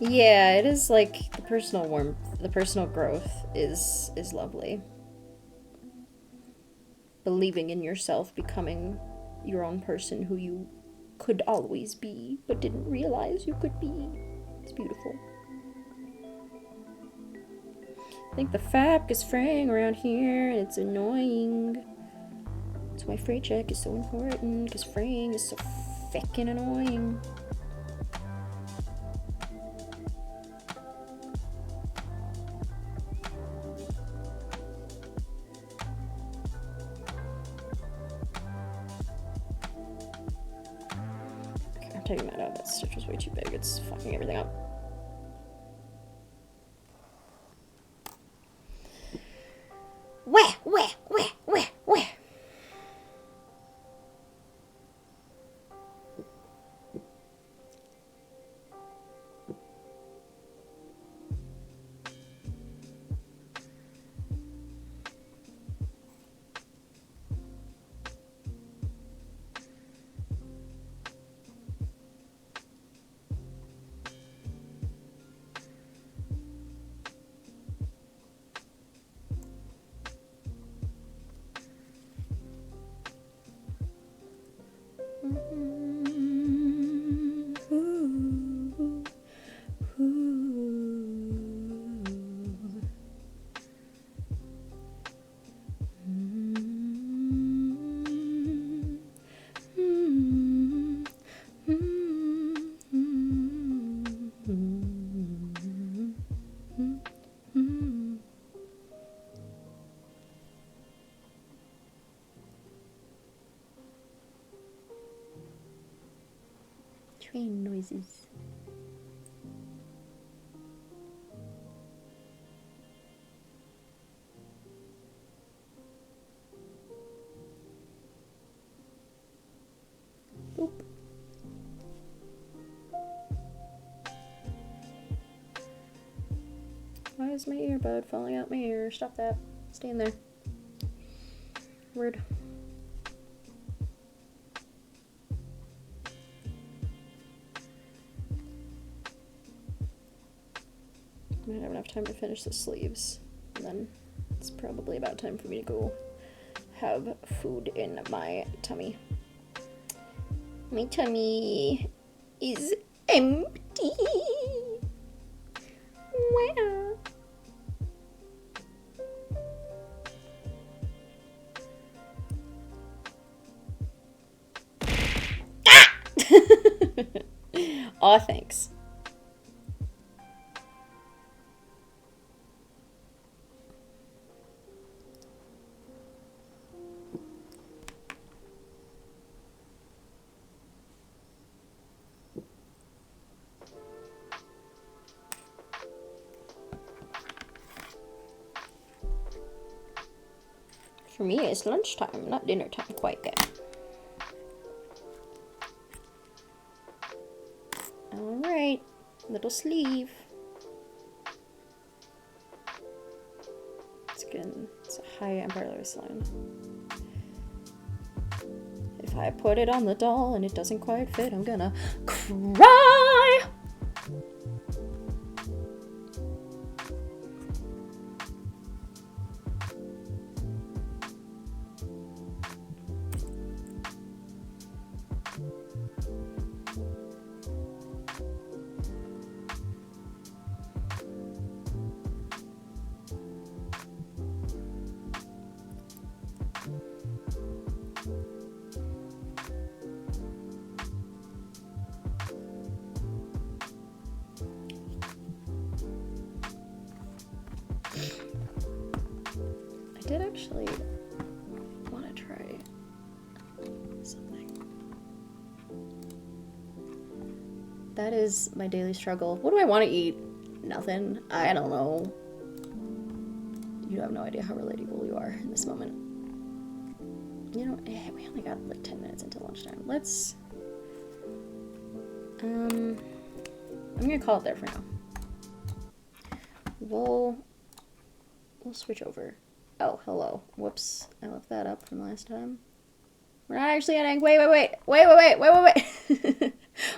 Yeah, it is like the personal warmth, the personal growth is lovely. Believing in yourself, becoming your own person who you could always be, but didn't realize you could be. It's beautiful. I think the fabric is fraying around here, and it's annoying. That's why fray check is so important, because fraying is so fucking annoying. Okay, I'm taking that out. That stitch was way too big. It's fucking everything up. Wah, wah, wah, wah, wah. Train noises. Boop. Why is my earbud falling out my ear? Stop that. Stay in there. Word. I might have enough time to finish the sleeves, and then it's probably about time for me to go have food in my tummy. My tummy is empty. Wow. Aw, thanks. For me, it's lunchtime, not dinner time quite yet. Alright, little sleeve. It's good. It's a high Empire Lace line. If I put it on the doll and it doesn't quite fit, I'm gonna cry! I did actually want to try something. That is my daily struggle. What do I want to eat? Nothing. I don't know. You have no idea how relatable you are in this moment. You know, we only got like 10 minutes into lunchtime. Let's... I'm gonna call it there for now. We'll switch over. Oh, hello. Whoops. I left that up from last time. We're not actually ending. Wait.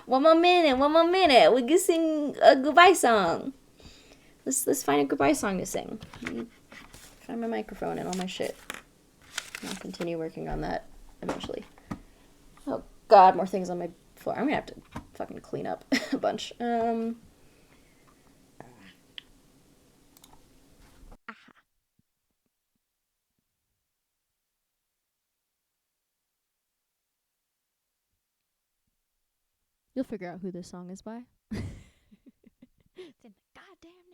One more minute. We can sing a goodbye song. Let's find a goodbye song to sing. Find my microphone and all my shit. I'll continue working on that eventually. Oh god, more things on my floor. I'm gonna have to fucking clean up a bunch. You'll figure out who this song is by. It's in the goddamn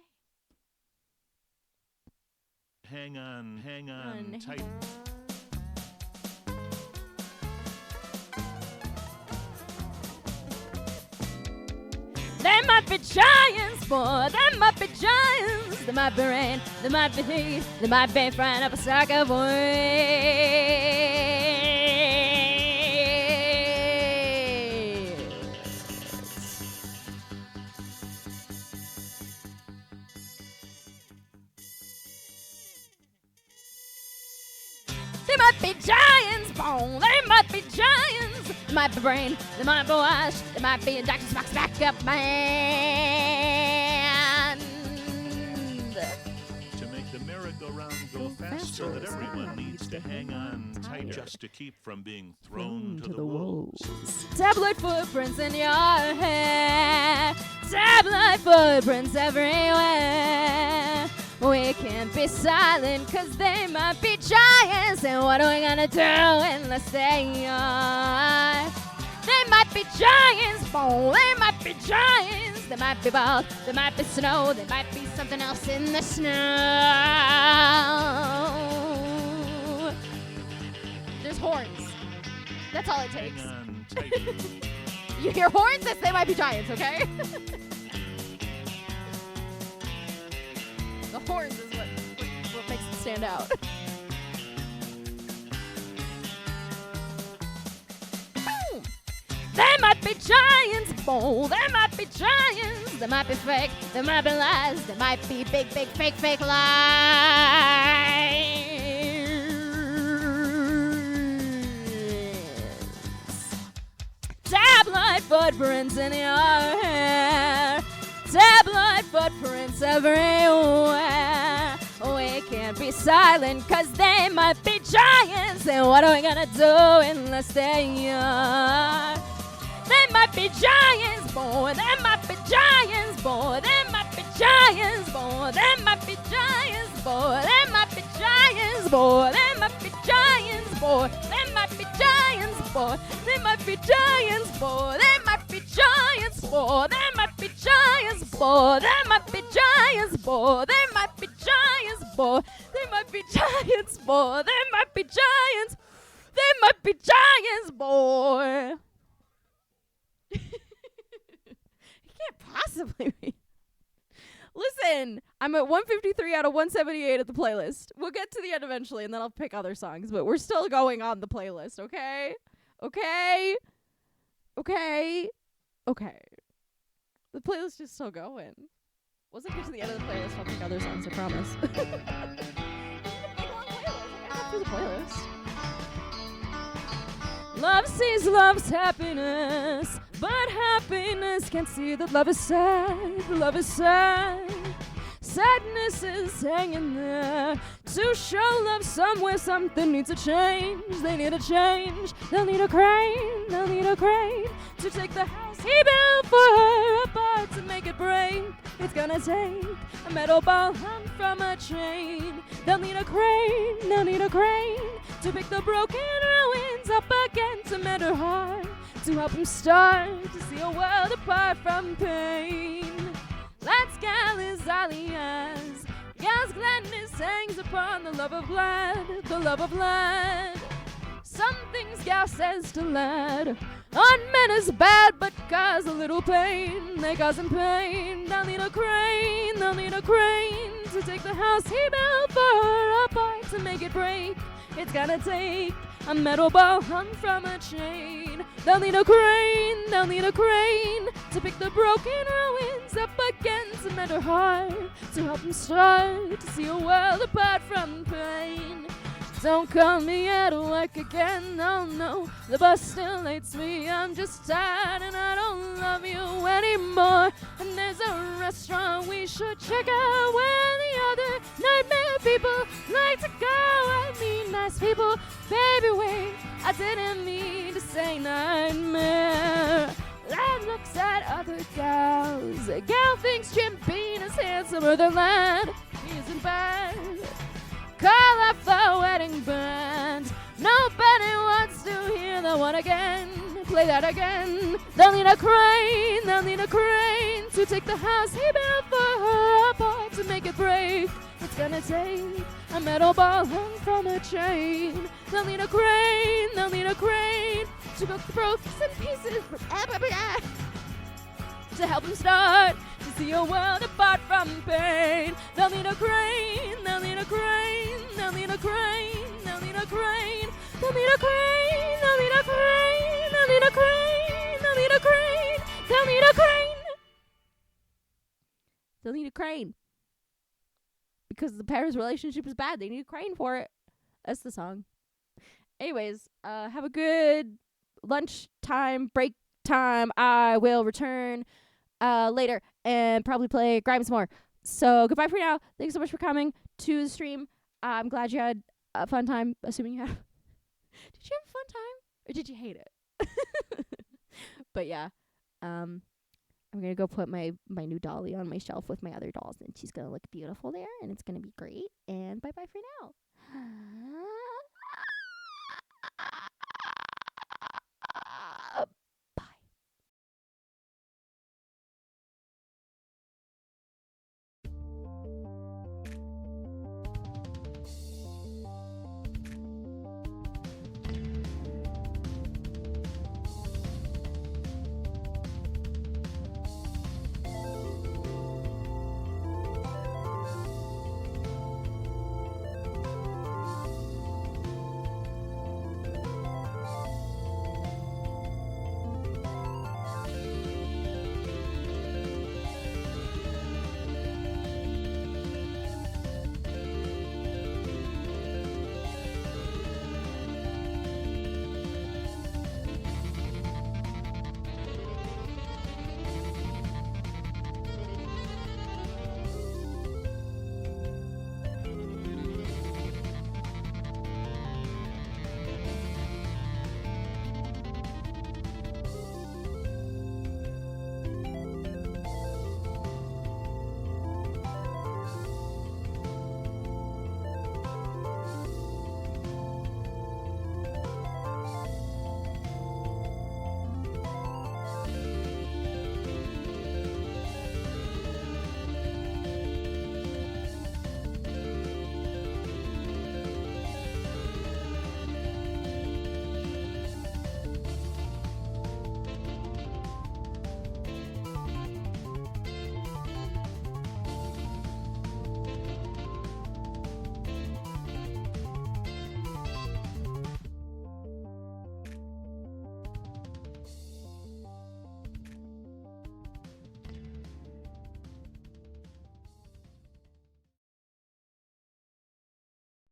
name. Hang on tight. There might be giants, boy, there might be giants. There might be rain, there might be heat, there might be frying up a sack of worms. There might be giants, boom, there might be giants. There might be brain, there might be wash, there might be a Dr. Spock's backup man. To make the merry-go-round go faster, that everyone needs to hang on tight just to keep from being thrown to the wolves. Tabloid footprints in your hair, tabloid footprints everywhere. We can't be silent, cause they might be giants. And what are we gonna do unless they are? They might be giants, boom, they might be giants. There might be balls, there might be snow, there might be something else in the snow. There's horns. That's all it takes. Hang on tight. You hear horns? They might be giants, okay? The horns is what makes it stand out. Boom! There might be giants, boom! There might be giants. There might be fake, there might be lies. There might be big, fake lies. Tabloid footprints in your hair. Tabloid footprints everywhere. We can't be silent, cause they might be giants. And what are we gonna do unless they are? They might be giants, boy. They might be giants, boy. They might be giants, boy. They might be giants, boy. They might be giants, boy. They might be giants, boy. They might be giants, boy. They might be giants, boy. They might be giants, boy. There might be giants, boy. There might be giants, boy. There might be giants, boy. There might be giants, boy. There might be giants. There might be giants, boy. You can't possibly be. Listen, I'm at 153 out of 178 at the playlist. We'll get to the end eventually, and then I'll pick other songs. But we're still going on the playlist, okay? Okay? Okay? Okay. The playlist is still going. Once I get to the end of the playlist, I'll pick other songs, I promise. It's a big long playlist. I gotta get through the playlist. Love sees love's happiness, but happiness can't see that love is sad. Love is sad. Sadness is hanging there to show love somewhere. Something needs a change. They need a change. They'll need a crane. They'll need a crane to take the house he built for her apart to make it break. It's gonna take a metal ball hung from a chain. They'll need a crane. They'll need a crane to pick the broken ruins up again to mend her heart, to help him start to see a world apart from pain. That's gal is all he has. Gal's gladness hangs upon the love of lad, the love of lad. Some things gal says to lad aren't meant as bad, but cause a little pain. They cause him pain. They'll need a crane, they'll need a crane to take the house he built for her apart to make it break. It's gonna take a metal ball hung from a chain. They'll need a crane, they'll need a crane to pick the broken ruins up again to mend her heart, to help him start to see a world apart from pain. Don't call me at work again, no, no. The boss still hates me, I'm just tired and I don't love you anymore. And there's a restaurant we should check out where the other nightmare people like to go. I mean nice people, baby wait, I didn't mean to say nightmare. Lad looks at other gals. A gal thinks Jim Bean is handsomer than Lad. He isn't bad. Call up the wedding band. Nobody wants to hear that one again. Play that again. They'll need a crane. They'll need a crane to take the house he built for her apart to make it break. It's gonna take a metal ball hung from a chain. They'll need a crane. They'll need a crane to pick the broken pieces to help him start to see a world apart from pain. They'll need a crane, they'll need a crane, they'll need a crane, they'll need a crane, they'll need a crane, they'll need a crane, they'll need a crane, they'll need a crane, they'll need a crane. They'll need a crane. Because the pair's relationship is bad. They need a crane for it. That's the song. Anyways, have a good lunchtime, break time. I will return later and probably play Grimes more. So goodbye for now. Thanks so much for coming to the stream. I'm glad you had a fun time, assuming you had. Did you have a fun time? Or did you hate it? But yeah, I'm going to go put my new dolly on my shelf with my other dolls, and she's going to look beautiful there, and it's going to be great. And bye-bye for now.